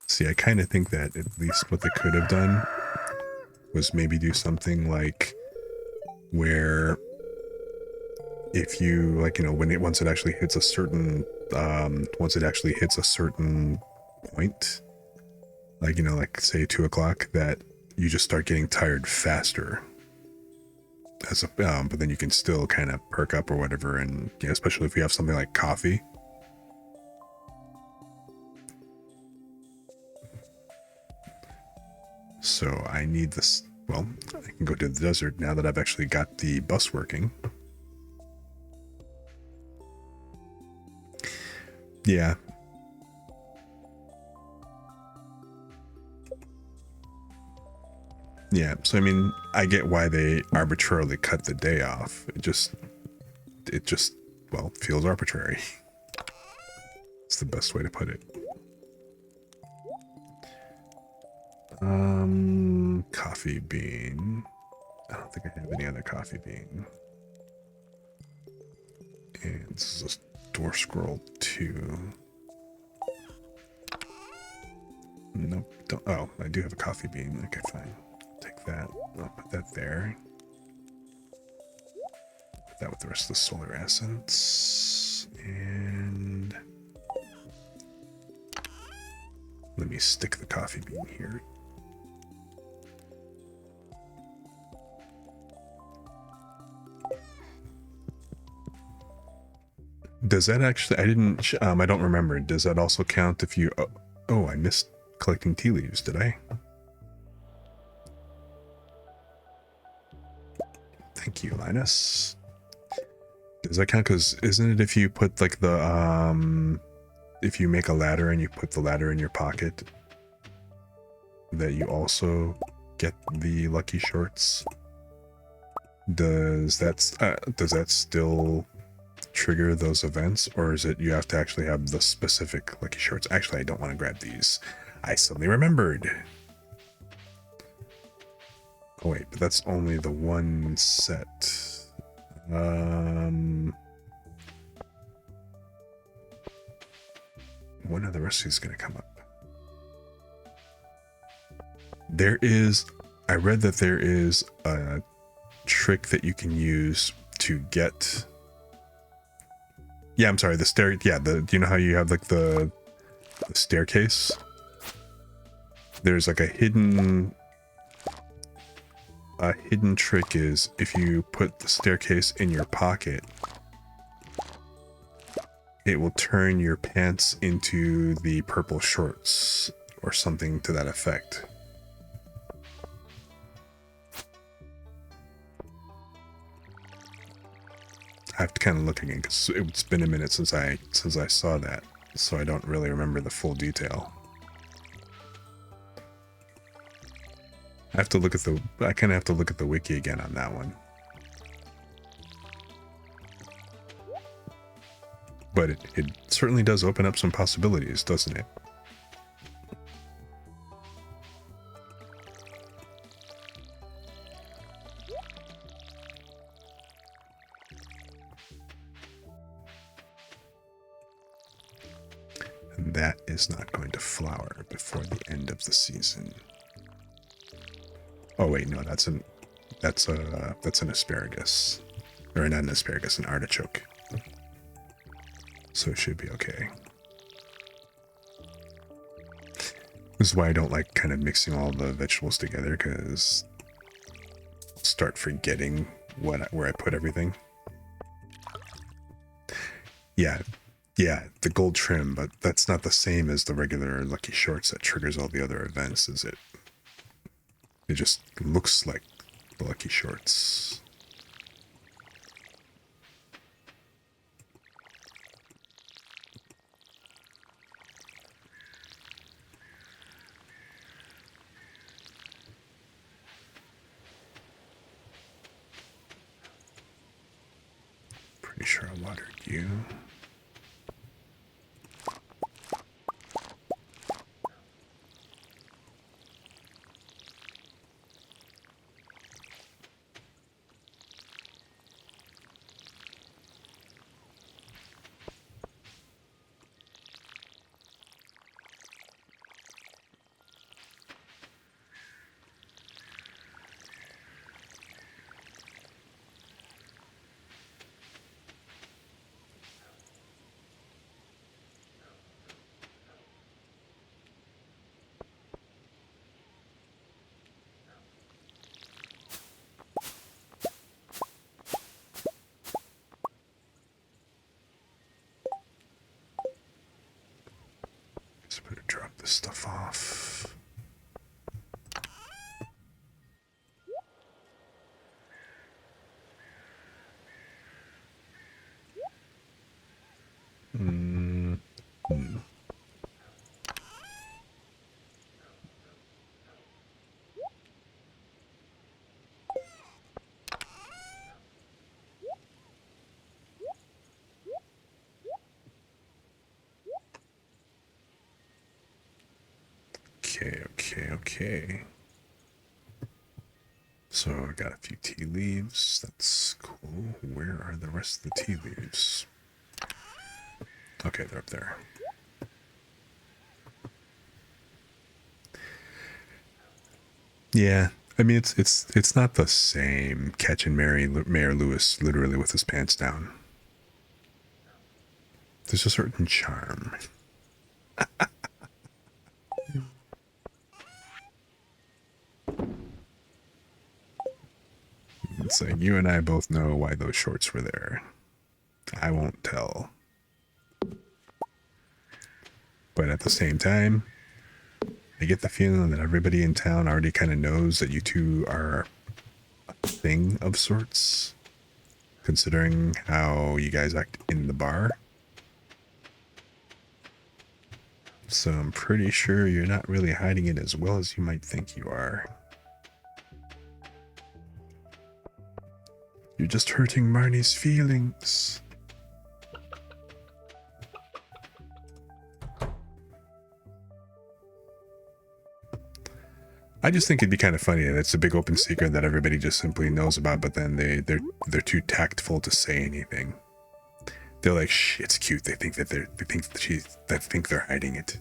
See, I kind of think that at least what they could have done was maybe do something like where if you, like, you know, once it actually hits a certain point, like, you know, like say 2 o'clock, that you just start getting tired faster. But then you can still kind of perk up or whatever, and you know, especially if you have something like coffee. So I need this. Well, I can go to the desert now that I've actually got the bus working. Yeah. Yeah, so I mean, I get why they arbitrarily cut the day off. It just, well, feels arbitrary. It's the best way to put it. Coffee bean. I don't think I have any other coffee bean. And this is a door scroll 2. Nope, don't. Oh, I do have a coffee bean. Okay, fine. Take that. I'll put that there. Put that with the rest of the solar essence. And let me stick the coffee bean here. Does that actually, I don't remember. Does that also count if you, oh, I missed collecting tea leaves, did I? Thank you, Linus. Does that count? Because isn't it if you put like the, if you make a ladder and you put the ladder in your pocket, that you also get the lucky shorts? Does that still trigger those events, or is it you have to actually have the specific lucky shorts? Actually, I don't want to grab these. I suddenly remembered. Oh wait, but that's only the one set. When are the rest of these gonna come up? I read that there is a trick that you can use to get. Yeah, I'm sorry, do you know how you have like the staircase? There's like a hidden trick is if you put the staircase in your pocket, it will turn your pants into the purple shorts or something to that effect. I have to kind of look again because it's been a minute since I saw that, so I don't really remember the full detail. I kind of have to look at the wiki again on that one. But it certainly does open up some possibilities, doesn't it? And that is not going to flower before the end of the season. Oh wait, no, that's an asparagus. Or not an asparagus, an artichoke. So it should be okay. This is why I don't like kind of mixing all the vegetables together, because I'll start forgetting where I put everything. Yeah, the gold trim, but that's not the same as the regular Lucky Shorts that triggers all the other events, is it? It just looks like the Lucky Shorts. Pretty sure I watered you. Just better drop this stuff off. Okay. So I got a few tea leaves. That's cool. Where are the rest of the tea leaves? Okay, they're up there. Yeah, I mean it's not the same catching Mayor Lewis literally with his pants down. There's a certain charm. It's like you and I both know why those shorts were there. I won't tell. But at the same time, I get the feeling that everybody in town already kind of knows that you two are a thing of sorts, considering how you guys act in the bar. So I'm pretty sure you're not really hiding it as well as you might think you are. You're just hurting Marnie's feelings. I just think it'd be kind of funny that it's a big open secret that everybody just simply knows about, but then they're too tactful to say anything. They're like, shh, it's cute. They think they're hiding it.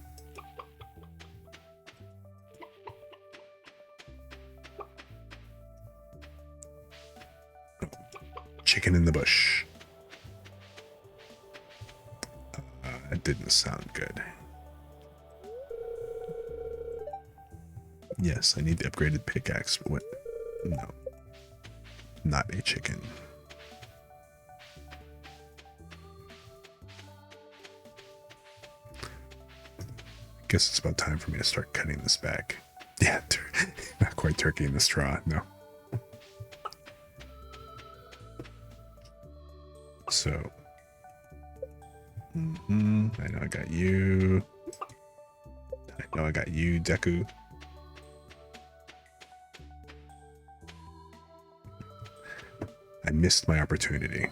Chicken in the bush. It didn't sound good. Yes, I need the upgraded pickaxe, but what? No. Not a chicken. Guess it's about time for me to start cutting this back. Yeah, not quite turkey in the straw, no. So, I know I got you. I know I got you, Deku. I missed my opportunity.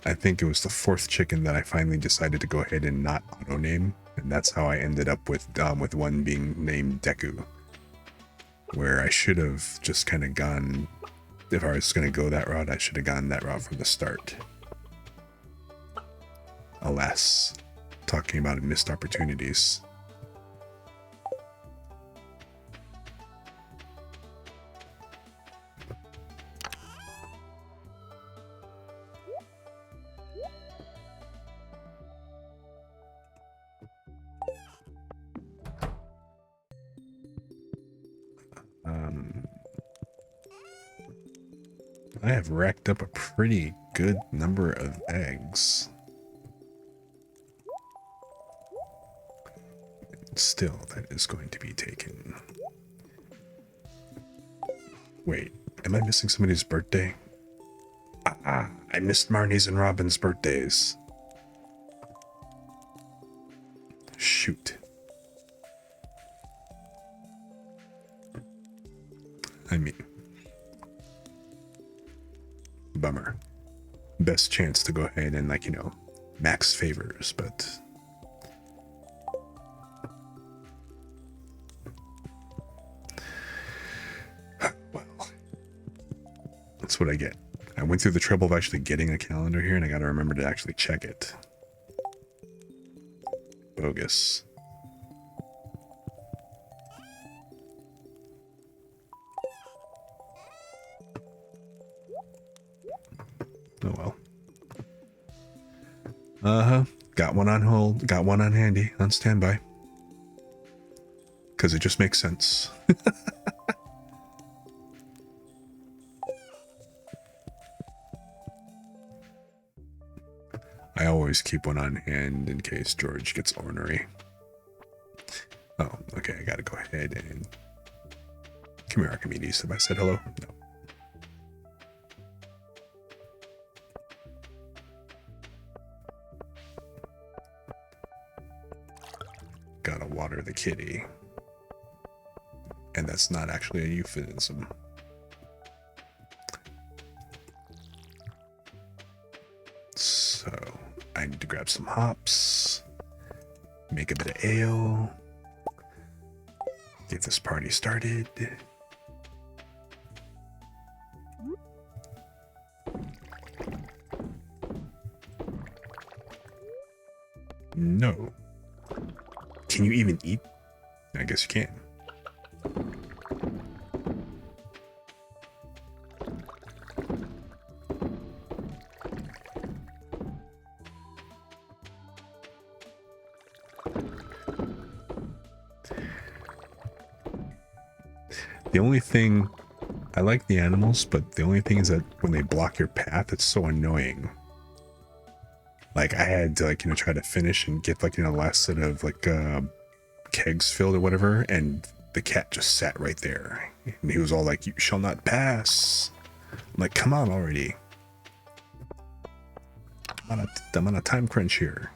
I think it was the fourth chicken that I finally decided to go ahead and not auto name, and that's how I ended up with one being named Deku, where I should have just kind of gone. If I was going to go that route, I should have gone that route from the start. Alas, talking about missed opportunities. I have racked up a pretty good number of eggs. Still, that is going to be taken. Wait, am I missing somebody's birthday? Ah, I missed Marnie's and Robin's birthdays. Shoot. I mean, bummer. Best chance to go ahead and, like, you know, max favors, but well, that's what I get. I went through the trouble of actually getting a calendar here, and I gotta remember to actually check it. Bogus. Oh well. Got one on hold, got one on handy, on standby. Because it just makes sense. I always keep one on hand in case George gets ornery. Oh, okay, I gotta go ahead and... Come here, Archimedes. Have I said hello? No. Gotta water the kitty. And that's not actually a euphemism. So, I need to grab some hops, make a bit of ale, get this party started. No. Can you even eat? I guess you can. The only thing, I like the animals, but the only thing is that when they block your path, it's so annoying. Like, I had to, like, you know, try to finish and get, like, you know, the last set of, like, kegs filled or whatever, and the cat just sat right there. And he was all like, "You shall not pass." I'm like, come on already. I'm on a time crunch here.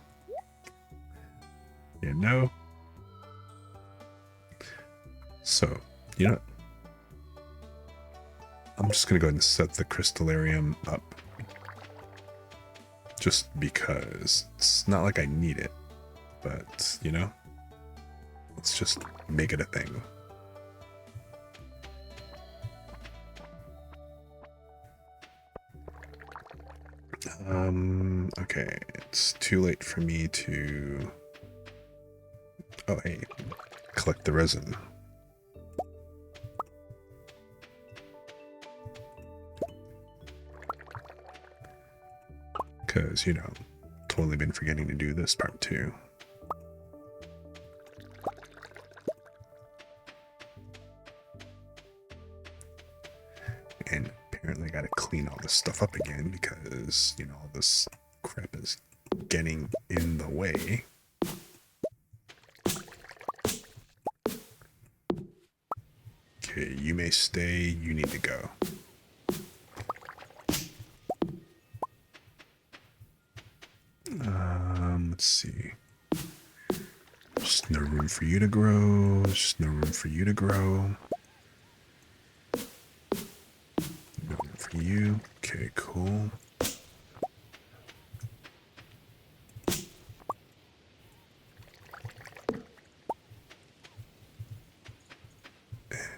You know? So, you know, I'm just gonna go ahead and set the crystallarium up. Just because it's not like I need it, but you know, let's just make it a thing. Okay, it's too late for me to, oh hey, collect the resin. Because, you know, totally been forgetting to do this part too. And apparently I gotta clean all this stuff up again because, you know, all this crap is getting in the way. Okay, you may stay, you need to go. Let's see. Just no room for you to grow. Just no room for you to grow. No room for you. Okay, cool.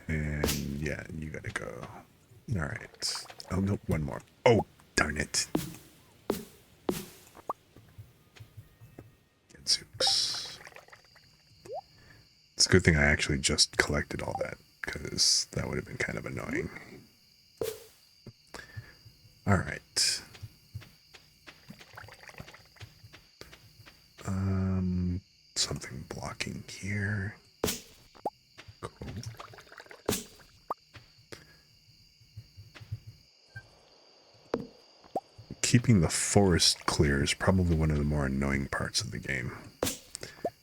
And yeah, you gotta go. All right. Oh no, one more. Oh, darn it. Getsu. It's a good thing I actually just collected all that, because that would have been kind of annoying. All right. Something blocking here. Cool. Keeping the forest clear is probably one of the more annoying parts of the game.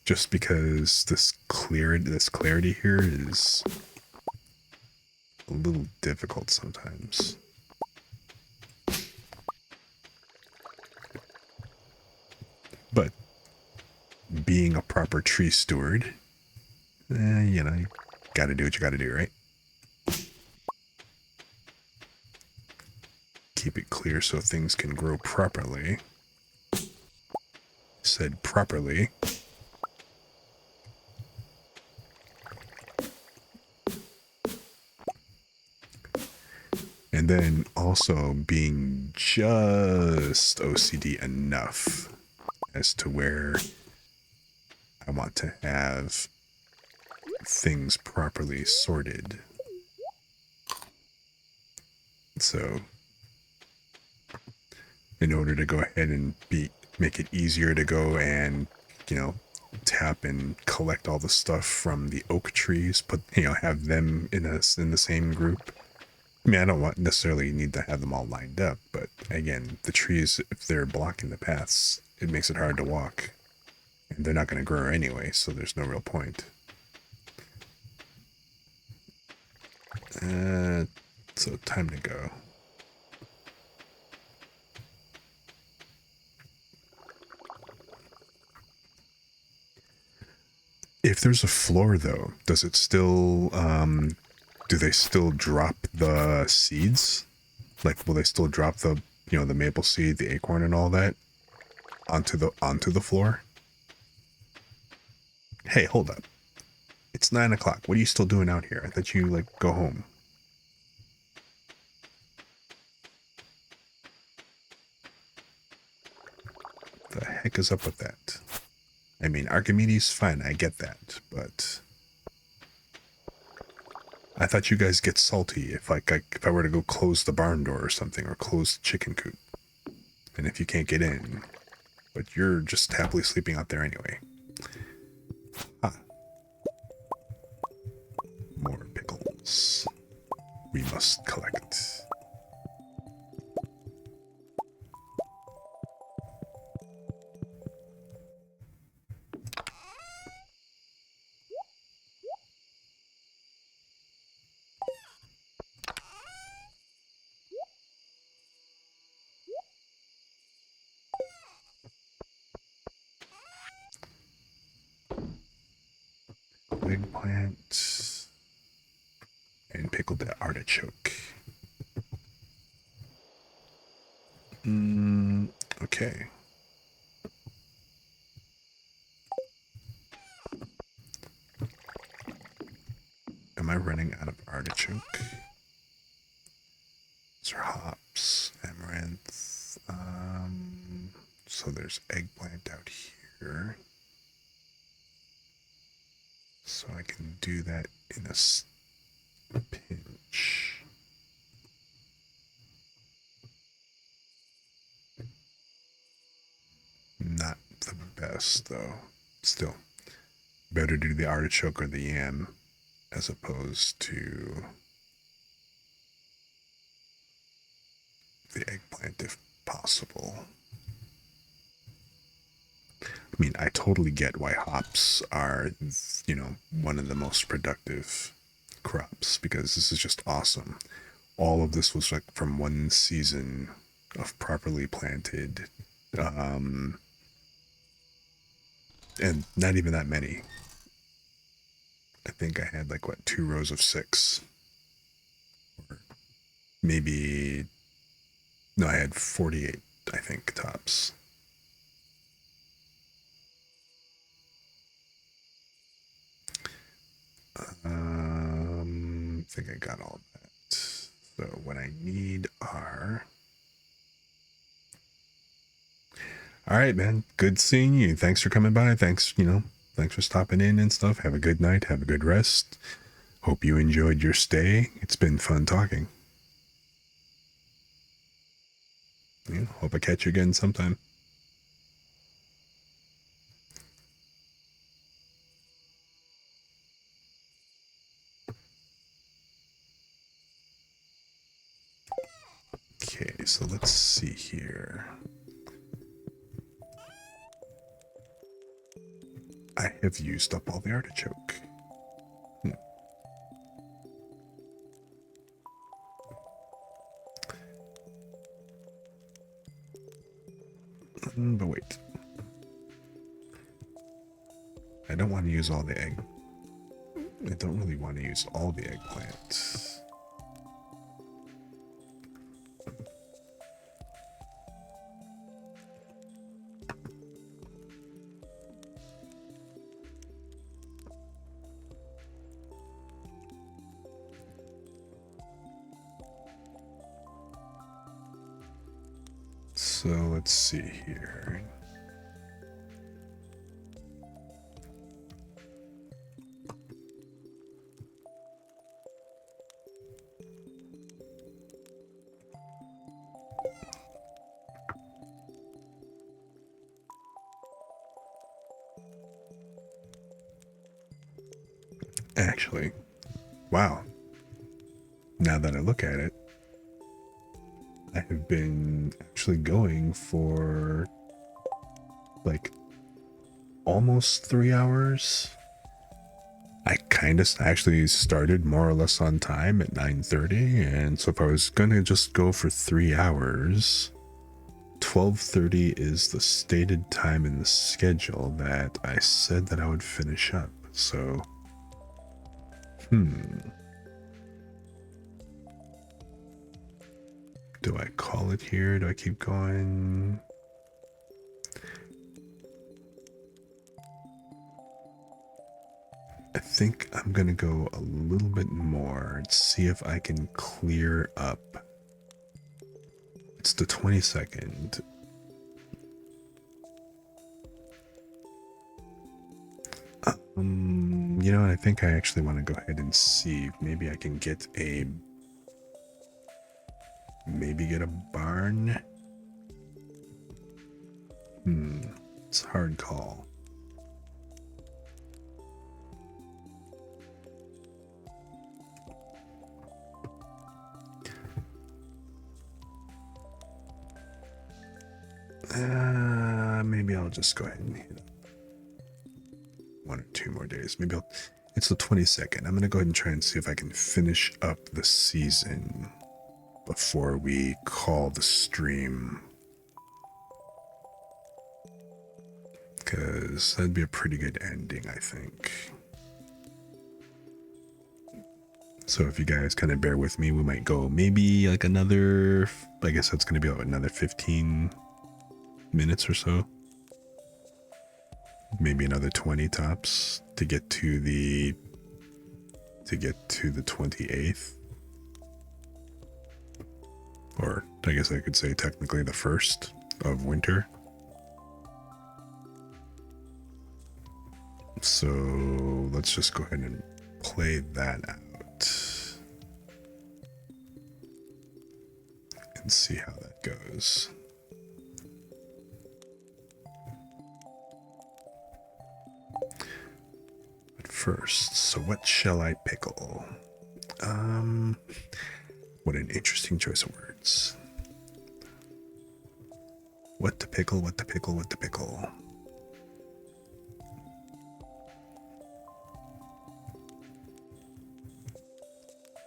Just because this clarity here is a little difficult sometimes. But being a proper tree steward, you know, you gotta do what you gotta do, right? Keep it clear so things can grow properly. Said properly. And then also being just OCD enough as to where I want to have things properly sorted. So in order to go ahead and make it easier to go and, tap and collect all the stuff from the oak trees, have them in the same group. I mean, I don't necessarily need to have them all lined up, but again, the trees, if they're blocking the paths, it makes it hard to walk. And they're not going to grow anyway, so there's no real point. So time to go. If there's a floor, though, does it still, do they still drop the seeds? Like, will they still drop the, the maple seed, the acorn, and all that onto the floor? Hey, hold up. It's 9 o'clock. What are you still doing out here? I thought you, go home. The heck is up with that? I mean, Archimedes, fine, I get that, but I thought you guys get salty if I were to go close the barn door or something, or close the chicken coop. And if you can't get in, but you're just happily sleeping out there anyway. Ah. More pickles. We must collect. Eggplant and pickled artichoke. Okay. Am I running out of artichoke? These are hops, amaranth. So there's eggplant out here. So I can do that in a pinch. Not the best, though. Still, better do the artichoke or the yam as opposed to the eggplant if possible. I mean, I totally get why hops are, one of the most productive crops, because this is just awesome. All of this was from one season of properly planted, and not even that many. I think I had 2 rows of 6, or maybe, no, I had 48, I think, tops. I think I got all that. So what I need are... All right, man. Good seeing you. Thanks for coming by. Thanks, thanks for stopping in and stuff. Have a good night. Have a good rest. Hope you enjoyed your stay. It's been fun talking. Yeah, hope I catch you again sometime. Okay, so let's see here. I have used up all the artichoke. But wait. I don't want to use all the egg. I don't really want to use all the eggplant. So let's see here. Actually, wow. Now that I look at it, I have been actually going for like almost 3 hours. I kind of actually started more or less on time at 9:30, and so if I was gonna just go for 3 hours, 12:30 is the stated time in the schedule that I said that I would finish up. So, do I call it here? Do I keep going? I think I'm gonna go a little bit more and see if I can clear up. It's the 22nd. You know what? I think I actually want to go ahead and see if maybe I can get a barn. It's a hard call. Maybe I'll just go ahead and hit up 1 or 2 more days. Maybe it's the 22nd. I'm gonna go ahead and try and see if I can finish up the season before we call the stream, because that'd be a pretty good ending, I think. So if you guys kind of bear with me, we might go maybe like another, I guess that's going to be like another 15 minutes or so. Maybe another 20 tops to get to the 28th. Or I guess I could say technically the 1st of winter. So let's just go ahead and play that out and see how that goes. But first, so what shall I pickle? What an interesting choice of words. What to pickle, what to pickle, what to pickle.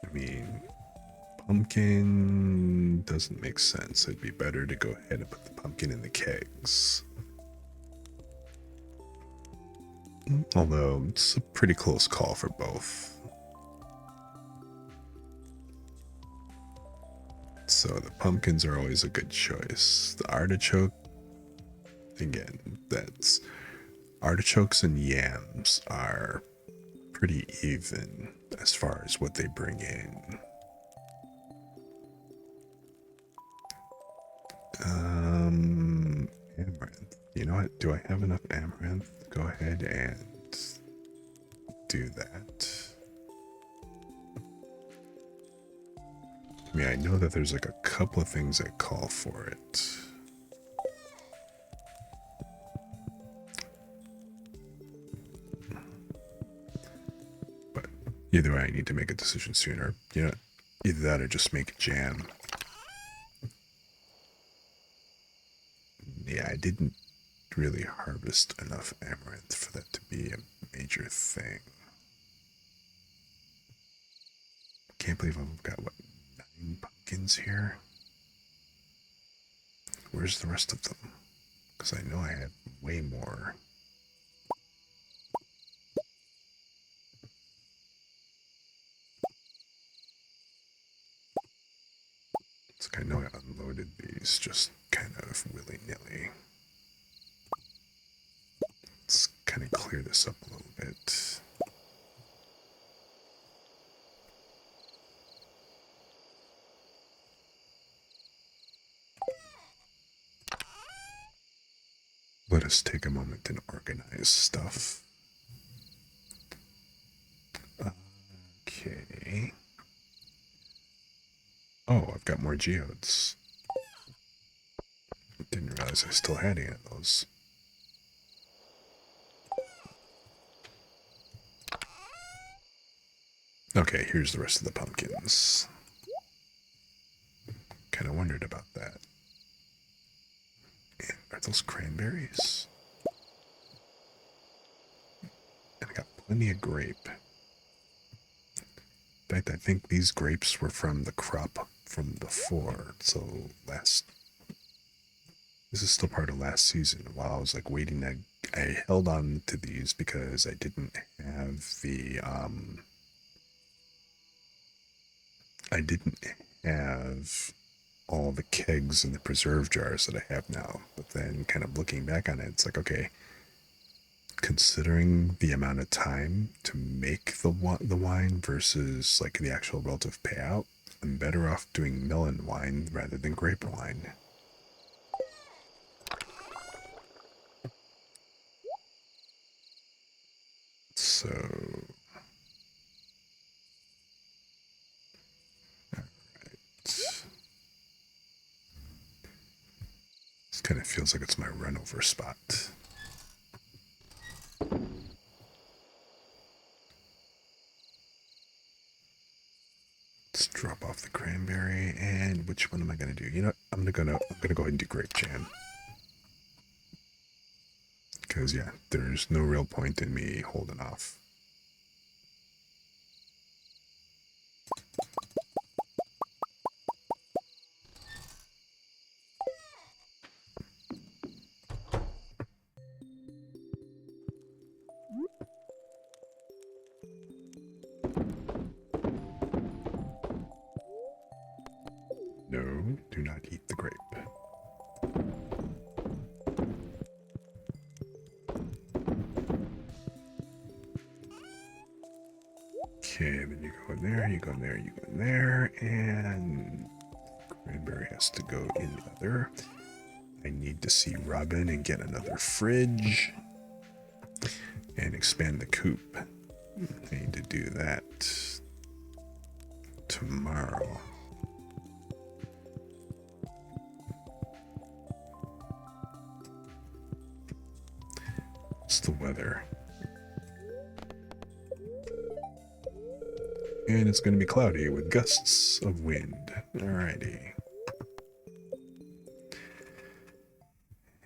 I mean, pumpkin doesn't make sense. It'd be better to go ahead and put the pumpkin in the kegs. Although it's a pretty close call for both. So the pumpkins are always a good choice. The artichoke, again, that's artichokes and yams are pretty even as far as what they bring in. Amaranth. You know what? Do I have enough amaranth? Go ahead and do that. I mean, I know that there's like a couple of things that call for it. But either way, I need to make a decision sooner. You know, either that or just make jam. Yeah, I didn't really harvest enough amaranth for that to be a major thing. Can't believe I've got, what, 9 pumpkins here? Where's the rest of them? Because I know I had way more. It's like I know I unloaded these just kind of willy-nilly. Let's kind of clear this up a little bit. Let us take a moment and organize stuff. Okay. Oh, I've got more geodes. Didn't realize I still had any of those. Okay, here's the rest of the pumpkins. Kind of wondered about that. And are those cranberries? And I got plenty of grape. In fact, I think these grapes were from the crop from before. So this is still part of last season. While I was like waiting, I held on to these because I didn't have I didn't have all the kegs and the preserve jars that I have now. But then kind of looking back on it, it's like, okay, considering the amount of time to make the wine versus like the actual relative payout, I'm better off doing melon wine rather than grape wine. So, alright. This kind of feels like it's my runover spot. Let's drop off the cranberry, and which one am I gonna do? You know what? I'm gonna go ahead and do grape jam. Because yeah, there's no real point in me holding off. No, do not eat the grape. Okay, then you go in there, you go in there, you go in there, and cranberry has to go in the other. I need to see Robin and get another fridge and expand the coop. I need to do that tomorrow. What's the weather? And it's going to be cloudy with gusts of wind. Alrighty.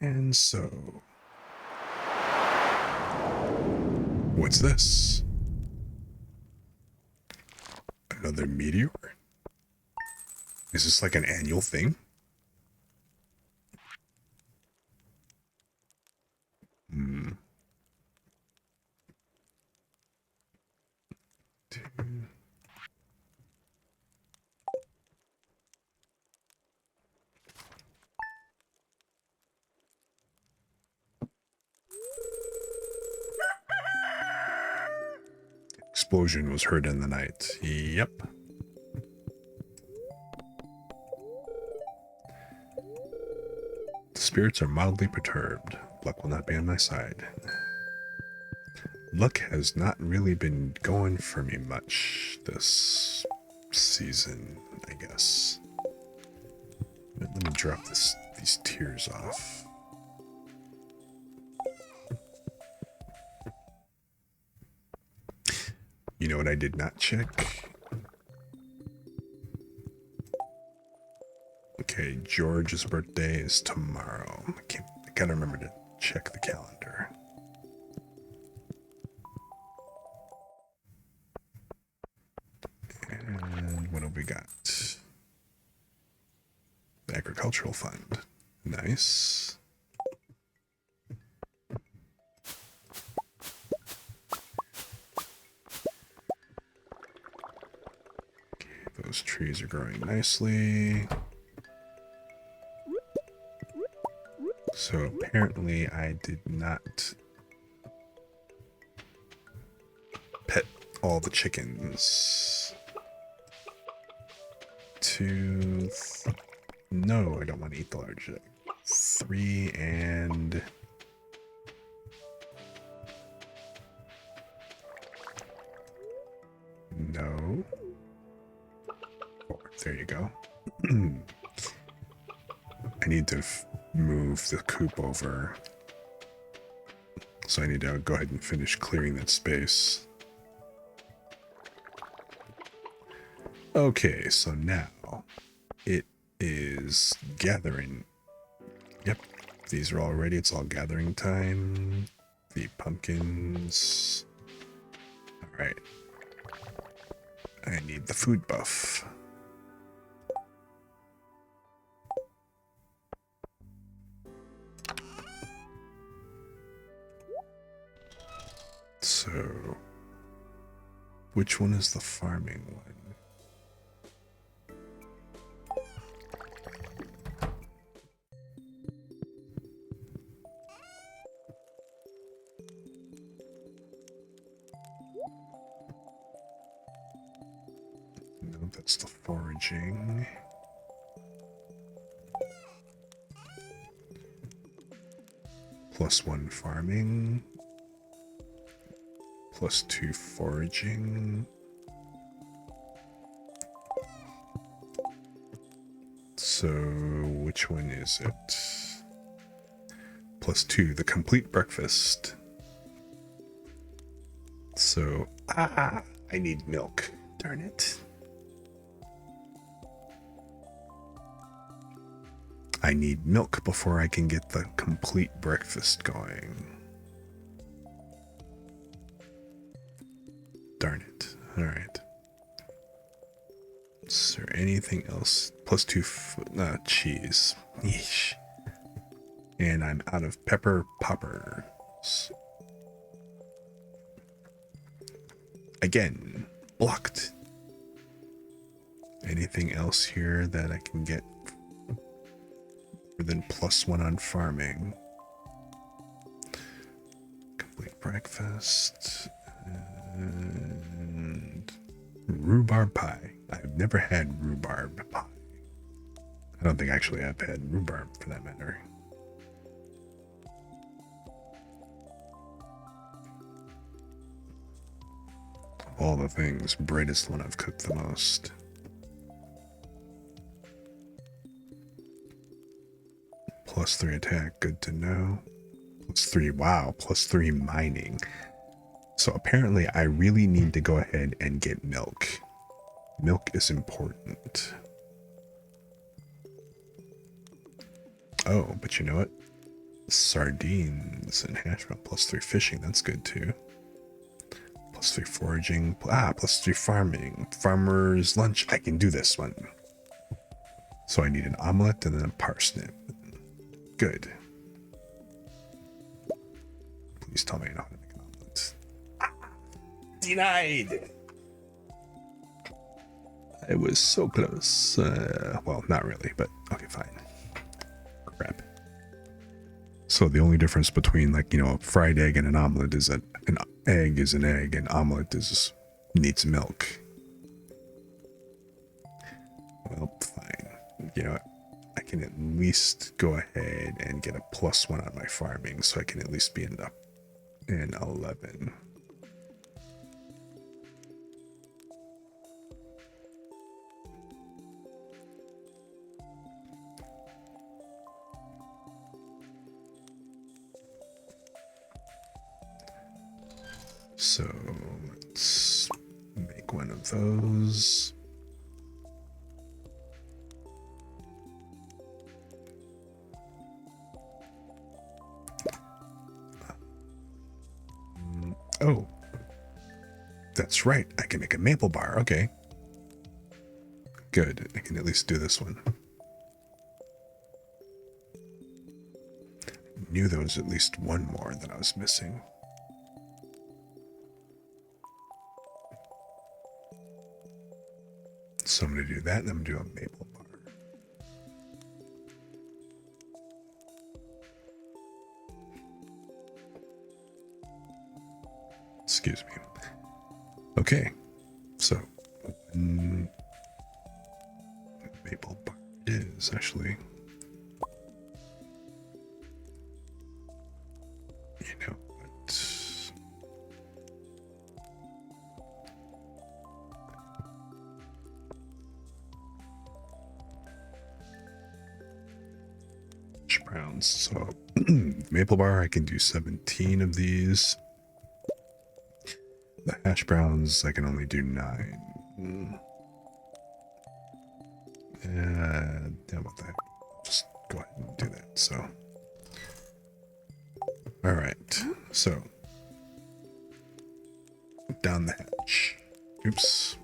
And so... what's this? Another meteor? Is this like an annual thing? Hmm. Explosion was heard in the night. Yep. The spirits are mildly perturbed. Luck will not be on my side. luck has not really been going for me much this season, I guess. But let me drop these tiers off. You know what I did not check? Okay, George's birthday is tomorrow. I gotta remember to check the calendar. And what have we got? The Agricultural Fund. Nice. Okay, those trees are growing nicely. So apparently I did not pet all the chickens. No, I don't want to eat the large egg. 3 and... No. 4. There you go. I need to move the coop over. So I need to go ahead and finish clearing that space. Okay, so now it is gathering. Yep, these are all ready. It's all gathering time. The pumpkins. All right. I need the food buff. So, which one is the farming one? No, that's the foraging. +1 farming. +2 foraging. So, which one is it? +2, the complete breakfast. So, I need milk. Darn it. I need milk before I can get the complete breakfast going. Darn it. Alright. Is there anything else? +2 cheese. Yeesh. And I'm out of pepper poppers. Again, blocked. Anything else here that I can get more than +1 on farming? Complete breakfast. And rhubarb pie. I've never had rhubarb pie. I don't think actually I've had rhubarb for that matter. Of all the things, bread is the one I've cooked the most. +3 attack, good to know. +3, wow, +3 mining. So apparently I really need to go ahead and get milk. Milk is important. Oh, but you know what? Sardines and hash brown +3 fishing, that's good too. +3 foraging, +3 farming. Farmer's lunch, I can do this one. So I need an omelet and then a parsnip. Good. Please tell me I know how to make an omelet. Denied! I was so close. Well, not really, but okay, fine. Crap. So the only difference between, like, you know, a fried egg and an omelet is that an egg is an egg and omelet needs milk. Well, fine. You know what? I can at least go ahead and get a +1 on my farming, so I can at least be in 11. So let's make one of those. Oh, that's right. I can make a maple bar. Okay. Good. I can at least do this one. Knew there was at least one more that I was missing. So I'm going to do that, and I'm going to do a maple bar. Excuse me. Okay, so maple bar is actually, you know what? Browns. So maple bar, I can do 17 of these. The hash browns, I can only do 9. How about that? Just go ahead and do that. So, all right. So, down the hatch. Oops.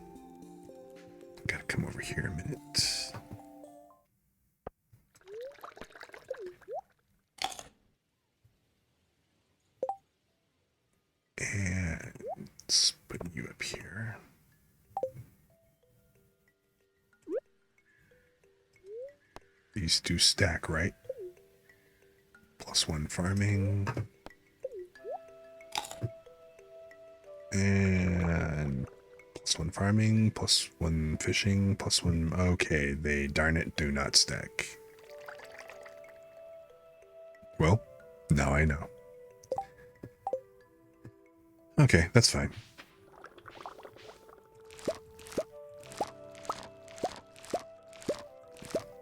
Gotta come over here a minute. And let's put you up here. These two stack, right? +1 farming. And +1 farming, +1 fishing, +1. Okay, they darn it do not stack. Well, now I know. Okay, that's fine.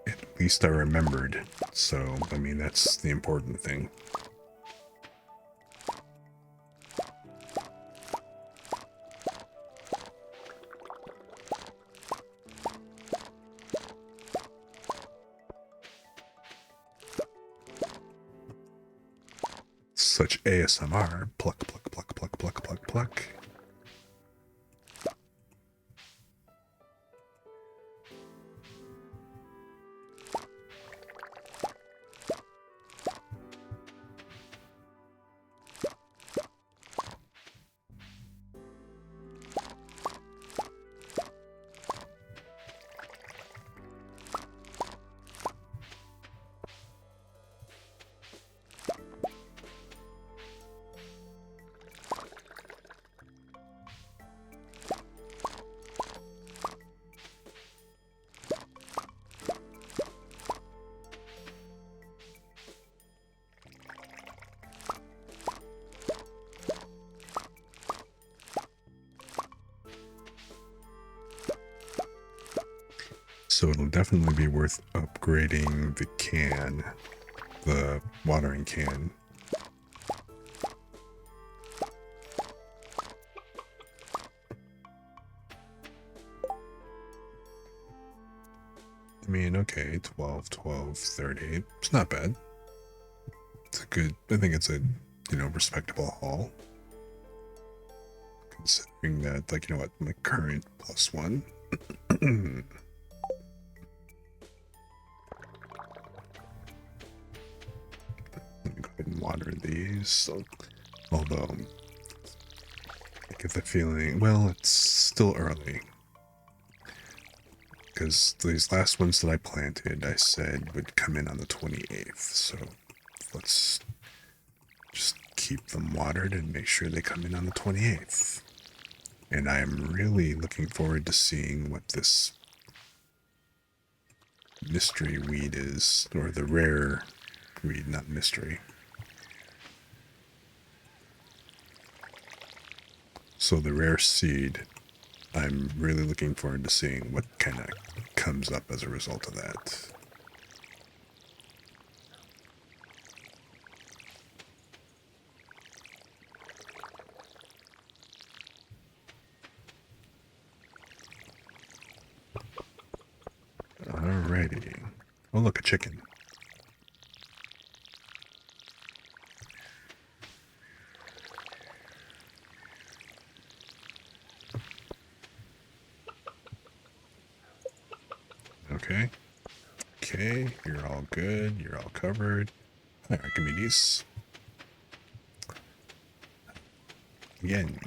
At least I remembered. So, I mean, that's the important thing. Such ASMR. Pluck, pluck, pluck, pluck, pluck, pluck, pluck. So it'll definitely be worth upgrading the can, the watering can. I mean, okay, 12, 12, 30. It's not bad. It's a good, I think it's a, respectable haul. Considering that, like, what, my current +1. Let me go ahead and water these. So, although, I get the feeling, well, it's still early. Because these last ones that I planted, I said would come in on the 28th. So let's just keep them watered and make sure they come in on the 28th. And I'm really looking forward to seeing what this mystery weed is, or the rare weed, not mystery. So the rare seed, I'm really looking forward to seeing what kind of comes up as a result of that. Alrighty. Oh, look, a chicken. Okay. Okay, you're all good. You're all covered. Alright, give me these. Again,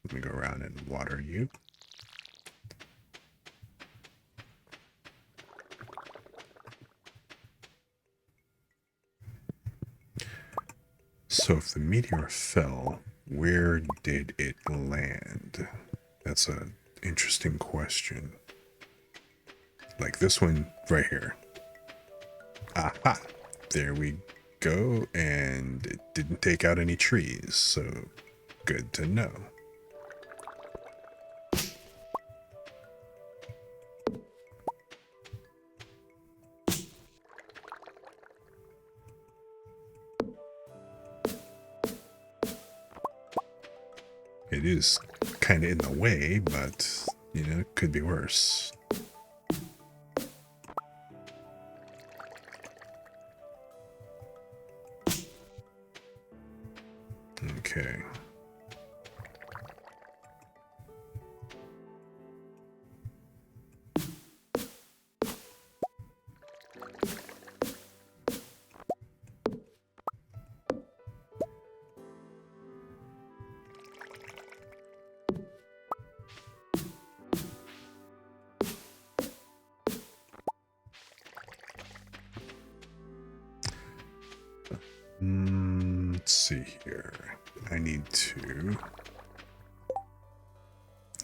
let me go around and water you. So if the meteor fell, where did it land? That's a interesting question. Like this one right here. Aha! There we go, and it didn't take out any trees, so good to know. It is kind of in the way, but, you know, it could be worse. Okay. Let's see here. I need to...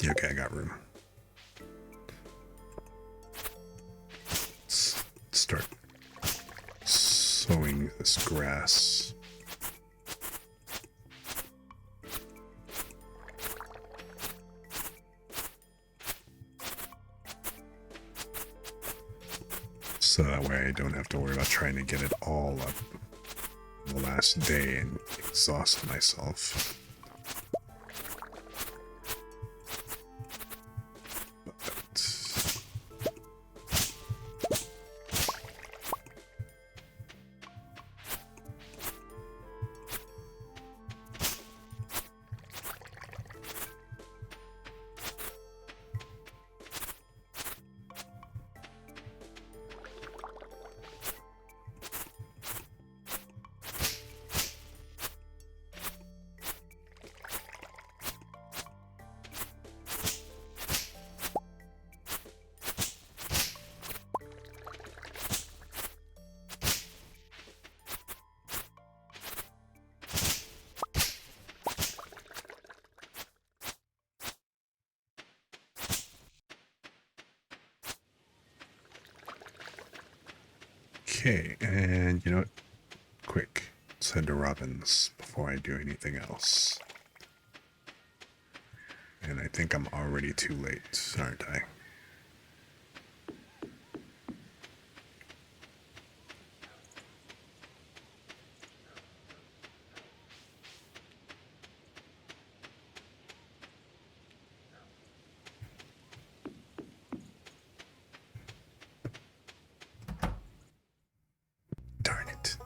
Yeah, okay, I got room. Let's start sowing this grass. So that way I don't have to worry about trying to get it all up the last day and exhaust myself. But okay, and you know what? Quick, let's head to Robin's before I do anything else. And I think I'm already too late, aren't I? Darn it.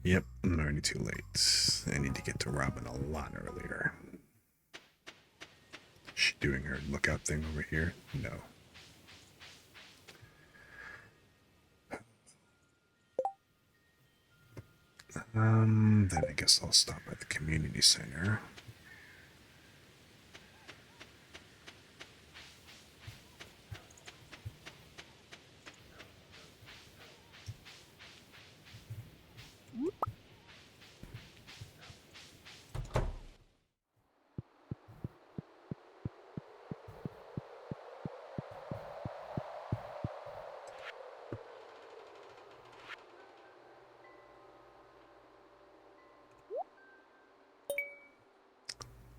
Yep, I'm already too late. I need to get to Robin a lot earlier. Is she doing her lookout thing over here? No. Then I guess I'll stop at the community center.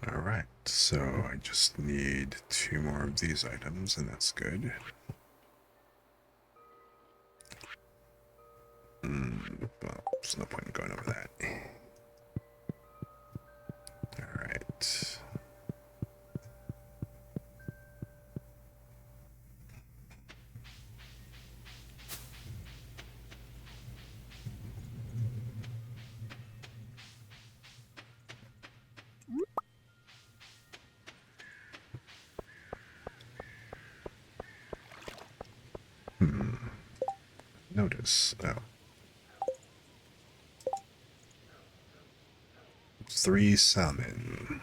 Alright, so I just need 2 more of these items, and that's good. Well, there's no point in going over that. Alright. notice. Oh. 3 salmon.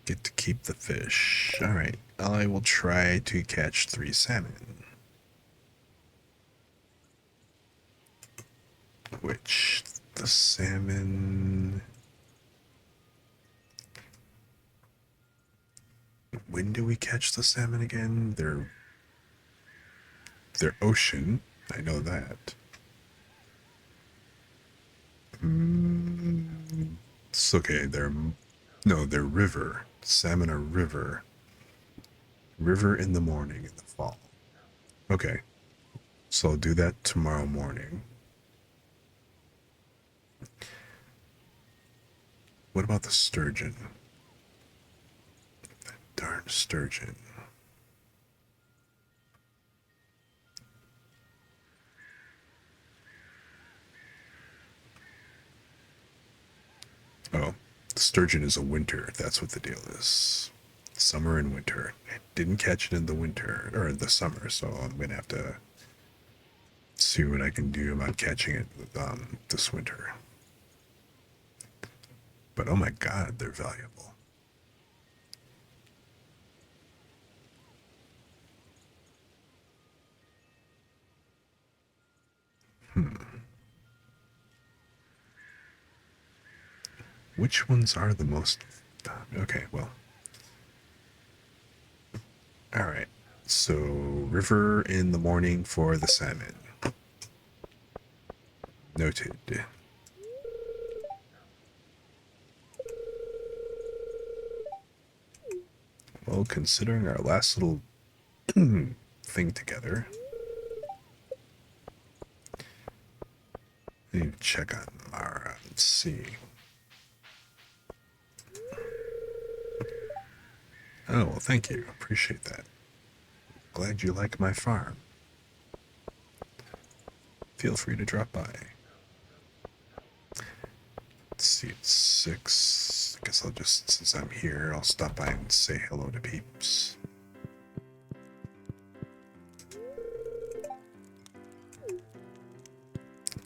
Get to keep the fish. Alright, I will try to catch 3 salmon. Which, the salmon... When do we catch the salmon again? They're ocean. I know that. It's okay. They're river. Salmon are river. River in the morning in the fall. Okay. So I'll do that tomorrow morning. What about the sturgeon? That darn sturgeon. Oh, the sturgeon is a winter. That's what the deal is. Summer and winter. I didn't catch it in the winter, or the summer, so I'm going to have to see what I can do about catching it this winter. But oh my god, they're valuable. Which ones are the most... Okay, well. Alright. So, river in the morning for the salmon. Noted. Well, considering our last little thing together, I need to check on Mara and see. Oh, well, thank you. Appreciate that. Glad you like my farm. Feel free to drop by. Let's see, it's 6. I guess I'll just, since I'm here, I'll stop by and say hello to peeps.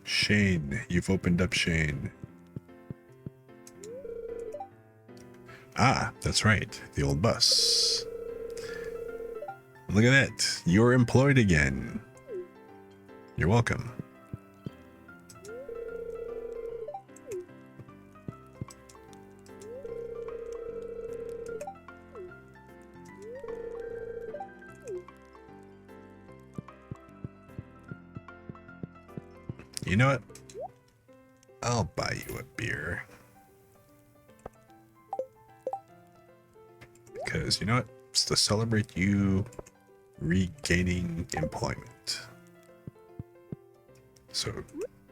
Shane, you've opened up Shane. Ah, that's right, the old bus. Look at that, you're employed again. You're welcome. You know what? I'll buy you a beer. Because, you know what? It's to celebrate you regaining employment. So,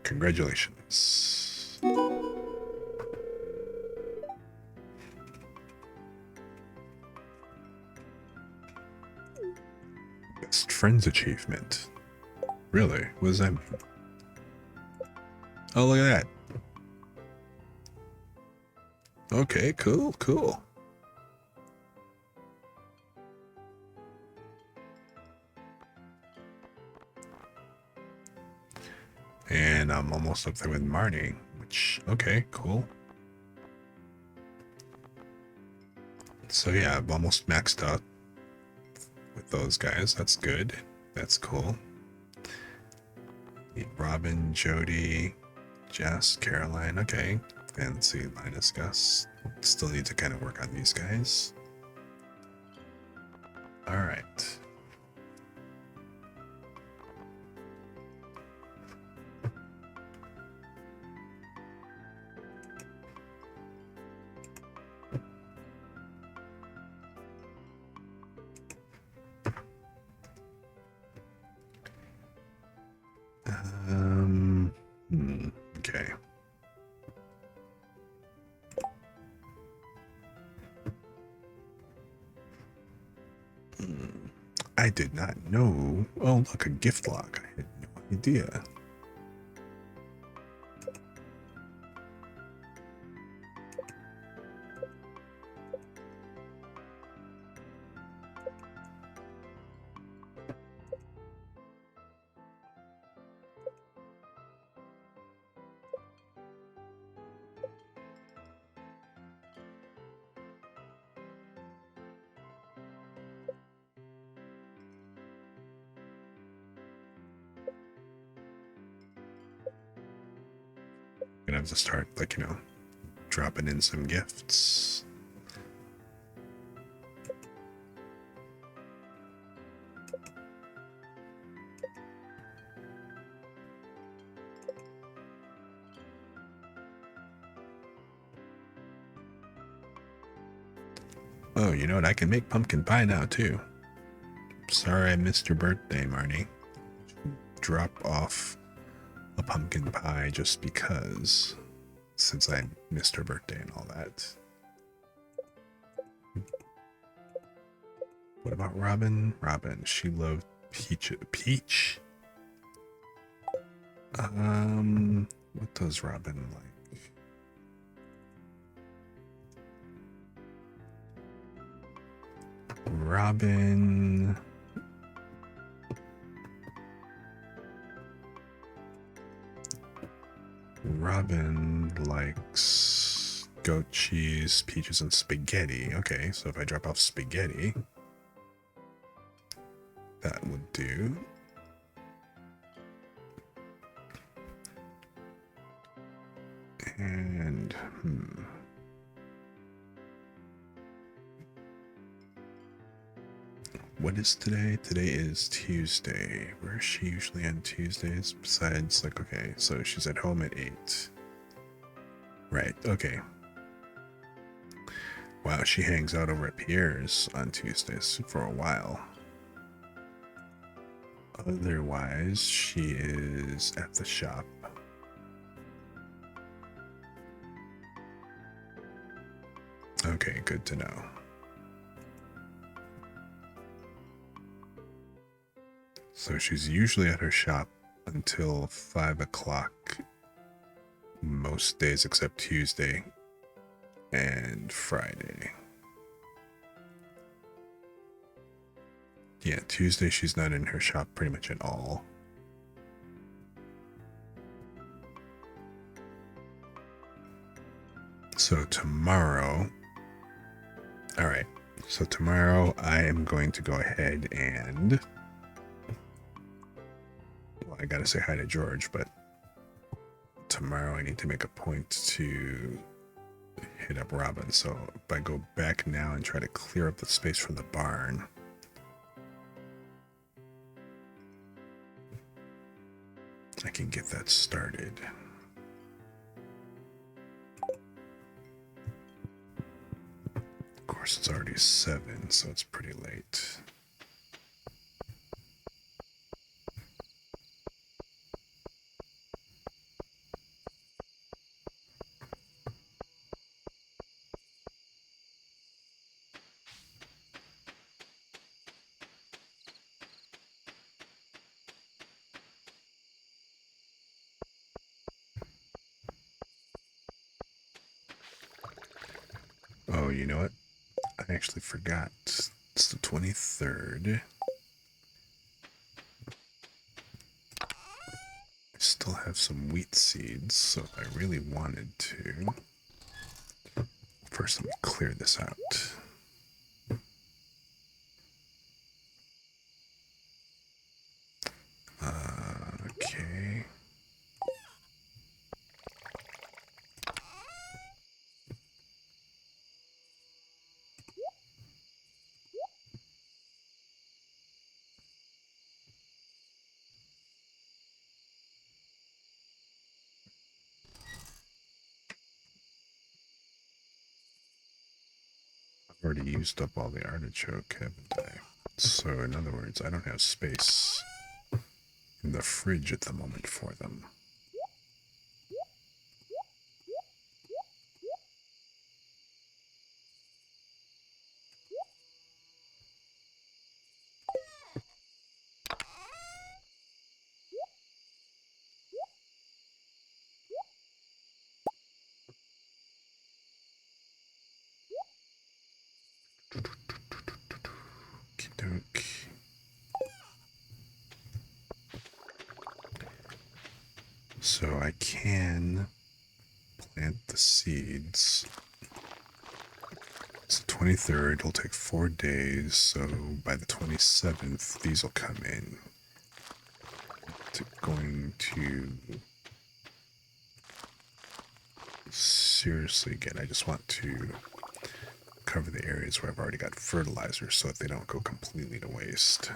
congratulations. Best Friends achievement. Really? What does that mean? Oh, look at that. Okay, cool, cool. And I'm almost up there with Marnie, which, okay, cool. So yeah, I've almost maxed out with those guys. That's good. That's cool. Robin, Jody, Jess, Caroline, okay. And let's see, Linus, Gus. Still need to kind of work on these guys. Alright. Okay. I did not know. Oh, look, a gift lock. I had no idea. have to start, like, you know, dropping in some gifts. Oh, you know what? I can make pumpkin pie now, too. Sorry I missed your birthday, Marnie. Drop off a pumpkin pie just because, since I missed her birthday and all that. What about Robin? Robin, she loved peach. Peach? What does Robin like? Robin. Robin likes goat cheese, peaches, and spaghetti. Okay, so if I drop off spaghetti, that would do. And, what is today? Today is Tuesday. Where is she usually on Tuesdays? Besides, like, okay, so she's at home at 8. Right, okay. Wow, she hangs out over at Pierre's on Tuesdays for a while. Otherwise, she is at the shop. Okay, good to know. So she's usually at her shop until 5 o'clock most days except Tuesday and Friday. Yeah, Tuesday she's not in her shop pretty much at all. So tomorrow, all right, so tomorrow I am going to go ahead and, well, I gotta say hi to George, but tomorrow I need to make a point to hit up Robin. So if I go back now and try to clear up the space from the barn, I can get that started. Of course, it's already 7, so it's pretty late. Oh, you know what? I actually forgot. It's the 23rd. I still have some wheat seeds, so if I really wanted to... First, let me clear this out. Okay. I've already used up all the artichoke, haven't I? So, in other words, I don't have space in the fridge at the moment for them. Okey-doke. So I can plant the seeds. It's the 23rd, it'll take 4 days, so by the 27th, these will come in. It's going to seriously, again, I just want to cover the areas where I've already got fertilizer so that they don't go completely to waste.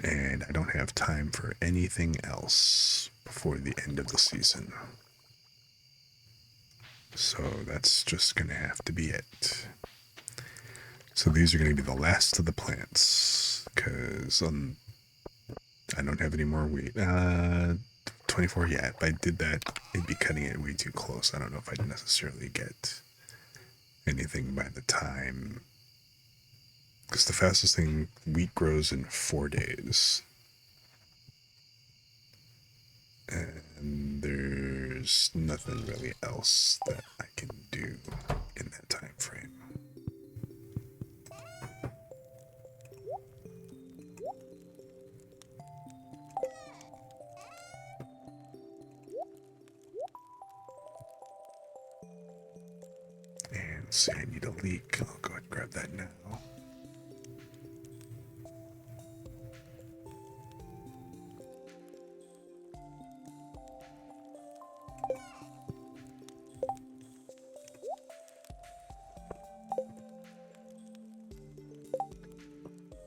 And I don't have time for anything else before the end of the season. So that's just going to have to be it. So these are going to be the last of the plants, because I don't have any more wheat. 24, yeah, if I did that, it'd be cutting it way too close. I don't know if I'd necessarily get anything by the time, because the fastest thing, wheat grows in 4 days. And there's nothing really else that I can do in that time frame. And see, I need a leek. I'll go ahead and grab that now.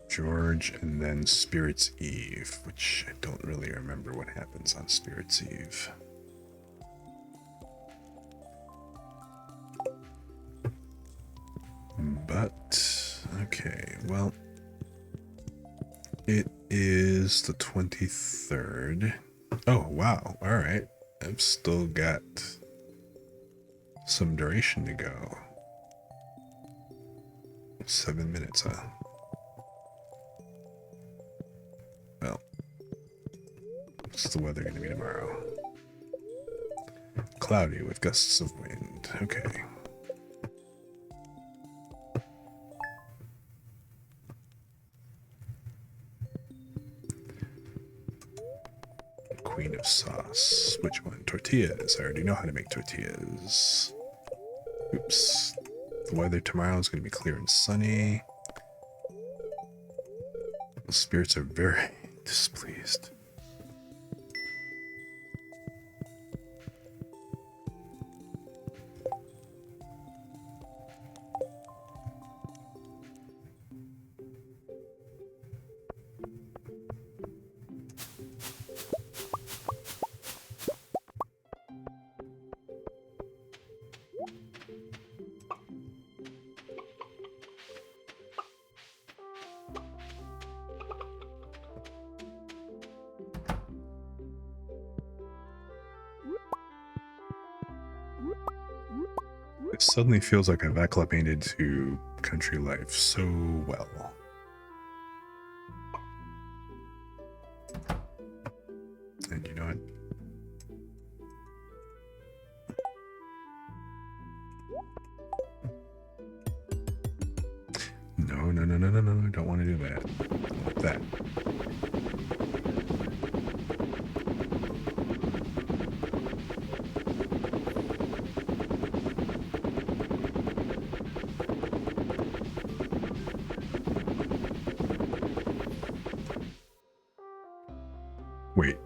George, and then Spirit's Eve, which I don't really remember what happens on Spirit's Eve. But, okay, well, it is the 23rd. Oh, wow, alright. I've still got some duration to go. 7 minutes, huh? Well, what's the weather going to be tomorrow? Cloudy with gusts of wind. Okay. Queen of sauce. Which one? Tortillas. I already know how to make tortillas. Oops. The weather tomorrow is going to be clear and sunny. The spirits are very displeased. It suddenly feels like I've acclimated to country life so well. And you know what? No, I don't want to do that. I want that. Wait.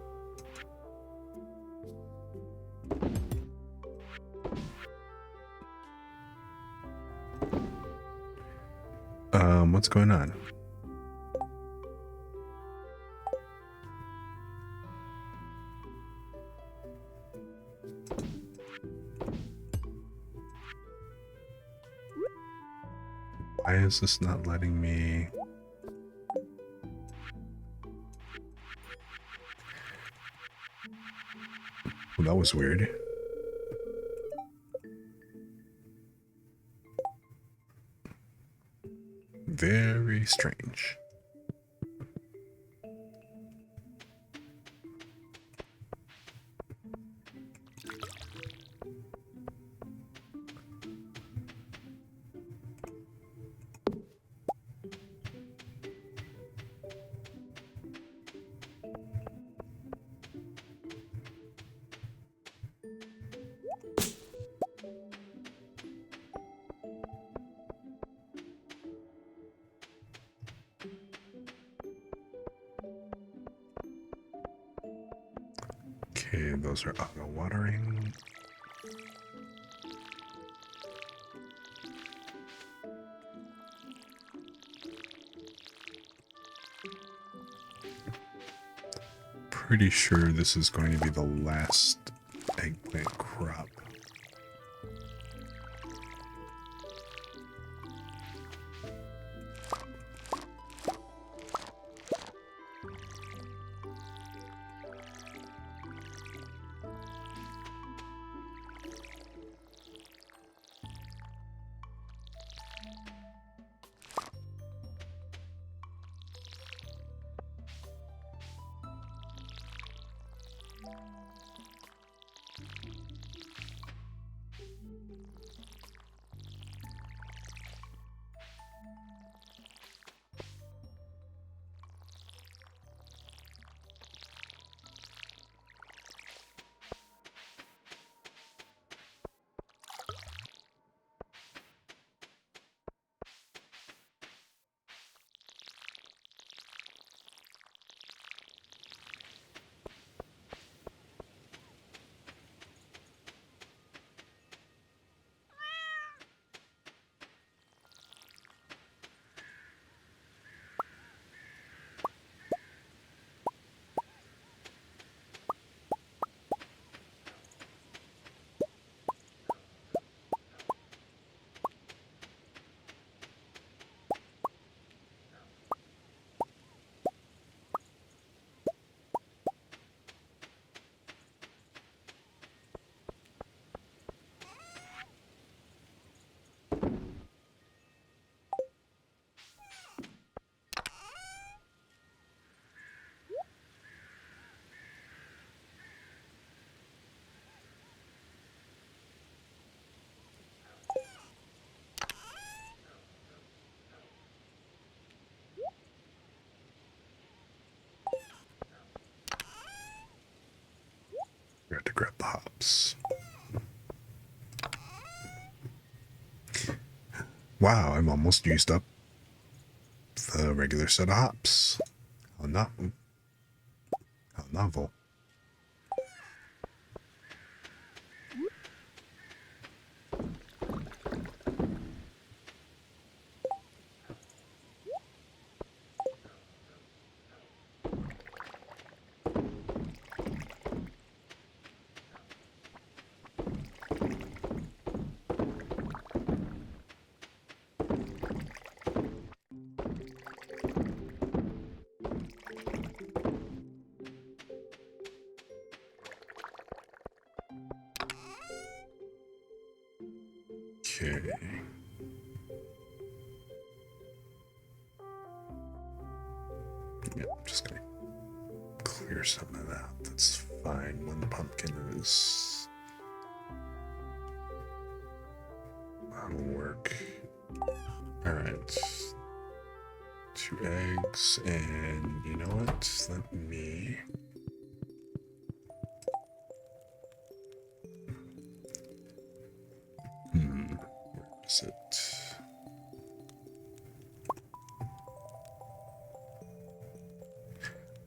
What's going on? Why is this not letting me? Well, that was weird. Very strange. Okay, those are auto watering. Pretty sure this is going to be the last eggplant crop. We have to grab the hops. Wow, I'm almost used up the regular set of hops. How novel. Okay. Yeah, I'm just gonna clear some of that. That's fine. One pumpkin is... that'll work. Alright. 2 eggs, and you know what? Let me... where is it?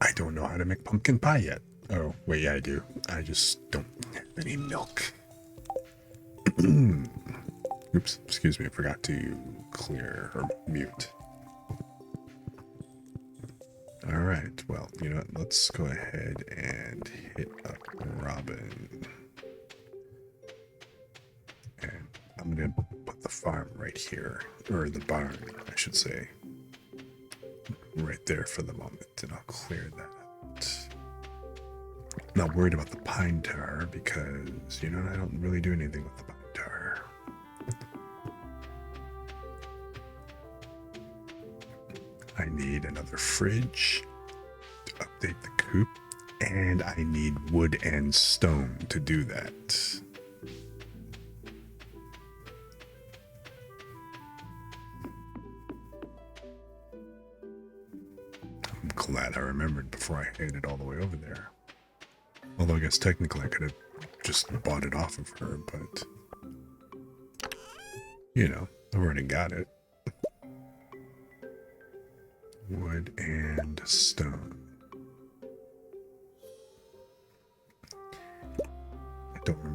I don't know how to make pumpkin pie yet. Oh, wait, yeah, I do. I just don't have any milk. Oops, excuse me, I forgot to clear or mute. Alright, well, you know what? Let's go ahead and hit up Robin. And I'm gonna put the farm right here, or the barn, I should say. Right there for the moment, and I'll clear that out. Not worried about the pine tar because, you know, I don't really do anything with the pine tar. I need another fridge to update the coop, and I need wood and stone to do that. I'm glad I remembered before I headed all the way over there. Although I guess technically I could have just bought it off of her, but... you know, I've already got it. Wood and stone.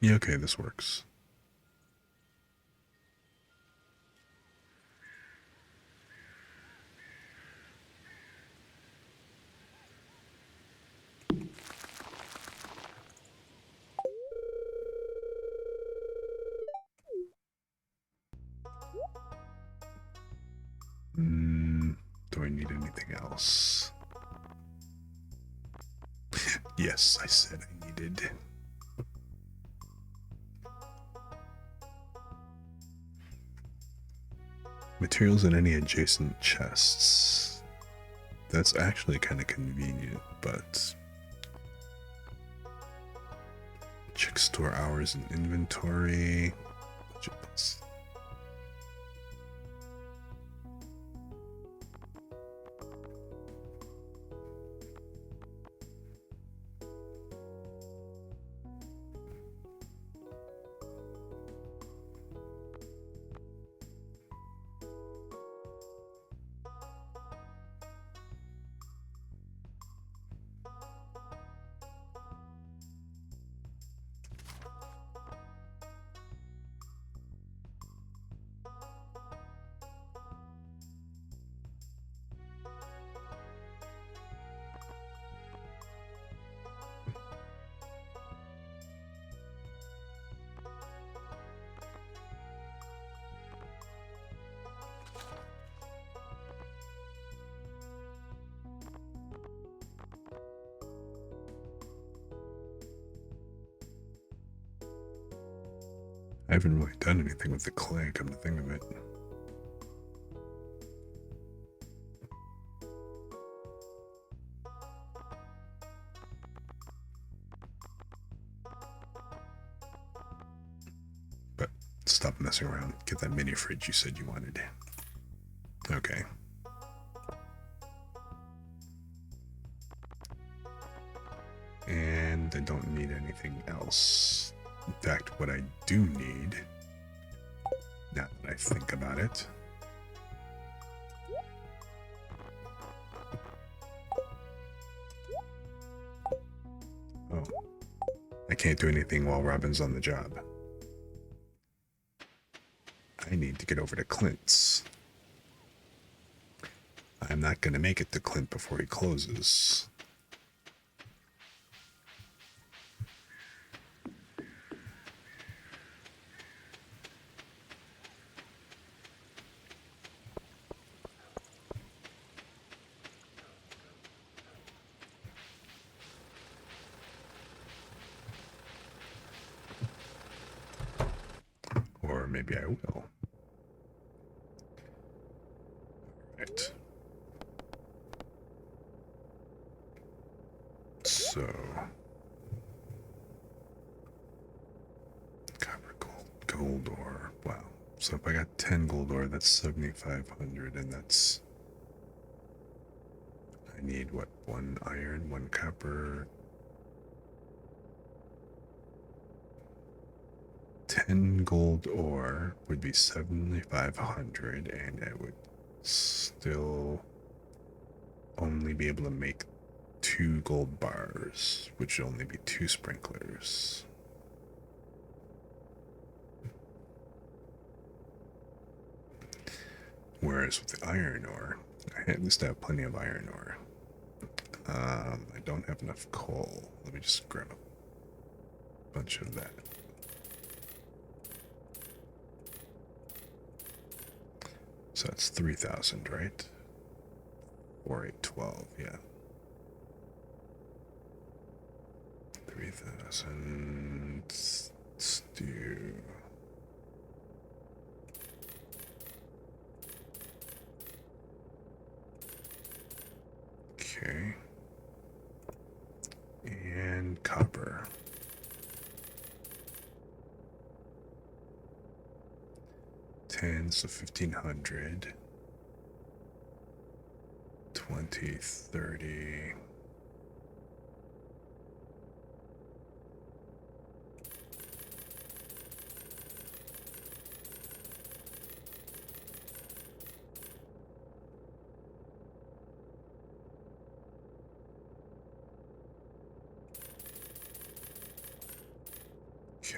Yeah, okay, this works. Do I need anything else? Yes, I said I needed. Materials in any adjacent chests. That's actually kind of convenient, but check store hours and inventory. Budget plus. I haven't really done anything with the clay, come to think of it. But stop messing around. Get that mini fridge you said you wanted. Okay. And I don't need anything else. In fact, what I do need, now that I think about it, oh, I can't do anything while Robin's on the job. I need to get over to Clint's. I'm not going to make it to Clint before he closes. Or maybe I will. Right. So, copper, gold ore. Wow. So if I got 10 gold ore, that's 7,500, and that's, I need what, 1 iron, 1 copper, 10 gold ore would be 7,500, and I would still only be able to make 2 gold bars, which would only be 2 sprinklers. Whereas with the iron ore, I at least have plenty of iron ore. I don't have enough coal. Let me just grab a bunch of that. So that's 3,000, right? Or 812, yeah. 3,000. Let's do. Okay. And copper. 10, so 1,500. 20, 30.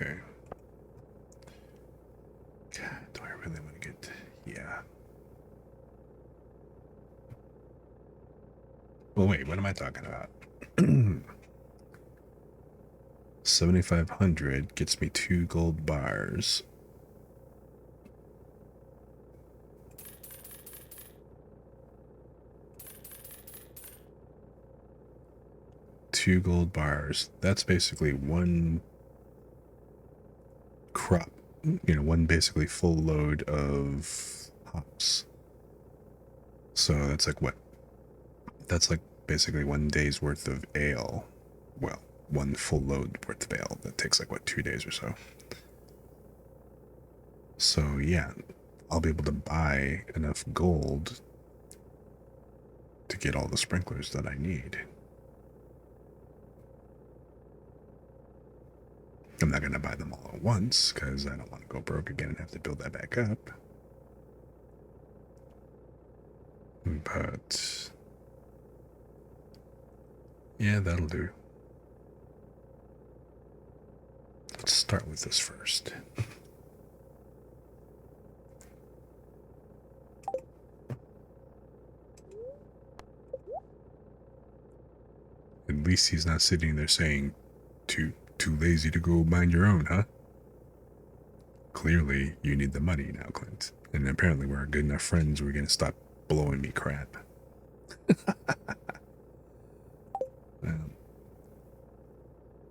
Okay. God, do I really want to get... Yeah. Well, wait, what am I talking about? 7,500 gets me 2 gold bars. Two gold bars. That's basically one crop, one basically full load of hops. So that's like what? That's like basically 1 day's worth of ale. Well, one full load worth of ale. That takes like what, 2 days or so. So yeah, I'll be able to buy enough gold to get all the sprinklers that I need. I'm not going to buy them all at once because I don't want to go broke again and have to build that back up. But yeah, that'll do. Let's start with this first. At least he's not sitting there saying, too lazy to go mind your own, huh? Clearly, you need the money now, Clint. And apparently we're good enough friends we're gonna stop blowing me crap.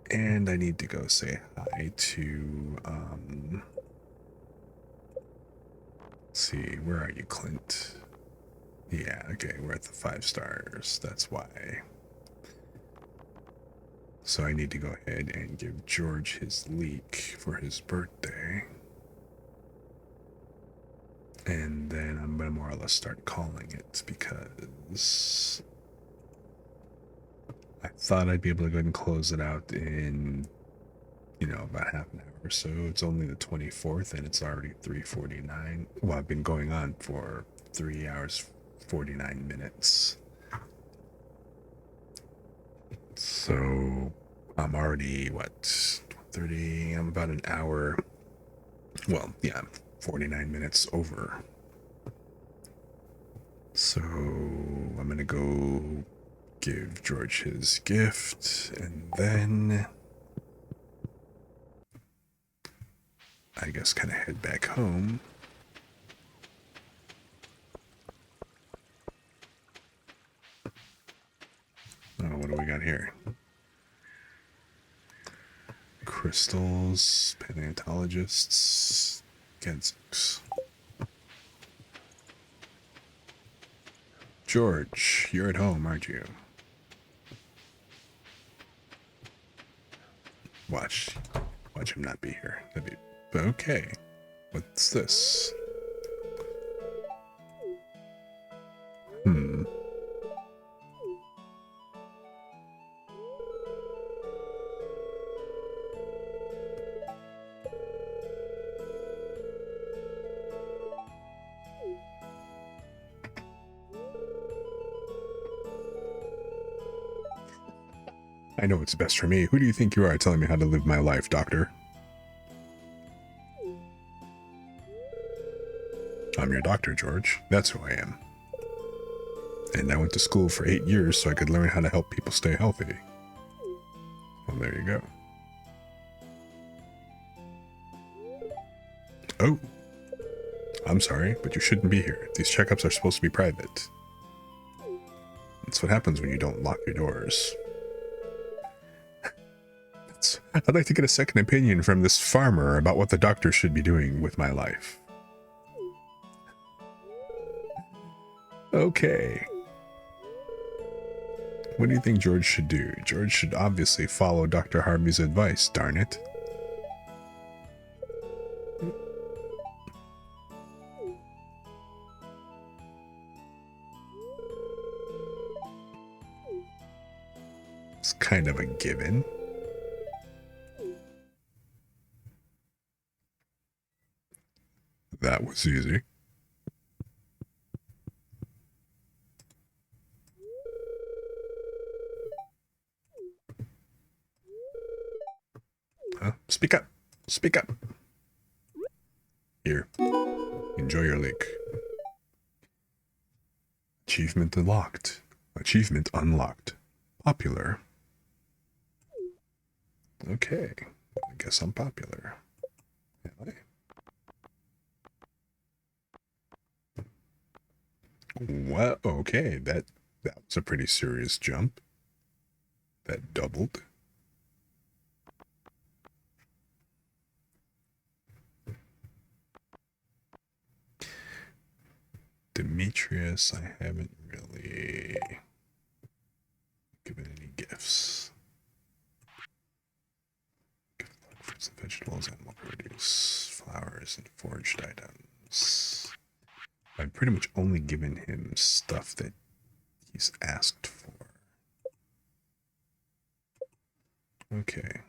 And I need to go say hi to, let's see, where are you, Clint? Yeah, okay, we're at the 5 stars, that's why. So I need to go ahead and give George his leak for his birthday. And then I'm going to more or less start calling it because I thought I'd be able to go ahead and close it out in, about half an hour or so. It's only the 24th and it's already 3:49. Well, I've been going on for 3 hours, 49 minutes. So I'm already, 30, I'm about an hour. Well, yeah, 49 minutes over. So I'm going to go give George his gift and then I guess kind of head back home. Oh, what do we got here? Crystals, paleontologists, Gensix. George, you're at home, aren't you? Watch him not be here. Okay. What's this? I know what's best for me. Who do you think you are telling me how to live my life, Doctor? I'm your doctor, George. That's who I am. And I went to school for 8 years so I could learn how to help people stay healthy. Well, there you go. Oh. I'm sorry, but you shouldn't be here. These checkups are supposed to be private. That's what happens when you don't lock your doors. I'd like to get a second opinion from this farmer about what the doctor should be doing with my life. Okay. What do you think George should do? George should obviously follow Dr. Harvey's advice, darn it. It's kind of a given. That was easy. Speak up. Speak up. Here. Enjoy your lake. Achievement unlocked. Achievement unlocked. Popular. Okay. I guess I'm popular. Am I? What? Okay, that was a pretty serious jump. That doubled. Demetrius, I haven't really given any gifts. Gift like fruits and vegetables, animal produce, flowers, and foraged items. I've pretty much only given him stuff that he's asked for. Okay.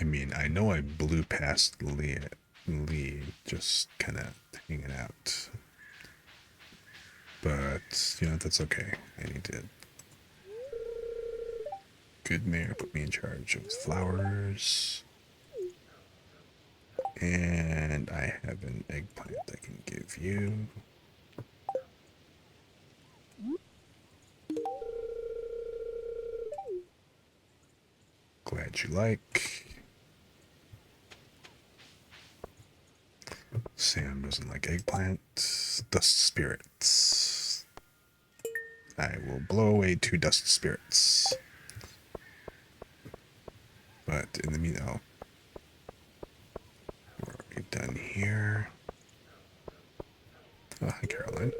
I mean, I know I blew past Lee just kind of hanging out. But, you know, that's okay. I need to. Good mayor put me in charge of flowers. And I have an eggplant I can give you. Glad you like. Sam doesn't like eggplant. Dust spirits. I will blow away 2 dust spirits. But in the meantime, we're already done here. Oh, hi, Caroline.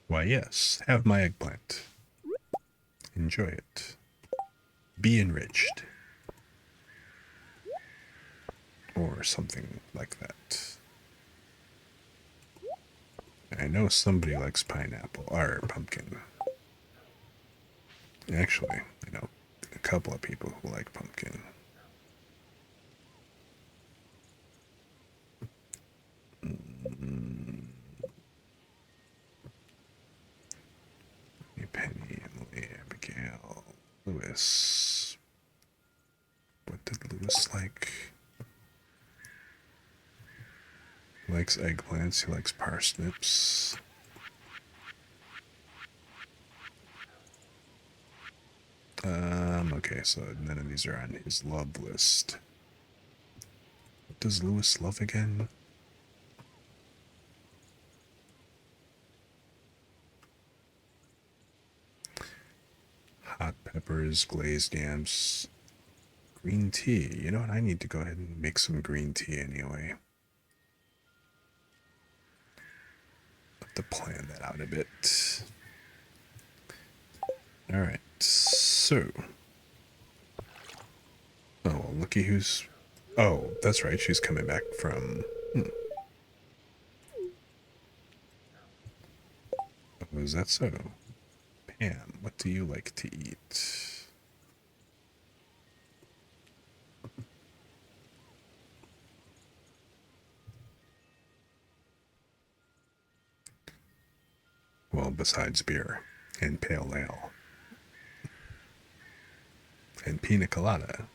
Why, yes, have my eggplant. Enjoy it. Be enriched. Or something like that. I know somebody likes pineapple, or pumpkin. Actually, I know a couple of people who like pumpkin. Penny, Emily, Abigail, Lewis. What did Lewis like? He likes eggplants, he likes parsnips. Okay, so none of these are on his love list. What does Lewis love again? Hot peppers, glazed yams, green tea. You know what? I need to go ahead and make some green tea anyway. Have to plan that out a bit. Alright, so. Oh, well, looky who's. Oh, that's right, she's coming back from. Oh, is that so? Pam, what do you like to eat? Well, besides beer and pale ale and pina colada,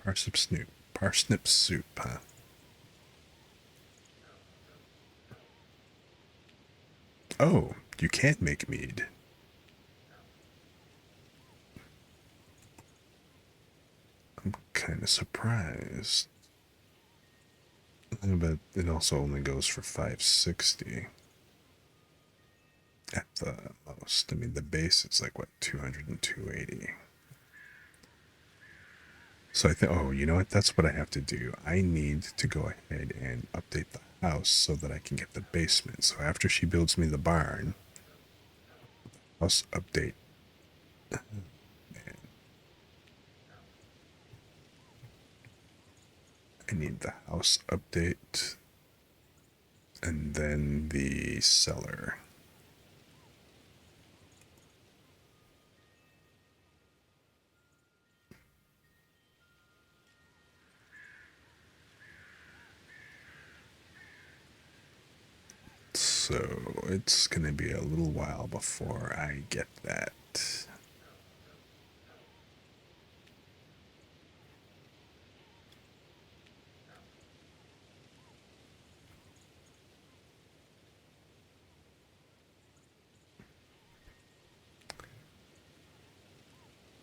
parsnip soup, huh? Oh, you can't make mead. I'm kind of surprised. But it also only goes for $560 at the most. I mean, the base is like, what, 200 and 280. So I think, oh, you know what? That's what I have to do. I need to go ahead and update the house so that I can get the basement. So after she builds me the barn, house update. Man. I need the house update And then the cellar. So it's going to be a little while before I get that.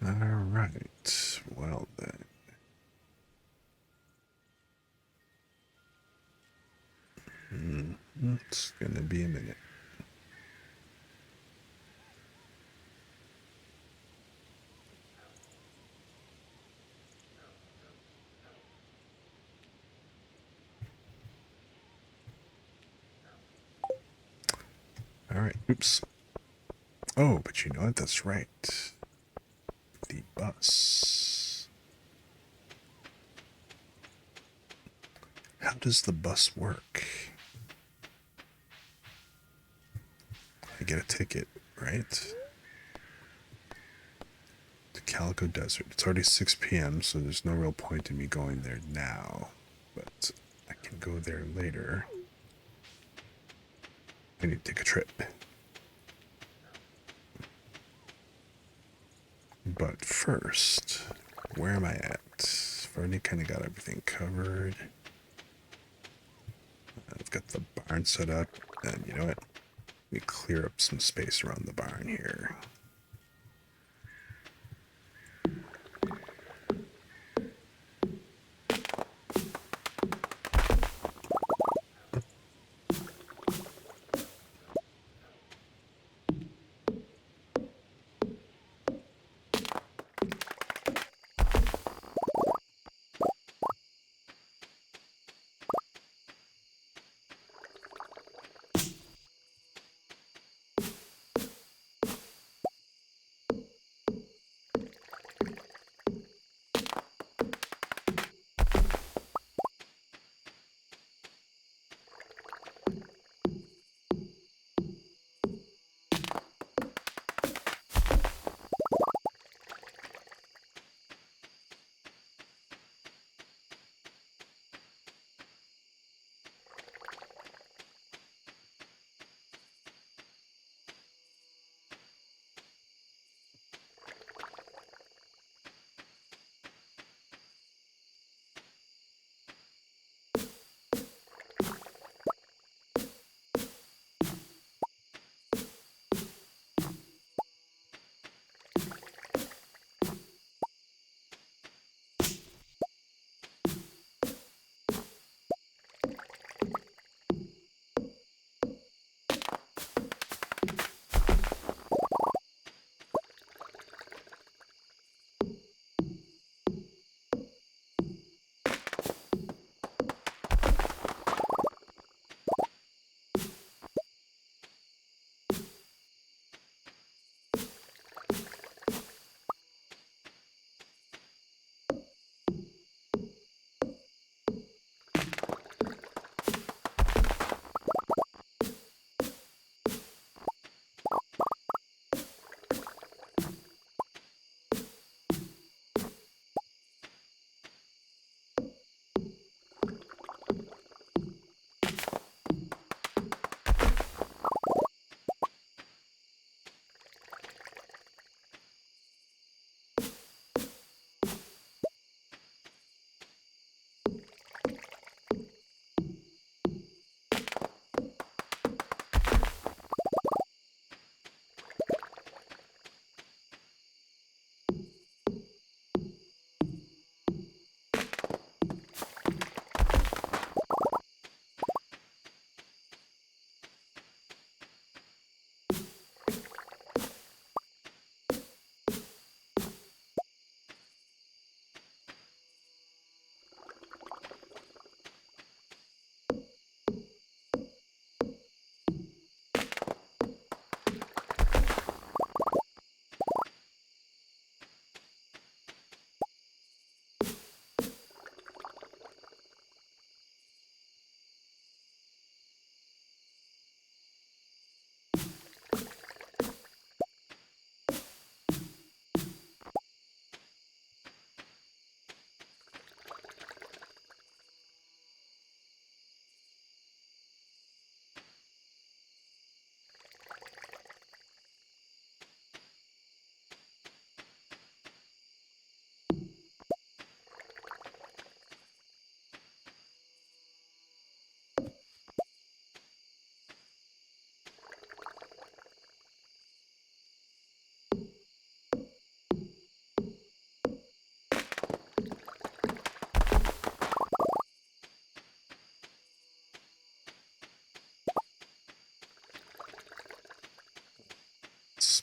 All right. Well then. It's going to be a minute. All right. Oops. Oh, but you know what? That's right. The bus. How does the bus work? I get a ticket, right? To Calico Desert. It's already 6 p.m., so there's no real point in me going there now. But I can go there later. I need to take a trip. But first, where am I at? I've already kind of got everything covered. I've got the barn set up, and you know what? Let me clear up some space around the barn here.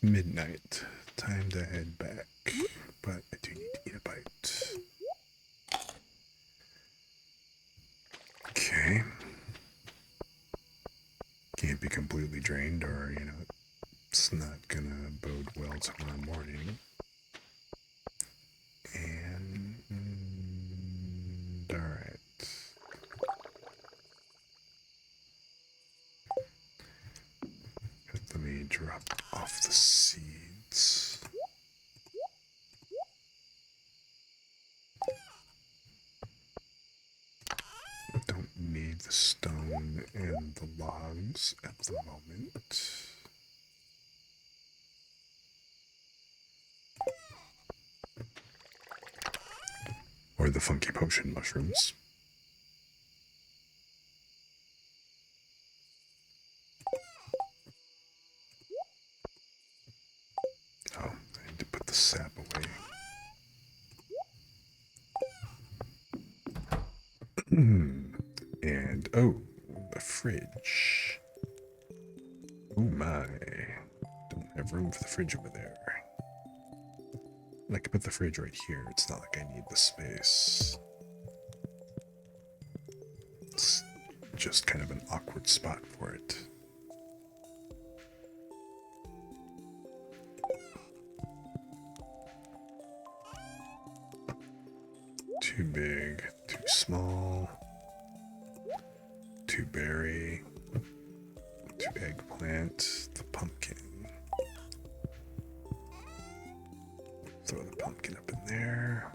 midnight. Time to head back. But I do need to eat a bite. Okay. Can't be completely drained or, it's not gonna bode well tomorrow morning. And alright. Let me drop off the seeds. Don't need the stone and the logs at the moment. Or the funky potion mushrooms. Oh, I need to put the sap away. And, oh, a fridge. Oh my. Don't have room for the fridge over there. I can put the fridge right here. It's not like I need the space. It's just kind of an awkward spot for it. Too big, too small, too berry, too eggplant, the pumpkin. Throw the pumpkin up in there.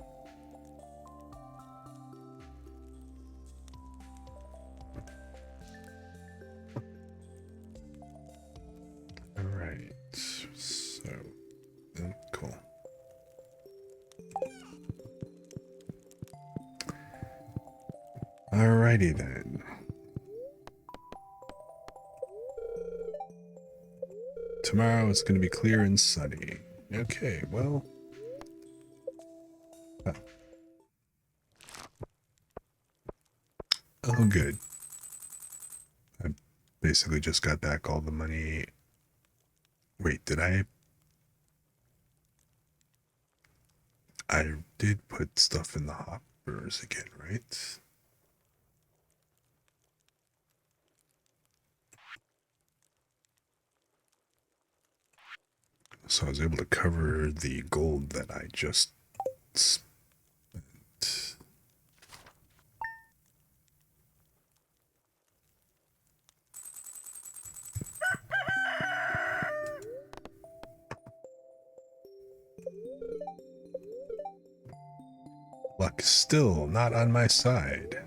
All right, so cool. Alrighty then. Tomorrow it's going to be clear and sunny. Okay, well. Oh, good. I basically just got back all the money. Wait, did I? I did put stuff in the hoppers again, right? So I was able to cover the gold that I just spent. Luck still not on my side.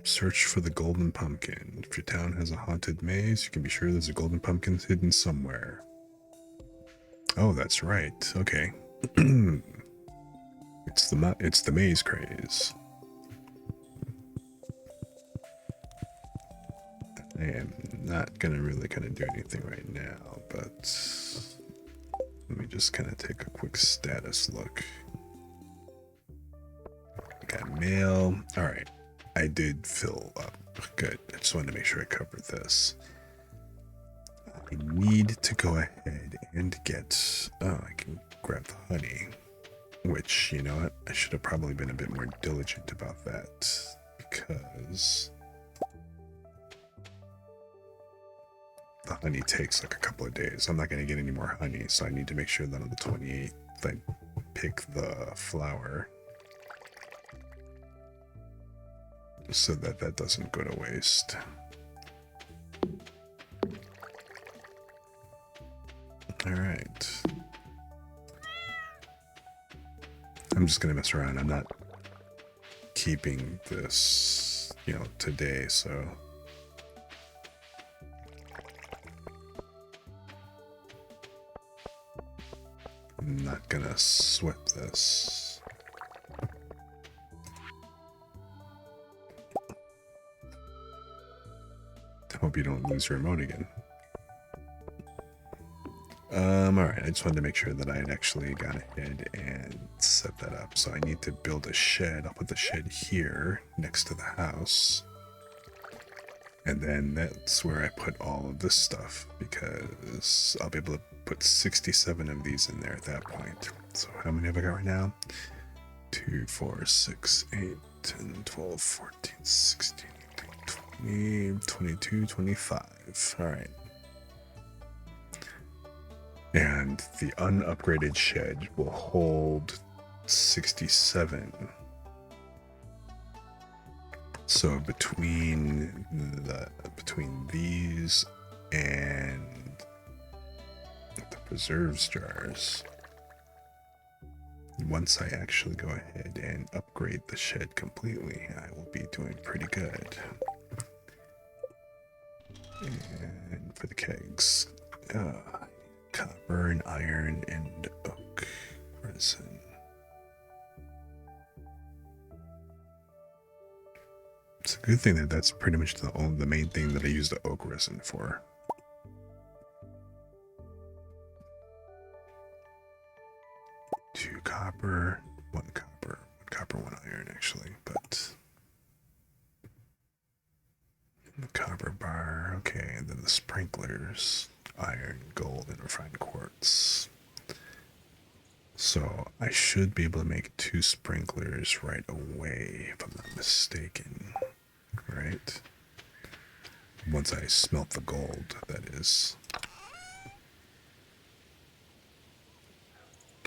Search for the golden pumpkin. If your town has a haunted maze, you can be sure there's a golden pumpkin hidden somewhere. Oh, that's right. Okay. It's the maze craze. I am not gonna really kind of do anything right now, but let me just kind of take a quick status look. Got mail. All right. I did fill up. Good. I just wanted to make sure I covered this. I need to go ahead and get... Oh, I can grab the honey. Which, you know what? I should have probably been a bit more diligent about that. Because... the honey takes like a couple of days. I'm not going to get any more honey, so I need to make sure that on the 28th I pick the flower. So that doesn't go to waste. All right. I'm just gonna mess around. I'm not keeping this, today, so. I'm not gonna sweat this. Hope you don't lose your remote again. Alright, I just wanted to make sure that I had actually gone ahead and set that up. So I need to build a shed. I'll put the shed here next to the house. And then that's where I put all of this stuff, because I'll be able to put 67 of these in there at that point. So how many have I got right now? 2, 4, 6, 8, 10, 12, 14, 16, 18, 20, 22, 25. All right. And the unupgraded shed will hold 67. So between these and the preserves jars, once I actually go ahead and upgrade the shed completely, I will be doing pretty good. And for the kegs, copper and iron and oak resin. It's a good thing that that's pretty much the main thing that I use the oak resin for. Two copper, one one iron actually, but the copper bar, okay, and then the sprinklers, iron, gold, and refined quartz. So I should be able to make 2 sprinklers right away, if I'm not mistaken, right? Once I smelt the gold, that is.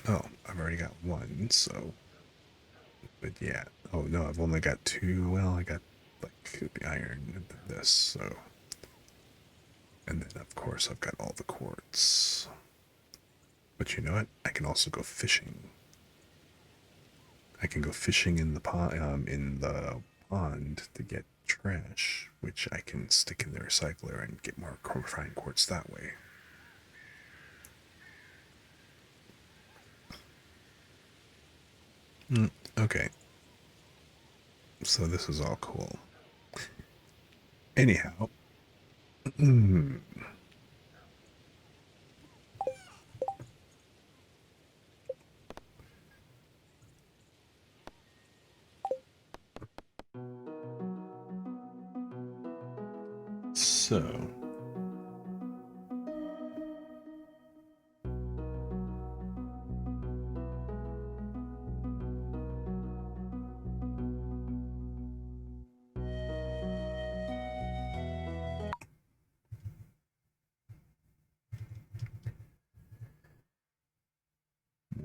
Oh, I've already got 1, so. But yeah, oh no, I've only got 2. Well, I got like the iron and this, so. And then of course I've got all the quartz. But you know what? I can also go fishing. I can go fishing in the pond to get trash, which I can stick in the recycler and get more refined quartz that way. Okay. So this is all cool. Anyhow. So.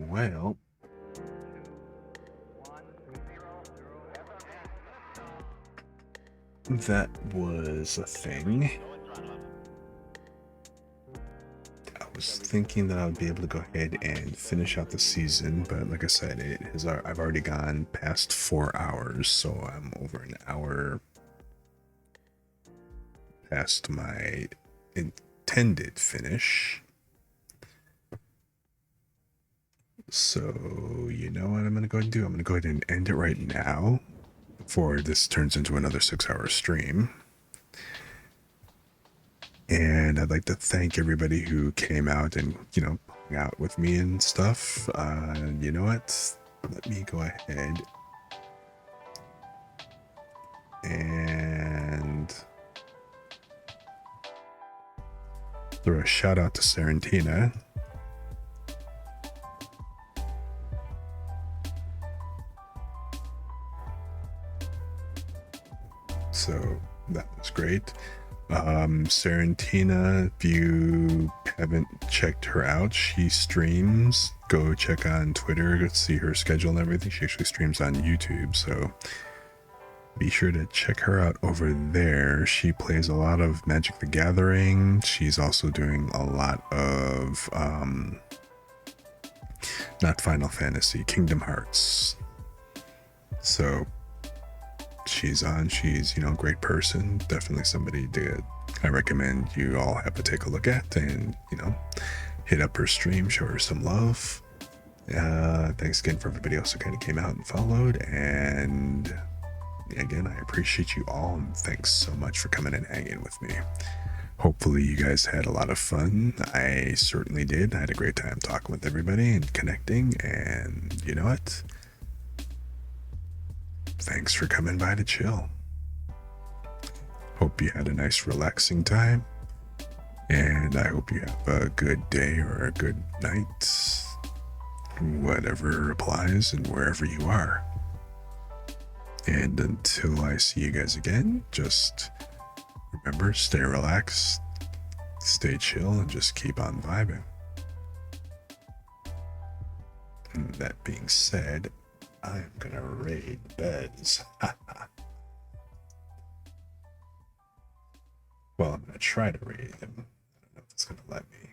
Well. That was a thing. I was thinking that I would be able to go ahead and finish out the season, but like I said, I've already gone past 4 hours, so I'm over an hour past my intended finish. So, you know what I'm going to go ahead and do? I'm going to go ahead and end it right now before this turns into another 6-hour stream. And I'd like to thank everybody who came out and, hung out with me and stuff. You know what? Let me go ahead and throw a shout out to Sarentina. So that was great. Sarentina, if you haven't checked her out, she streams. Go check on Twitter to see her schedule and everything. She actually streams on YouTube, so be sure to check her out over there. She plays a lot of Magic the Gathering. She's also doing a lot of not Final Fantasy, Kingdom Hearts. So she's a great person, definitely somebody I recommend you all have to take a look at, and hit up her stream, show her some love. Thanks again for everybody else who kind of came out and followed, and again, I appreciate you all, and thanks so much for coming and hanging with me. Hopefully you guys had a lot of fun. I certainly did. I had a great time talking with everybody and connecting, and you know what? Thanks for coming by to chill. Hope you had a nice, relaxing time. And I hope you have a good day or a good night. Whatever applies and wherever you are. And until I see you guys again, just remember, stay relaxed, stay chill, and just keep on vibing. And that being said, I'm gonna raid Bez. Well, I'm gonna try to raid him. I don't know if it's gonna let me.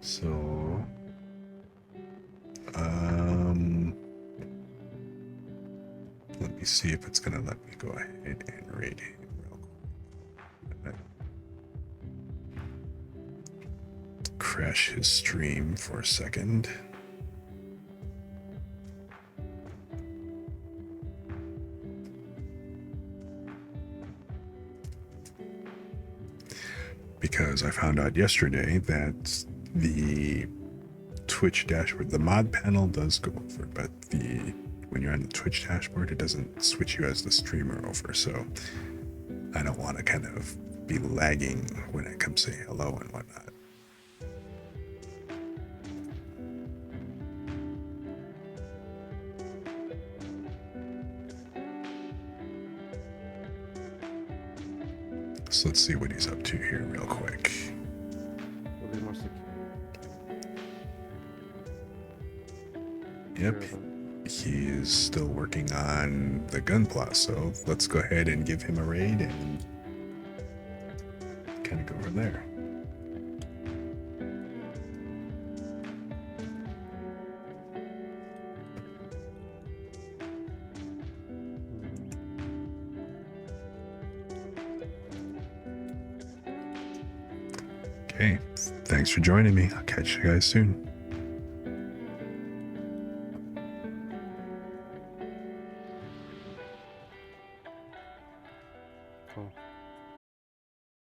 So, let me see if it's gonna let me go ahead and raid him real quick. Crash his stream for a second. Because I found out yesterday that the Twitch dashboard, the mod panel does go over, but when you're on the Twitch dashboard, it doesn't switch you as the streamer over. So I don't want to kind of be lagging when I come say hello and whatnot. So let's see what he's up to here real quick. Will be more secure. Yep, he's still working on the gun plot, so let's go ahead and give him a raid and kind of go from there. Okay, thanks for joining me. I'll catch you guys soon. Cool.